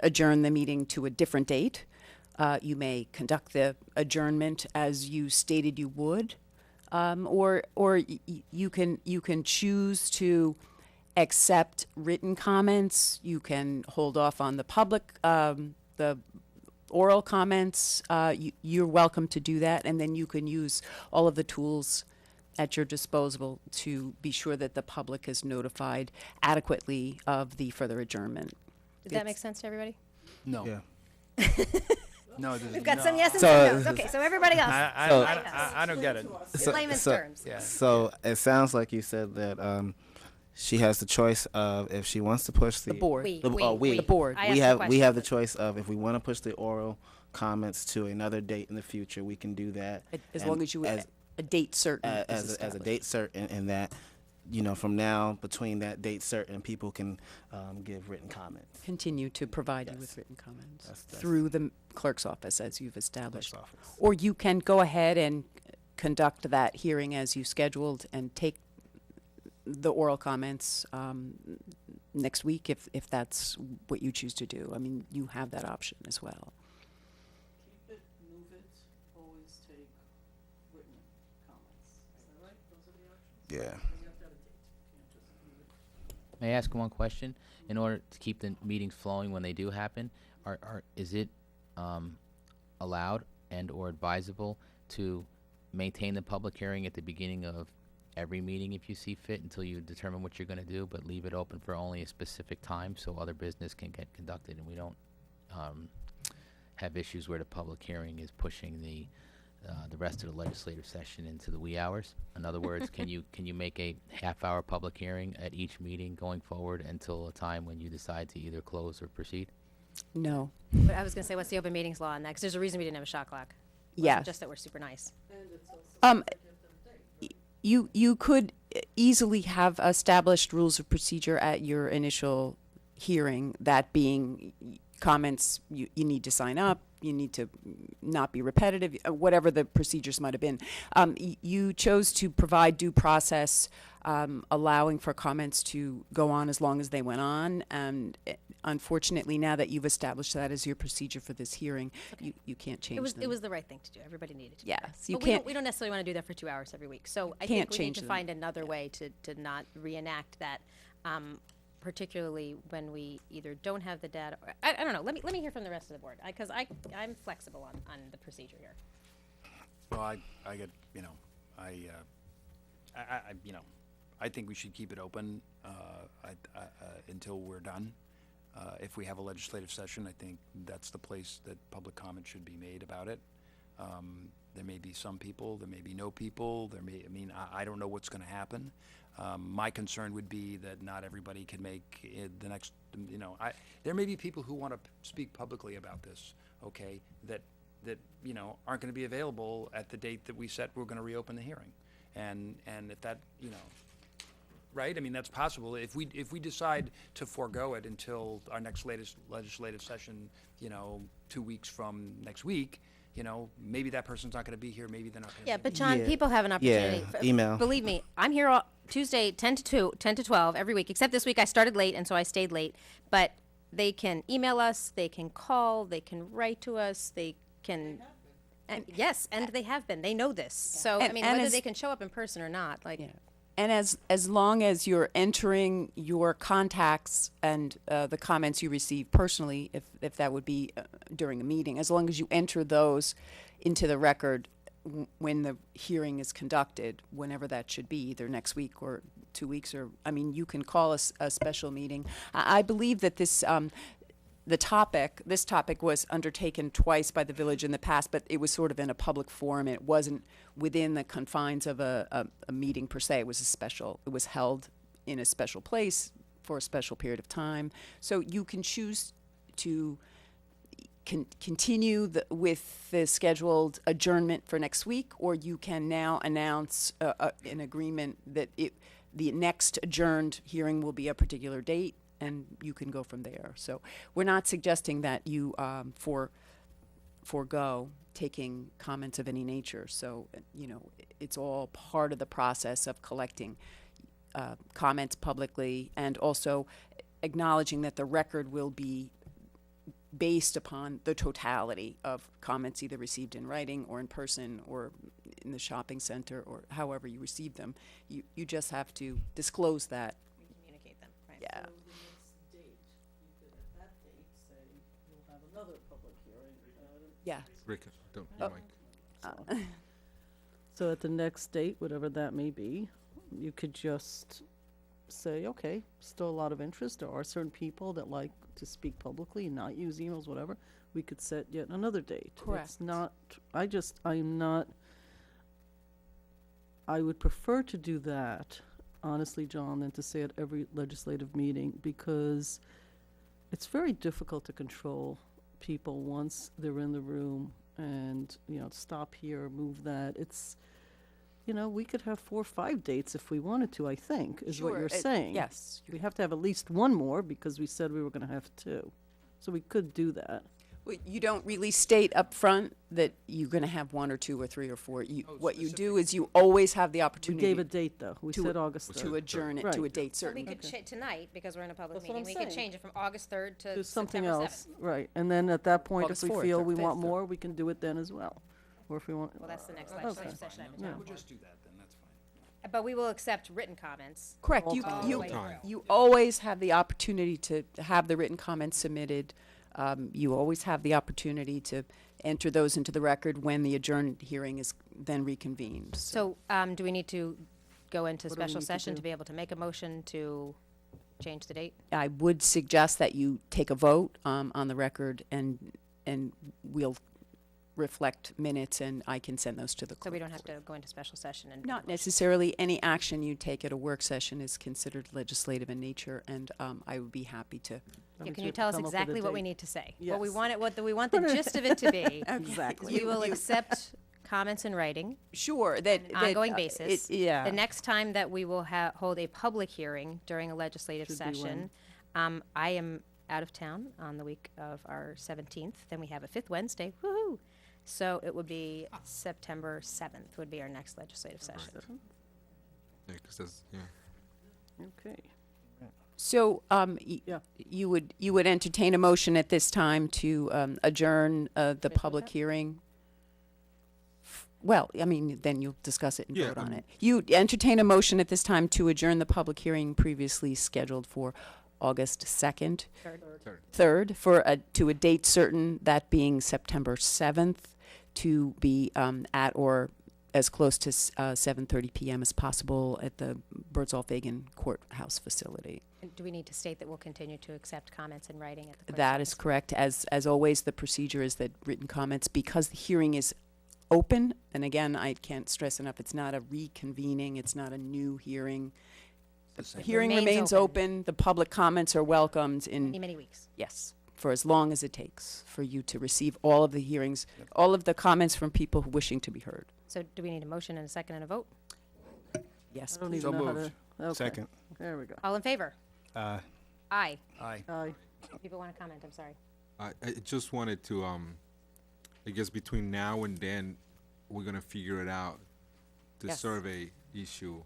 [SPEAKER 10] adjourn the meeting to a different date. You may conduct the adjournment as you stated you would, or you can choose to accept written comments. You can hold off on the public the oral comments. You're welcome to do that, and then you can use all of the tools at your disposal to be sure that the public is notified adequately of the further adjournment.
[SPEAKER 1] Did that make sense to everybody?
[SPEAKER 8] No.
[SPEAKER 6] Yeah.
[SPEAKER 8] No, it doesn't.
[SPEAKER 1] We've got some yeses
[SPEAKER 6] So-
[SPEAKER 1] and some no's. Okay, so everybody else.
[SPEAKER 2] I don't get it.
[SPEAKER 1] In layman's terms.
[SPEAKER 2] Yeah.
[SPEAKER 6] So it sounds like you said that she has the choice of if she wants to push
[SPEAKER 10] The board.
[SPEAKER 1] We.
[SPEAKER 6] The
[SPEAKER 10] board.
[SPEAKER 1] I
[SPEAKER 6] we
[SPEAKER 1] asked the
[SPEAKER 6] have
[SPEAKER 1] question.
[SPEAKER 6] the choice of if we want to push the oral comments to another date in the future, we can do that.
[SPEAKER 10] As
[SPEAKER 6] And
[SPEAKER 10] long as you a date certain is
[SPEAKER 6] as a
[SPEAKER 10] established.
[SPEAKER 6] date certain, and that from now between that date certain, people can give written comments.
[SPEAKER 10] Continue to provide you with
[SPEAKER 6] Yes.
[SPEAKER 10] written comments
[SPEAKER 6] That's-
[SPEAKER 10] through the clerk's office as you've established.
[SPEAKER 6] Clerk's office.
[SPEAKER 10] Or you can go ahead and conduct that hearing as you scheduled and take the oral comments next week if that's what you choose to do. I mean, you have that option as well.
[SPEAKER 5] Keep it, move it, always take written comments. Is that right? Those are the options?
[SPEAKER 6] Yeah.
[SPEAKER 5] Because you have to have a date. You can't just move it.
[SPEAKER 3] May I ask one question? In order to keep the meetings flowing when they do happen, is it allowed and or advisable to maintain the public hearing at the beginning of every meeting if you see fit until you determine what you're going to do, but leave it open for only a specific time so other business can get conducted and we don't have issues where the public hearing is pushing the rest of the legislative session into the wee hours? In other words, can you make a half-hour public hearing at each meeting going forward until a time when you decide to either close or proceed?
[SPEAKER 10] No.
[SPEAKER 1] But I was gonna say, what's the open meetings law on that? 'Cause there's a reason we didn't have a shot clock. It wasn't
[SPEAKER 10] Yeah.
[SPEAKER 1] just that we're super nice.
[SPEAKER 5] And it's also
[SPEAKER 10] Um,
[SPEAKER 5] to give them a date.
[SPEAKER 10] You could easily have established rules of procedure at your initial hearing, that being comments, you need to sign up, you need to not be repetitive, whatever the procedures might have been. You chose to provide due process, allowing for comments to go on as long as they went on, and unfortunately, now that you've established that as your procedure for this hearing, you can't change them.
[SPEAKER 1] It was the right thing to do. Everybody needed to do
[SPEAKER 10] Yes,
[SPEAKER 1] that.
[SPEAKER 10] you
[SPEAKER 1] But
[SPEAKER 10] can't-
[SPEAKER 1] we don't necessarily want to do that for 2 hours every week. So I
[SPEAKER 10] Can't
[SPEAKER 1] think we need
[SPEAKER 10] change
[SPEAKER 1] to
[SPEAKER 10] them.
[SPEAKER 1] find another way to not reenact that, particularly when we either don't have the data, or, I don't know, let me hear from the rest of the board, because I'm flexible on the procedure here.
[SPEAKER 8] Well, I get, you know, you know, I think we should keep it open until we're done. If we have a legislative session, I think that's the place that public comment should be made about it. There may be some people, there may be no people, I don't know what's gonna happen. My concern would be that not everybody can make the next, you know, there may be people who wanna speak publicly about this, okay, that, you know, aren't gonna be available at the date that we set we're gonna reopen the hearing. And if that, you know, right? I mean, that's possible. If we decide to forego it until our next latest legislative session, you know, 2 weeks from next week, you know, maybe that person's not gonna be here, maybe they're not gonna be
[SPEAKER 1] Yeah,
[SPEAKER 8] here.
[SPEAKER 1] but John,
[SPEAKER 6] Yeah.
[SPEAKER 1] people have an opportunity.
[SPEAKER 6] Yeah, email.
[SPEAKER 1] Believe me, I'm here all Tuesday, 10 to 2, 10 to 12 every week, except this week I started late, and so I stayed late. But they can email us, they can call, they can write to us, they can. And yes, and they have been. They know this. So, I
[SPEAKER 10] And-
[SPEAKER 1] mean,
[SPEAKER 10] and
[SPEAKER 1] whether
[SPEAKER 10] as-
[SPEAKER 1] they can show up in person or not, like,
[SPEAKER 10] Yeah. And as long as you're entering your contacts and the comments you receive personally, if that would be during a meeting, as long as you enter those into the record when the hearing is conducted, whenever that should be, either next week or 2 weeks, or, I mean, you can call a special meeting. I believe that this, this topic was undertaken twice by the village in the past, but it was sort of in a public forum. It wasn't within the confines of a meeting per se. It was held in a special place for a special period of time. So you can choose to continue with the scheduled adjournment for next week, or you can now announce an agreement that the next adjourned hearing will be a particular date, and you can go from there. So we're not suggesting that you forego taking comments of any nature. So, you know, it's all part of the process of collecting comments publicly, and also acknowledging that the record will be based upon the totality of comments either received in writing or in person or in the shopping center or however you receive them. You just have to disclose that.
[SPEAKER 1] we communicate them, right?
[SPEAKER 10] Yeah.
[SPEAKER 5] So the next date, you could at that date say you'll have another public hearing.
[SPEAKER 10] Yeah.
[SPEAKER 7] Rick, don't, your
[SPEAKER 10] Oh.
[SPEAKER 7] mic.
[SPEAKER 5] So at the next date, whatever that may be, you could just say, okay, still a lot of interest. There are certain people that like to speak publicly, not use emails, whatever. We could set yet another date.
[SPEAKER 10] Correct.
[SPEAKER 5] It's not, I would prefer to do that, honestly, John, than to say at every legislative meeting, because it's very difficult to control people once they're in the room and, you know, stop here, move that. It's, you know, we could have 4 or 5 dates if we wanted to, I think, is what
[SPEAKER 10] Sure,
[SPEAKER 5] you're
[SPEAKER 10] it-
[SPEAKER 5] saying.
[SPEAKER 10] Yes.
[SPEAKER 5] We have to have at least one more because we said we were going to have 2. So we could do that.
[SPEAKER 10] Well, you don't really state up front that you're going to have 1 or 2 or 3 or 4. What you do is you always have the
[SPEAKER 5] We
[SPEAKER 10] opportunity
[SPEAKER 5] gave a date, though. We
[SPEAKER 10] to-
[SPEAKER 5] said August 3rd.
[SPEAKER 10] to adjourn it to a
[SPEAKER 5] Right.
[SPEAKER 10] date
[SPEAKER 1] Well, we
[SPEAKER 10] certain.
[SPEAKER 1] could tonight, because we're in a public
[SPEAKER 5] That's what
[SPEAKER 1] meeting,
[SPEAKER 5] I'm
[SPEAKER 1] we could
[SPEAKER 5] saying.
[SPEAKER 1] change it from August 3rd to
[SPEAKER 5] Do something
[SPEAKER 1] September
[SPEAKER 5] else,
[SPEAKER 1] 7th.
[SPEAKER 5] right, and then at that point, if
[SPEAKER 10] August
[SPEAKER 5] we
[SPEAKER 10] 4th
[SPEAKER 5] feel
[SPEAKER 10] or
[SPEAKER 5] we want
[SPEAKER 10] 5th.
[SPEAKER 5] more, we can do it then as well. Or if we want.
[SPEAKER 1] Well, that's the next
[SPEAKER 5] Okay.
[SPEAKER 1] legislative session I have a
[SPEAKER 5] Yeah.
[SPEAKER 1] time
[SPEAKER 8] We'll
[SPEAKER 1] for.
[SPEAKER 8] just do that then, that's fine.
[SPEAKER 1] But we will accept written comments.
[SPEAKER 10] Correct.
[SPEAKER 5] All
[SPEAKER 10] You,
[SPEAKER 5] time.
[SPEAKER 10] you,
[SPEAKER 1] All time.
[SPEAKER 10] you always have the opportunity to have the written comments submitted. You always have the opportunity to enter those into the record when the adjourned hearing is then reconvened.
[SPEAKER 1] So, do we need to go into
[SPEAKER 5] What do we
[SPEAKER 1] special
[SPEAKER 5] need to
[SPEAKER 1] session
[SPEAKER 5] do?
[SPEAKER 1] to be able to make a motion to change the date?
[SPEAKER 10] I would suggest that you take a vote on the record, and we'll reflect minutes, and I can send those to the
[SPEAKER 1] So
[SPEAKER 10] clerk.
[SPEAKER 1] we don't have to go into special session and.
[SPEAKER 10] Not necessarily. Any action you take at a work session is considered legislative in nature, and I would be happy to.
[SPEAKER 1] Yeah, can you tell us exactly what we need to say? What we
[SPEAKER 5] Yes.
[SPEAKER 1] want it, what we want the gist of it to be.
[SPEAKER 5] Exactly.
[SPEAKER 1] We will accept comments in writing,
[SPEAKER 10] Sure, that.
[SPEAKER 1] on an ongoing
[SPEAKER 10] that,
[SPEAKER 1] basis.
[SPEAKER 10] Yeah.
[SPEAKER 1] The next time that we will hold a public hearing during a legislative
[SPEAKER 5] Should be
[SPEAKER 1] session, I am out of town on the week of our 17th. Then we have a fifth Wednesday. Woohoo! So it would be September 7th would be our next legislative session.
[SPEAKER 7] Yeah, 'cause that's, yeah.
[SPEAKER 5] Okay.
[SPEAKER 10] So,
[SPEAKER 5] Yeah.
[SPEAKER 10] you would entertain a motion at this time to adjourn the public hearing? Well, I mean, then you'll discuss it and
[SPEAKER 7] Yeah,
[SPEAKER 10] vote on it. You entertain a motion at this time to adjourn the public hearing previously scheduled for August 2nd? Third, to a date certain, that being September 7th, to be at or as close to 7:30 PM as possible at the Birdsall-Fagan Courthouse facility.
[SPEAKER 1] And do we need to state that we'll continue to accept comments in writing at the clerk's
[SPEAKER 10] That is
[SPEAKER 1] office?
[SPEAKER 10] correct. As always, the procedure is that written comments, because the hearing is open, and again, I can't stress enough, it's not a reconvening, it's not a new hearing. The hearing
[SPEAKER 1] remains
[SPEAKER 10] remains open, the public comments are welcomed
[SPEAKER 1] Many,
[SPEAKER 10] in,
[SPEAKER 1] many weeks.
[SPEAKER 10] yes, for as long as it takes for you to receive all of the hearings, all of the comments from people wishing to be heard.
[SPEAKER 1] So do we need a motion and a second and a vote?
[SPEAKER 10] Yes,
[SPEAKER 5] I don't
[SPEAKER 10] please.
[SPEAKER 5] even
[SPEAKER 8] So
[SPEAKER 5] know how
[SPEAKER 8] moved.
[SPEAKER 5] to. Okay.
[SPEAKER 6] Second.
[SPEAKER 5] There we go.
[SPEAKER 1] All in favor? Aye.
[SPEAKER 8] Aye.
[SPEAKER 5] Aye.
[SPEAKER 1] People want to comment, I'm sorry.
[SPEAKER 7] I just wanted to, I guess between now and then, we're gonna figure it out, the
[SPEAKER 1] Yes.
[SPEAKER 7] survey issue.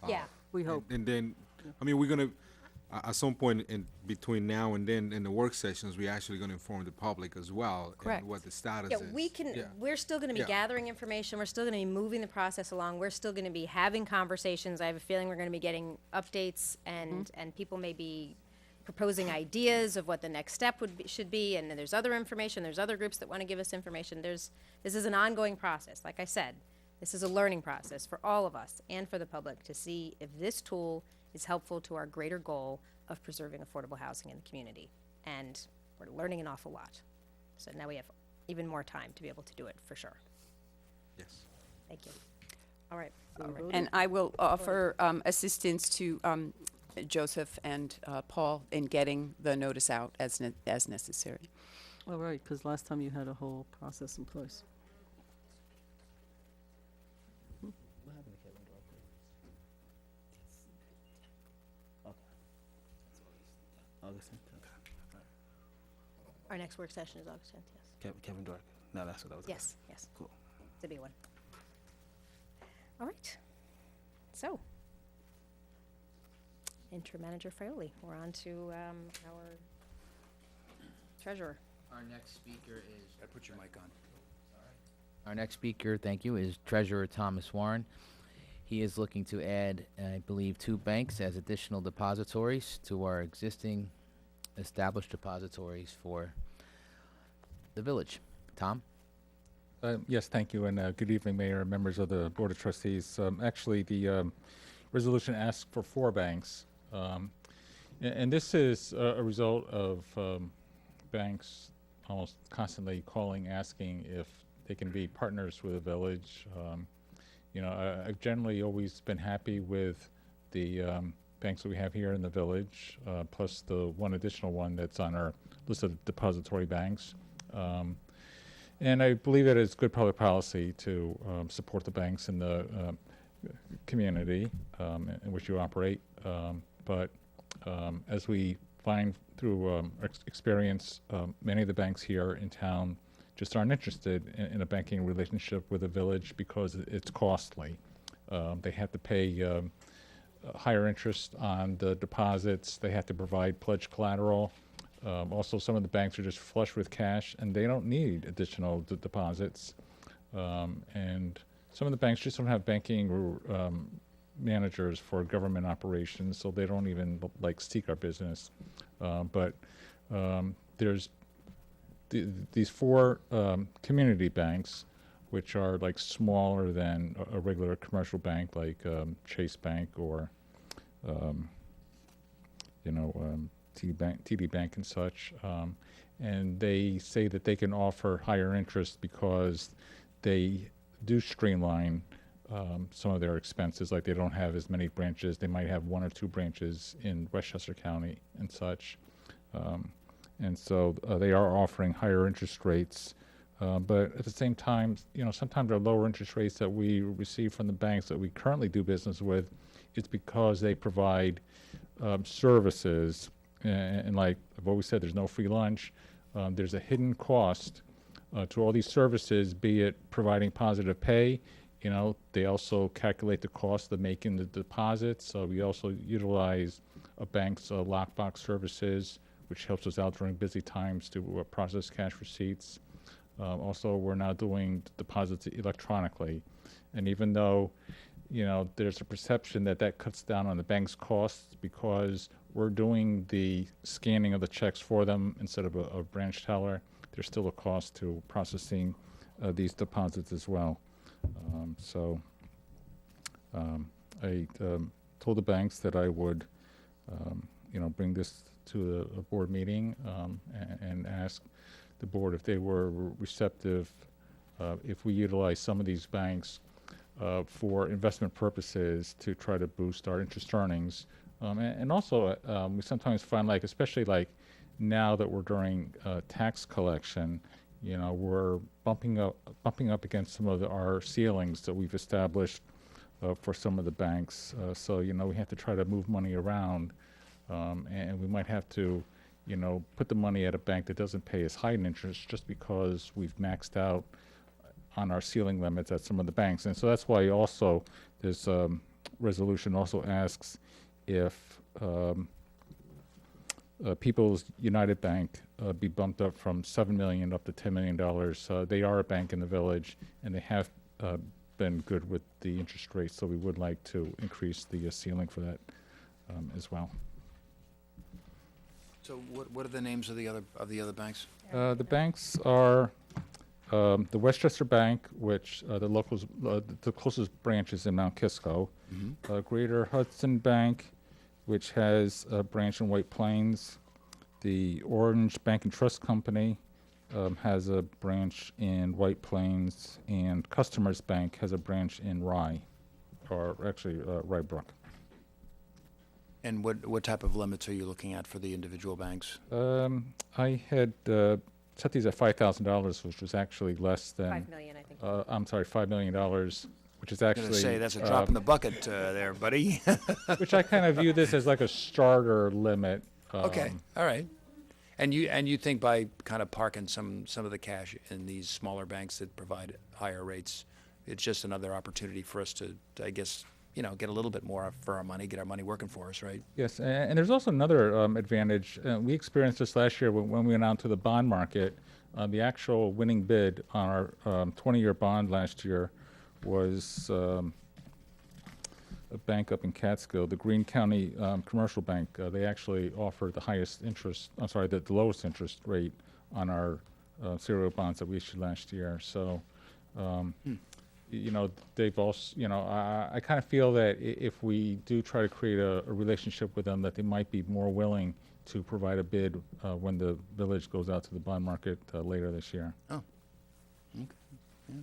[SPEAKER 1] Yeah.
[SPEAKER 5] We hope.
[SPEAKER 7] And then, I mean, we're gonna, at some point in between now and then, in the work sessions, we're actually gonna inform the public as well.
[SPEAKER 10] Correct.
[SPEAKER 7] And what the status
[SPEAKER 1] Yeah,
[SPEAKER 7] is.
[SPEAKER 1] we can,
[SPEAKER 7] Yeah.
[SPEAKER 1] we're still gonna be
[SPEAKER 7] Yeah.
[SPEAKER 1] gathering information, we're still gonna be moving the process along, we're still gonna be having conversations. I have a feeling we're gonna be getting updates and people may be proposing ideas of what the next step should be, and then there's other information, there's other groups that wanna give us information. This is an ongoing process, like I said. This is a learning process for all of us and for the public to see if this tool is helpful to our greater goal of preserving affordable housing in the community. And we're learning an awful lot. So now we have even more time to be able to do it, for sure.
[SPEAKER 7] Yes.
[SPEAKER 1] Thank you. All right.
[SPEAKER 10] And I will offer assistance to Joseph and Paul in getting the notice out as necessary.
[SPEAKER 5] All right, because last time you had a whole process in place.
[SPEAKER 6] August 10th.
[SPEAKER 1] Our next work session is August 10th, yes.
[SPEAKER 6] Kevin Dork. No, that's what I was.
[SPEAKER 1] Yes, yes.
[SPEAKER 6] Cool.
[SPEAKER 1] It's a big one. All right. So, Interim Manager Fraioli, we're on to our treasurer.
[SPEAKER 3] Our next speaker is.
[SPEAKER 8] I put your mic on.
[SPEAKER 3] Our next speaker, thank you, is Treasurer Thomas Warren. He is looking to add, I believe, 2 banks as additional depositories to our existing established depositories for the village. Tom?
[SPEAKER 12] Yes, thank you, and good evening, Mayor and members of the Board of Trustees. Actually, the resolution asks for 4 banks, and this is a result of banks almost constantly calling, asking if they can be partners with the village. I've generally always been happy with the banks that we have here in the village, plus the one additional one that's on our list of depository banks. And I believe that it's good public policy to support the banks in the community in which you operate. But as we find through experience, many of the banks here in town just aren't interested in a banking relationship with a village because it's costly. They have to pay higher interest on the deposits. They have to provide pledge collateral. Also, some of the banks are just flush with cash, and they don't need additional deposits. And some of the banks just don't have banking managers for government operations, so they don't even like seek our business. But there's these four community banks, which are like smaller than a regular commercial bank, like Chase Bank or TD Bank and such. And they say that they can offer higher interest because they do streamline some of their expenses, like they don't have as many branches. They might have 1 or 2 branches in Westchester County and such. And so they are offering higher interest rates. But at the same time, sometimes our lower interest rates that we receive from the banks that we currently do business with, it's because they provide services. And like I've always said, there's no free lunch. There's a hidden cost to all these services, be it providing positive pay. They also calculate the cost of making the deposits. So we also utilize a bank's lockbox services, which helps us out during busy times to process cash receipts. Also, we're now doing deposits electronically. And even though, there's a perception that cuts down on the bank's costs because we're doing the scanning of the checks for them instead of a branch teller, there's still a cost to processing these deposits as well. I told the banks that I would, bring this to a board meeting and ask the board if they were receptive, if we utilize some of these banks for investment purposes to try to boost our interest earnings. And also, we sometimes find, especially now that we're during tax collection, we're bumping up against some of our ceilings that we've established for some of the banks. So we have to try to move money around, and we might have to, put the money at a bank that doesn't pay as high an interest just because we've maxed out on our ceiling limits at some of the banks. And so that's why also this resolution also asks if People's United Bank be bumped up from $7 million up to $10 million. They are a bank in the village, and they have been good with the interest rates, so we would like to increase the ceiling for that as well.
[SPEAKER 8] So what are the names of the other banks?
[SPEAKER 12] The banks are the Westchester Bank, which the closest branch is in Mount Kisco.
[SPEAKER 8] Mm-hmm.
[SPEAKER 12] Greater Hudson Bank, which has a branch in White Plains. The Orange Bank and Trust Company has a branch in White Plains, and Customers Bank has a branch in Rye, or actually Rybrook.
[SPEAKER 8] And what type of limits are you looking at for the individual banks?
[SPEAKER 12] I had set these at $5,000, which was actually less than
[SPEAKER 1] $5 million, I think.
[SPEAKER 12] I'm sorry, $5 million, which is
[SPEAKER 8] I'm
[SPEAKER 12] actually
[SPEAKER 8] going to say that's a drop in the bucket there, buddy.
[SPEAKER 12] which I kind of view this as like a starter limit.
[SPEAKER 8] Okay, all right. And you think by kind of parking some of the cash in these smaller banks that provide higher rates, it's just another opportunity for us to I guess, get a little bit more for our money, get our money working for us, right?
[SPEAKER 12] Yes, and there's also another advantage. We experienced this last year when we went out to the bond market. The actual winning bid on our 20-year bond last year was a bank up in Catskill, the Greene County Commercial Bank. They actually offered the highest interest, the lowest interest rate on our serial bonds that we issued last year. So, they've also, I kind of feel that if we do try to create a relationship with them, that they might be more willing to provide a bid when the village goes out to the bond market later this year.
[SPEAKER 8] Oh, okay. Yeah.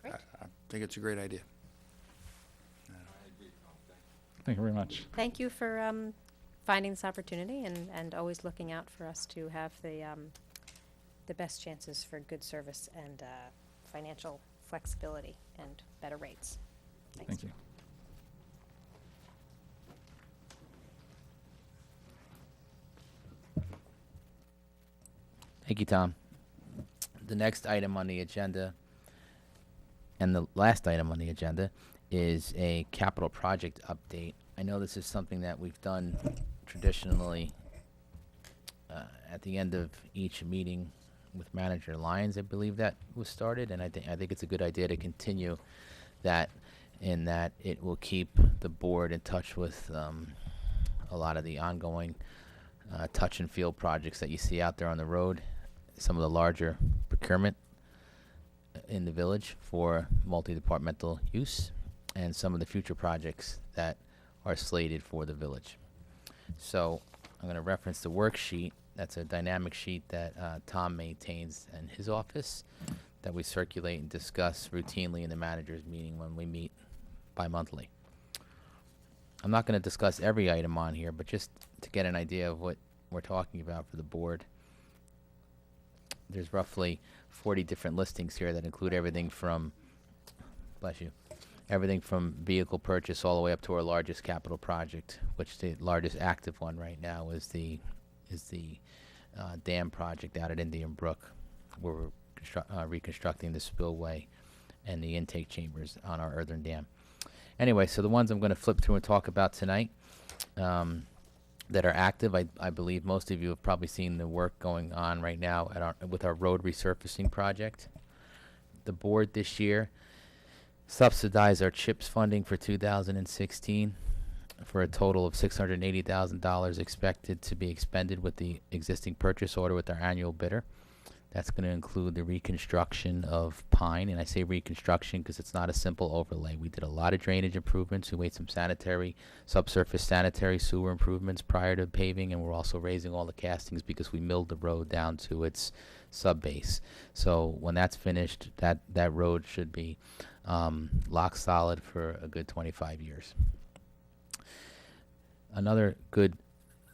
[SPEAKER 1] Great.
[SPEAKER 8] I think it's a great idea.
[SPEAKER 12] Thank you very much.
[SPEAKER 1] Thank you for finding this opportunity and always looking out for us to have the best chances for good service and financial flexibility and better rates. Thanks.
[SPEAKER 12] Thank you.
[SPEAKER 3] Thank you, Tom. The next item on the agenda, and the last item on the agenda, is a capital project update. I know this is something that we've done traditionally at the end of each meeting with Manager Lyons. I believe that was started, and I think it's a good idea to continue that, in that it will keep the board in touch with a lot of the ongoing touch and feel projects that you see out there on the road, some of the larger procurement in the village for multi-departmental use, and some of the future projects that are slated for the village. So I'm going to reference the worksheet. That's a dynamic sheet that Tom maintains in his office that we circulate and discuss routinely in the manager's meeting when we meet bi-monthly. I'm not going to discuss every item on here, but just to get an idea of what we're talking about for the board. There's roughly 40 different listings here that include everything from, bless you, everything from vehicle purchase all the way up to our largest capital project, which the largest active one right now is the dam project out at Indian Brook, where we're reconstructing the spillway and the intake chambers on our earthen dam. Anyway, so the ones I'm going to flip through and talk about tonight that are active, I believe most of you have probably seen the work going on right now at with our road resurfacing project. The board this year subsidized our CHIPS funding for 2016 for a total of $680,000 expected to be expended with the existing purchase order with our annual bidder. That's going to include the reconstruction of Pine, and I say reconstruction because it's not a simple overlay. We did a lot of drainage improvements. We made some subsurface sanitary sewer improvements prior to paving, and we're also raising all the castings because we milled the road down to its sub-base. So when that's finished, that road should be lock solid for a good 25 years. Another good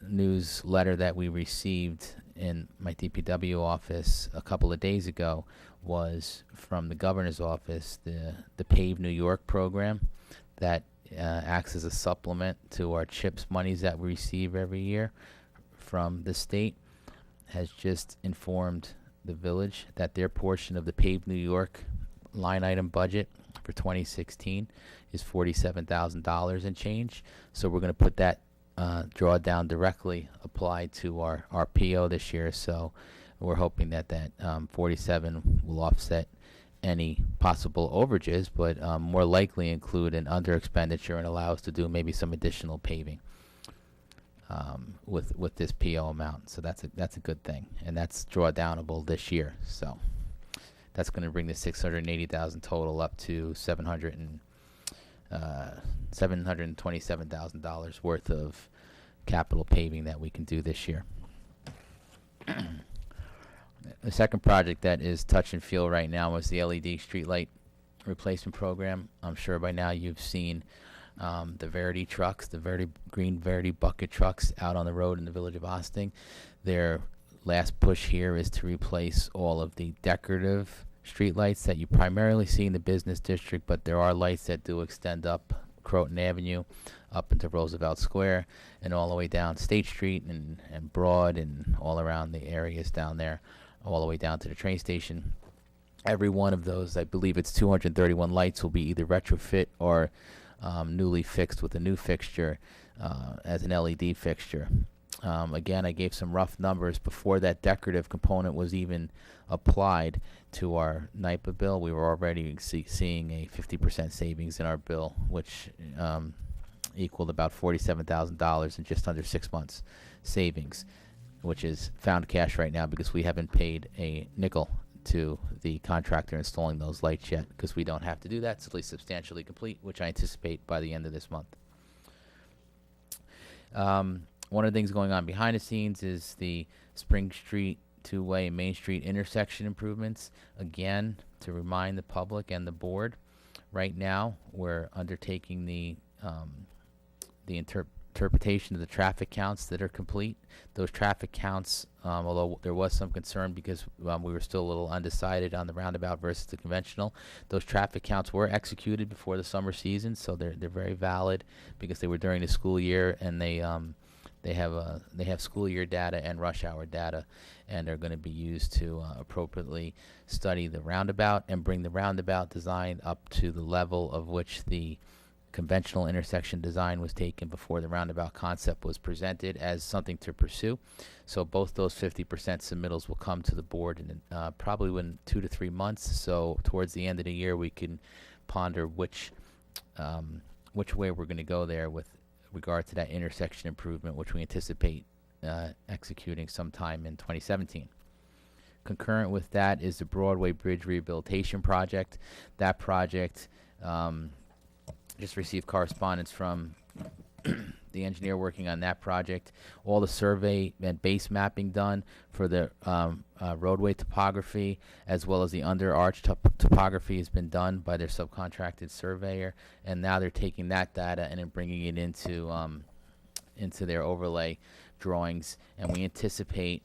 [SPEAKER 3] news letter that we received in my DPW office a couple of days ago was from the governor's office, the PAVE New York program that acts as a supplement to our CHIPS monies that we receive every year from the state, has just informed the village that their portion of the PAVE New York line item budget for 2016 is $47,000 and change. So we're going to put that drawdown directly applied to our PO this year. So we're hoping that 47 will offset any possible overages, but more likely include an under expenditure and allow us to do maybe some additional paving with this PO amount. So that's a good thing, and that's drawdownable this year. So that's going to bring the $680,000 total up to $727,000 worth of capital paving that we can do this year. The second project that is touch and feel right now is the LED streetlight replacement program. I'm sure by now you've seen the Verity trucks, the green Verity bucket trucks out on the road in the village of Osting. Their last push here is to replace all of the decorative street lights that you primarily see in the business district, but there are lights that do extend up Croton Avenue, up into Roosevelt Square, and all the way down State Street and Broad and all around the areas down there, all the way down to the train station. Every one of those, I believe it's 231 lights, will be either retrofit or newly fixed with a new fixture as an LED fixture. Again, I gave some rough numbers before that decorative component was even applied to our NIPA bill. We were already seeing a 50% savings in our bill, which equaled about $47,000 in just under 6 months savings, which is found cash right now because we haven't paid a nickel to the contractor installing those lights yet, because we don't have to do that. It's at least substantially complete, which I anticipate by the end of this month. One of the things going on behind the scenes is the Spring Street two-way Main Street intersection improvements. Again, to remind the public and the board, right now we're undertaking the interpretation of the traffic counts that are complete. Those traffic counts, although there was some concern because we were still a little undecided on the roundabout versus the conventional, those traffic counts were executed before the summer season, so they're very valid because they were during the school year, and they They have school year data and rush hour data, and they're going to be used to appropriately study the roundabout and bring the roundabout design up to the level of which the conventional intersection design was taken before the roundabout concept was presented as something to pursue. So both those 50% submittals will come to the board in probably within 2 to 3 months. So towards the end of the year, we can ponder which way we're going to go there with regard to that intersection improvement, which we anticipate executing sometime in 2017. Concurrent with that is the Broadway Bridge Rehabilitation Project. That project just received correspondence from the engineer working on that project. All the survey and base mapping done for the roadway topography, as well as the underarch topography, has been done by their subcontracted surveyor, and now they're taking that data and then bringing it into their overlay drawings. And we anticipate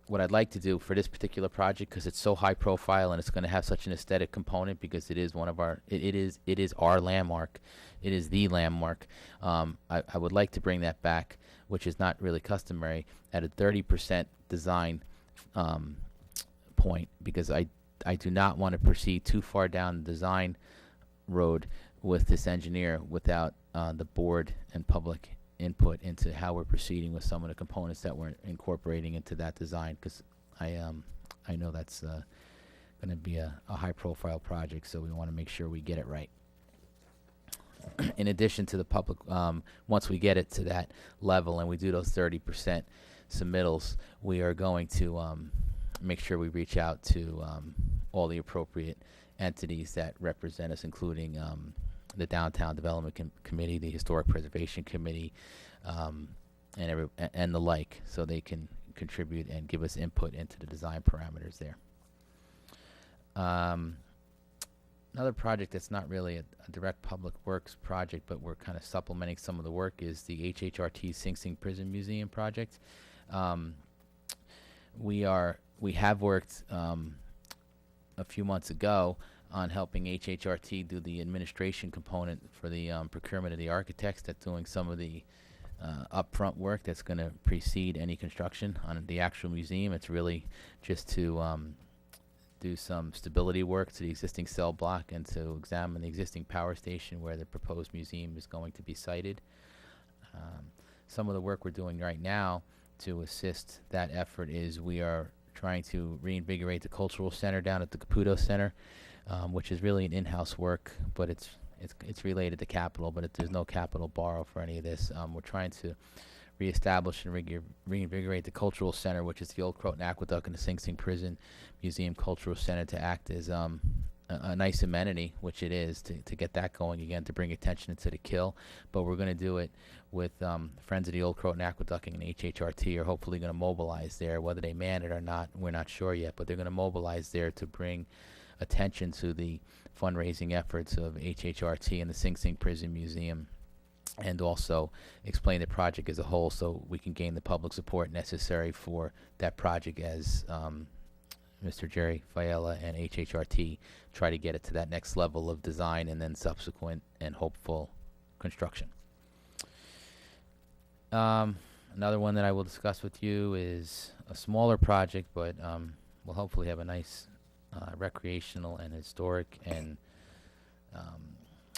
[SPEAKER 3] what I'd like to do for this particular project, because it's so high profile and it's going to have such an aesthetic component, because it is one of our it is our landmark. It is the landmark. I would like to bring that back, which is not really customary, at a 30% design point, because I do not want to proceed too far down the design road with this engineer without the board and public input into how we're proceeding with some of the components that we're incorporating into that design, because I know that's going to be a high profile project, so we want to make sure we get it right. In addition to the public, once we get it to that level and we do those 30% submittals, we are going to make sure we reach out to all the appropriate entities that represent us, including the Downtown Development Committee, the Historic Preservation Committee, and the like, so they can contribute and give us input into the design parameters there. Another project that's not really a direct public works project, but we're kind of supplementing some of the work, is the HHRT Sing Sing Prison Museum project. We have worked a few months ago on helping HHRT do the administration component for the procurement of the architects that's doing some of the upfront work that's going to precede any construction on the actual museum. It's really just to do some stability work to the existing cell block and to examine the existing power station where the proposed museum is going to be sited. Some of the work we're doing right now to assist that effort is we are trying to reinvigorate the cultural center down at the Caputo Center, which is really an in-house work, but it's related to capital, but there's no capital borrow for any of this. We're trying to reestablish and reinvigorate the cultural center, which is the old Croton Aqueduct and the Sing Sing Prison Museum Cultural Center, to act as a nice amenity, which it is, to get that going again, to bring attention to the kill. But we're going to do it with Friends of the Old Croton Aqueduct and HHRT are hopefully going to mobilize there. Whether they man it or not, we're not sure yet, but they're going to mobilize there to bring attention to the fundraising efforts of HHRT and the Sing Sing Prison Museum, and also explain the project as a whole so we can gain the public support necessary for that project as Mr. Jerry Fiala and HHRT try to get it to that next level of design and then subsequent and hopeful construction. Another one that I will discuss with you is a smaller project, but will hopefully have a nice recreational and historic and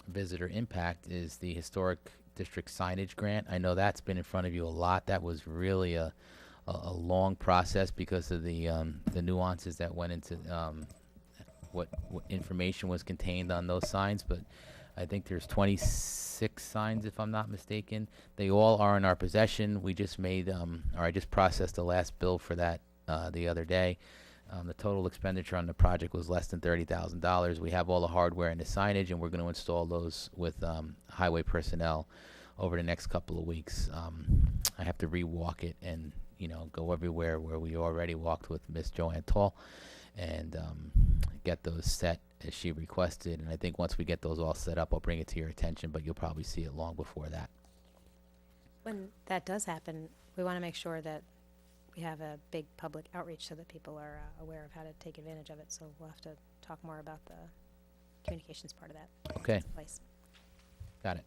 [SPEAKER 3] visitor impact, is the Historic District Signage Grant. I know that's been in front of you a lot. That was really a long process because of the nuances that went into what information was contained on those signs, but I think there's 26 signs, if I'm not mistaken. They all are in our possession. We just made, or I just processed the last bill for that the other day. The total expenditure on the project was less than $30,000. We have all the hardware and the signage, and we're going to install those with highway personnel over the next couple of weeks. I have to rewalk it and go everywhere where we already walked with Miss Joanne Tall and get those set as she requested. And I think once we get those all set up, I'll bring it to your attention, but you'll probably see it long before that.
[SPEAKER 1] When that does happen, we want to make sure that we have a big public outreach so that people are aware of how to take advantage of it. So we'll have to talk more about the communications part of that.
[SPEAKER 3] Okay.
[SPEAKER 1] Place.
[SPEAKER 3] Got it.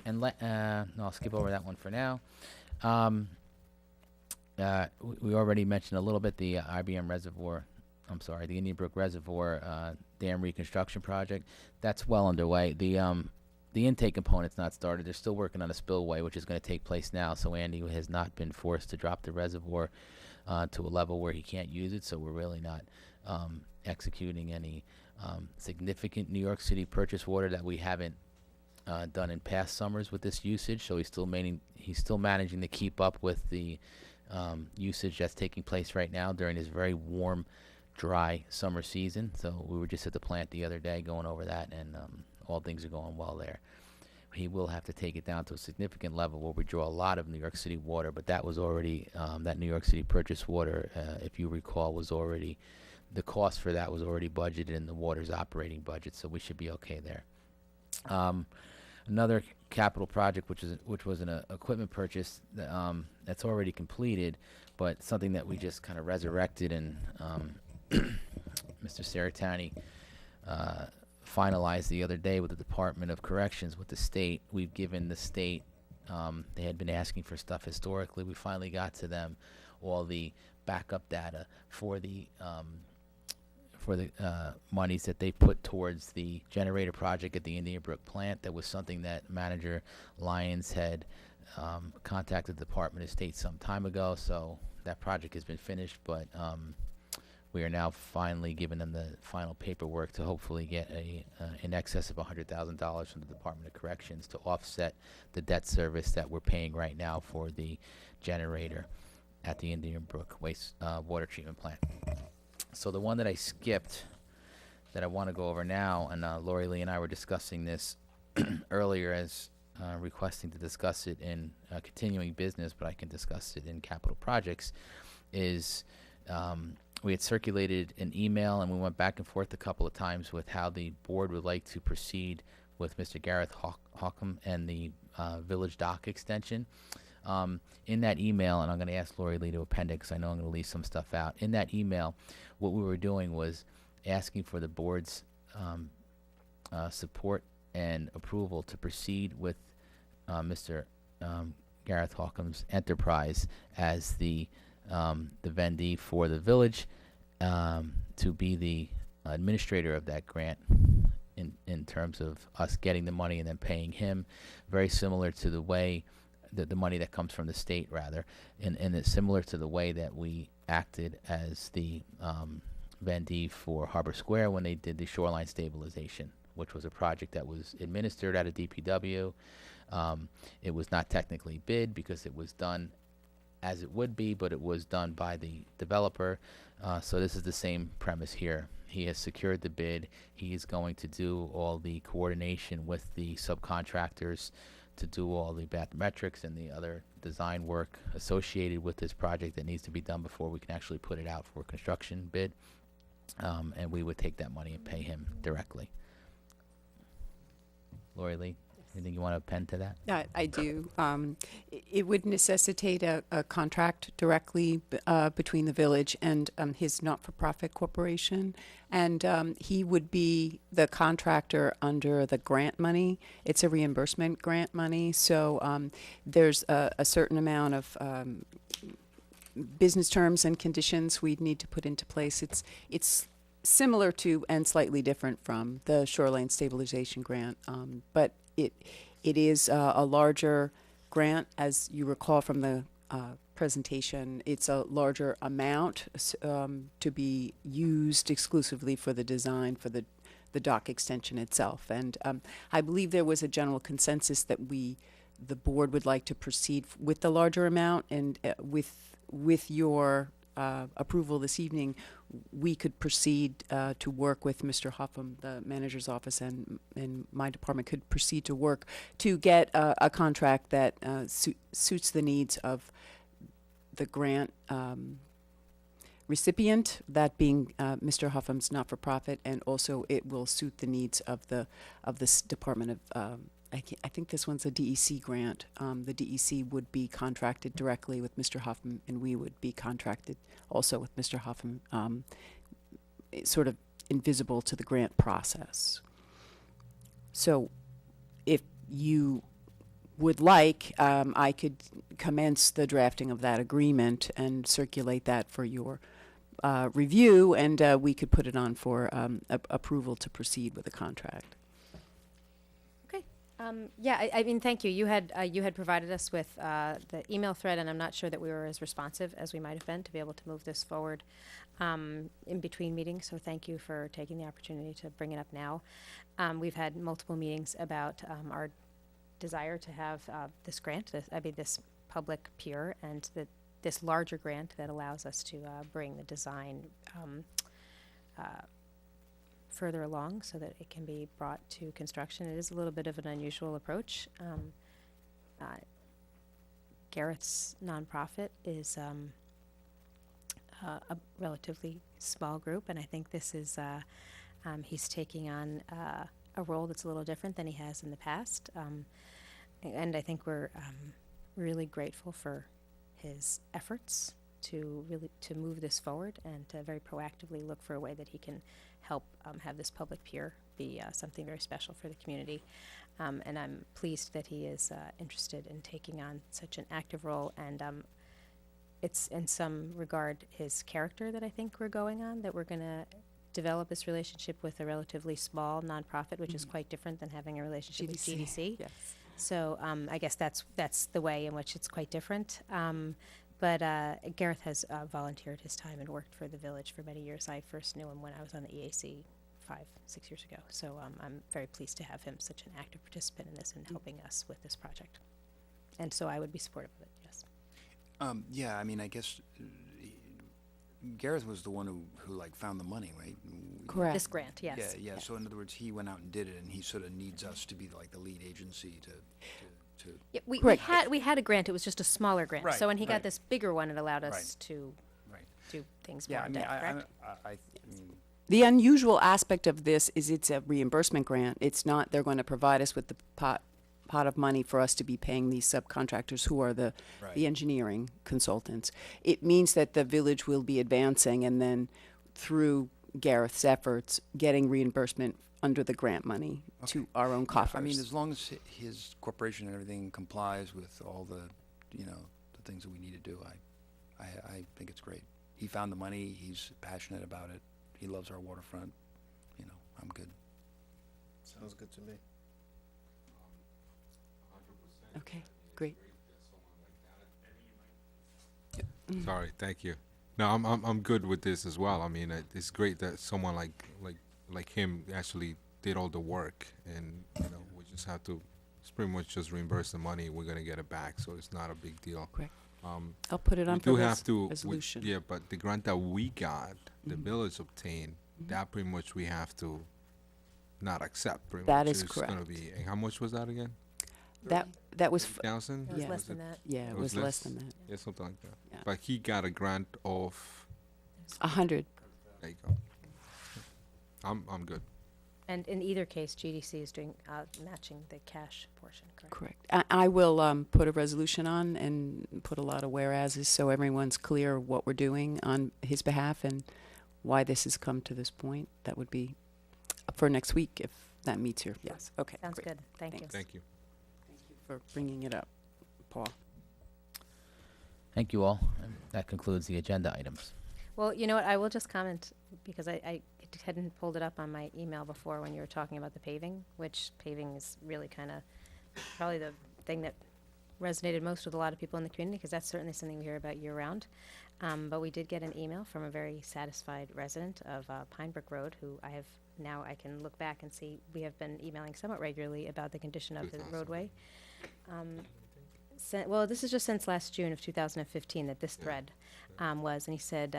[SPEAKER 3] And no, I'll skip over that one for now. We already mentioned a little bit the IBM Reservoir, the Indian Brook Reservoir dam reconstruction project. That's well underway. The intake component's not started. They're still working on a spillway, which is going to take place now. So Andy has not been forced to drop the reservoir to a level where he can't use it. So we're really not executing any significant New York City purchase water that we haven't done in past summers with this usage. So he's still managing to keep up with the usage that's taking place right now during this very warm, dry summer season. So we were just at the plant the other day going over that, and all things are going well there. He will have to take it down to a significant level where we draw a lot of New York City water, but that was already, that New York City purchase water, if you recall, was already, the cost for that was already budgeted in the water's operating budget, so we should be okay there. Another capital project, which was an equipment purchase that's already completed, but something that we just kind of resurrected, and Mr. Saratani finalized the other day with the Department of Corrections with the state. We've given the state, they had been asking for stuff historically. We finally got to them all the backup data for the monies that they put towards the generator project at the Indian Brook plant. That was something that Manager Lyons had contacted the Department of State some time ago, so that project has been finished, but we are now finally giving them the final paperwork to hopefully get in excess of $100,000 from the Department of Corrections to offset the debt service that we're paying right now for the generator at the Indian Brook water treatment plant. So the one that I skipped that I want to go over now, and Lori Lee and I were discussing this earlier as requesting to discuss it in continuing business, but I can discuss it in capital projects, is we had circulated an email, and we went back and forth a couple of times with how the board would like to proceed with Mr. Gareth Hawcom and the Village Dock extension. In that email, and I'm going to ask Lori Lee to append it because I know I'm going to leave some stuff out. In that email, what we were doing was asking for the board's support and approval to proceed with Mr. Gareth Hawcom's enterprise as the vendee for the village, to be the administrator of that grant in terms of us getting the money and then paying him, very similar to the way the money that comes from the state, rather, and it's similar to the way that we acted as the vendee for Harbor Square when they did the shoreline stabilization, which was a project that was administered out of DPW. It was not technically bid because it was done as it would be, but it was done by the developer. So this is the same premise here. He has secured the bid. He is going to do all the coordination with the subcontractors to do all the bathymetrics and the other design work associated with this project that needs to be done before we can actually put it out for construction bid. And we would take that money and pay him directly. Lori Lee, anything you want to append to that?
[SPEAKER 10] I do. It would necessitate a contract directly between the village and his not-for-profit corporation, and he would be the contractor under the grant money. It's a reimbursement grant money, so there's a certain amount of business terms and conditions we'd need to put into place. It's similar to and slightly different from the shoreline stabilization grant, but it is a larger grant, as you recall from the presentation. It's a larger amount to be used exclusively for the design for the dock extension itself. And I believe there was a general consensus that the board would like to proceed with the larger amount, and with your approval this evening, we could proceed to work with Mr. Hoffman, the manager's office, and my department could proceed to work to get a contract that suits the needs of the grant recipient, that being Mr. Hoffman's not-for-profit, and also it will suit the needs of this department of I think this one's a DEC grant. The DEC would be contracted directly with Mr. Hoffman, and we would be contracted also with Mr. Hoffman, sort of invisible to the grant process. So if you would like, I could commence the drafting of that agreement and circulate that for your review, and we could put it on for approval to proceed with the contract.
[SPEAKER 1] Okay. Yeah, I mean, thank you. You had provided us with the email thread, and I'm not sure that we were as responsive as we might have been to be able to move this forward in between meetings. So thank you for taking the opportunity to bring it up now. We've had multiple meetings about our desire to have this grant, this public peer, and this larger grant that allows us to bring the design further along so that it can be brought to construction. It is a little bit of an unusual approach. Gareth's nonprofit is a relatively small group, and I think this is he's taking on a role that's a little different than he has in the past. And I think we're really grateful for his efforts to move this forward and to very proactively look for a way that he can help have this public pier be something very special for the community. And I'm pleased that he is interested in taking on such an active role. And it's in some regard his character that I think we're going on, that we're going to develop this relationship with a relatively small nonprofit, which is quite different than having a relationship with GDC.
[SPEAKER 10] Yes.
[SPEAKER 1] So I guess that's the way in which it's quite different. But Gareth has volunteered his time and worked for the village for many years. I first knew him when I was on the EAC 5-6 years ago. So I'm very pleased to have him such an active participant in this and helping us with this project. And so I would be supportive of it, yes.
[SPEAKER 8] Yeah, I mean, I guess Gareth was the one who like found the money, right?
[SPEAKER 10] Correct.
[SPEAKER 1] This grant, yes.
[SPEAKER 8] Yeah, yeah. So in other words, he went out and did it, and he sort of needs us to be like the lead agency to.
[SPEAKER 1] Yeah, we
[SPEAKER 10] Correct.
[SPEAKER 1] had a grant. It was just a smaller grant.
[SPEAKER 8] Right,
[SPEAKER 1] So when he got
[SPEAKER 8] right.
[SPEAKER 1] this bigger one, it allowed us
[SPEAKER 8] Right.
[SPEAKER 1] to
[SPEAKER 8] Right.
[SPEAKER 1] do things
[SPEAKER 8] Yeah,
[SPEAKER 1] more
[SPEAKER 8] I
[SPEAKER 1] in
[SPEAKER 8] mean,
[SPEAKER 1] depth, correct?
[SPEAKER 8] I mean,
[SPEAKER 10] The unusual aspect of this is it's a reimbursement grant. It's not they're going to provide us with the pot of money for us to be paying these subcontractors who are the
[SPEAKER 8] Right.
[SPEAKER 10] engineering consultants. It means that the village will be advancing and then through Gareth's efforts getting reimbursement under the grant money to our own coffers.
[SPEAKER 8] I mean, as long as his corporation and everything complies with all the, the things that we need to do, I think it's great. He found the money. He's passionate about it. He loves our waterfront. I'm good.
[SPEAKER 6] Sounds good to me.
[SPEAKER 10] Okay, great.
[SPEAKER 7] Sorry, thank you. No, I'm good with this as well. I mean, it's great that someone like him actually did all the work, and we just have to pretty much just reimburse the money. We're gonna get it back, so it's not a big deal.
[SPEAKER 10] Correct. I'll put it on
[SPEAKER 7] We
[SPEAKER 10] for
[SPEAKER 7] do have to,
[SPEAKER 10] resolution.
[SPEAKER 7] yeah, but the grant that we got, the village obtained, that pretty much we have to not accept. Pretty
[SPEAKER 10] That
[SPEAKER 7] much.
[SPEAKER 10] is
[SPEAKER 7] It's gonna
[SPEAKER 10] correct.
[SPEAKER 7] be. And how much was that again?
[SPEAKER 10] That was
[SPEAKER 7] 3,000?
[SPEAKER 1] It was
[SPEAKER 10] Yeah.
[SPEAKER 1] less than that.
[SPEAKER 10] yeah, it was less than that.
[SPEAKER 7] Yeah, something like that.
[SPEAKER 10] Yeah.
[SPEAKER 7] But he got a grant of.
[SPEAKER 10] 100.
[SPEAKER 7] There you go. I'm good.
[SPEAKER 1] And in either case, GDC is doing matching the cash portion, correct?
[SPEAKER 10] Correct. I will put a resolution on and put a lot of whereases so everyone's clear what we're doing on his behalf and why this has come to this point. That would be for next week if that meets your, yes. Okay,
[SPEAKER 1] Sounds
[SPEAKER 10] great.
[SPEAKER 1] good. Thank you.
[SPEAKER 7] Thank you.
[SPEAKER 10] For bringing it up, Paul.
[SPEAKER 3] Thank you all. And that concludes the agenda items.
[SPEAKER 1] Well, you know what? I will just comment because I hadn't pulled it up on my email before when you were talking about the paving, which paving is really kind of probably the thing that resonated most with a lot of people in the community because that's certainly something we hear about year round. But we did get an email from a very satisfied resident of Pine Brook Road who I can look back and see we have been emailing somewhat regularly about the condition of the roadway. Well, this is just since last June of 2015 that this thread was, and he said,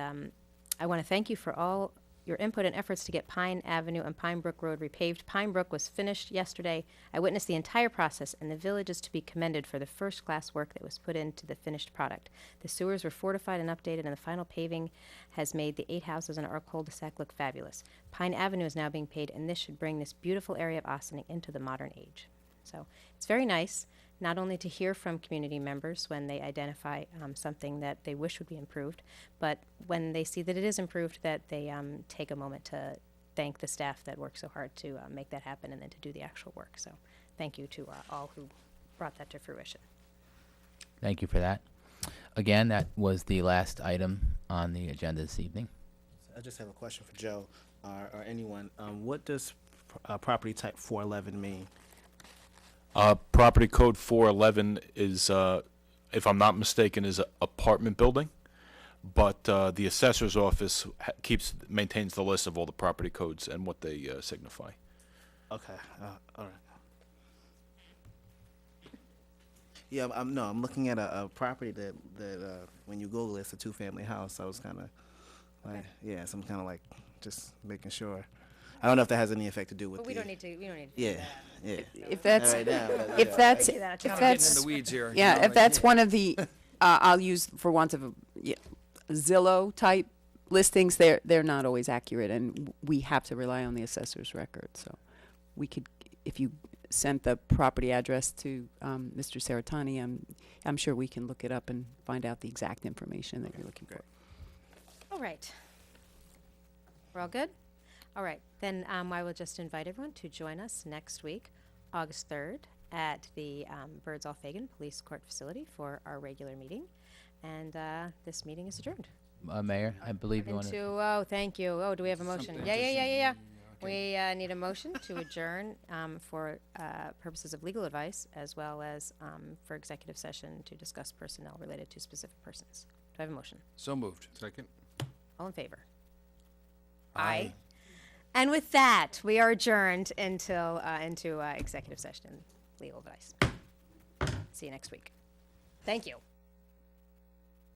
[SPEAKER 1] I want to thank you for all your input and efforts to get Pine Avenue and Pine Brook Road repaved. Pine Brook was finished yesterday. I witnessed the entire process, and the village is to be commended for the first-class work that was put into the finished product. The sewers were fortified and updated, and the final paving has made the 8 houses in our cul-de-sac look fabulous. Pine Avenue is now being paved, and this should bring this beautiful area of Ossining into the modern age. So it's very nice, not only to hear from community members when they identify something that they wish would be improved, but when they see that it is improved, that they take a moment to thank the staff that worked so hard to make that happen and then to do the actual work. So thank you to all who brought that to fruition.
[SPEAKER 3] Thank you for that. Again, that was the last item on the agenda this evening.
[SPEAKER 6] I just have a question for Joe or anyone. What does property type 411 mean?
[SPEAKER 11] Property code 411 is, if I'm not mistaken, is an apartment building, but the assessor's office maintains the list of all the property codes and what they signify.
[SPEAKER 6] Okay, all right. Yeah, I'm looking at a property that when you Google it, it's a 2-family house. I was kind of like, yeah, so I'm kind of like just making sure. I don't know if that has any effect to do with
[SPEAKER 1] But we don't need to do
[SPEAKER 6] Yeah,
[SPEAKER 1] that.
[SPEAKER 6] yeah.
[SPEAKER 10] If that's,
[SPEAKER 6] All right, now, but,
[SPEAKER 10] if
[SPEAKER 6] yeah.
[SPEAKER 10] that's,
[SPEAKER 1] Yeah,
[SPEAKER 10] if
[SPEAKER 1] kinda
[SPEAKER 8] Getting in
[SPEAKER 10] that's,
[SPEAKER 8] the weeds here.
[SPEAKER 10] yeah, if that's one of the, I'll use for want of a, Zillow type listings, they're not always accurate, and we have to rely on the assessor's record. So we could, if you sent the property address to Mr. Saratani, I'm sure we can look it up and find out the exact information that you're looking for.
[SPEAKER 1] All right. We're all good? All right, then I will just invite everyone to join us next week, August 3rd, at the Birdsall Fagan Police Court Facility for our regular meeting. And this meeting is adjourned.
[SPEAKER 3] Mayor, I believe you want to.
[SPEAKER 1] Oh, thank you. Oh, do we have a motion? Yeah. We need a motion to adjourn for purposes of legal advice, as well as for executive session to discuss personnel related to specific persons. Do I have a motion?
[SPEAKER 8] So moved.
[SPEAKER 7] Second.
[SPEAKER 1] All in favor? And with that, we are adjourned until into executive session, legal advice. See you next week. Thank you.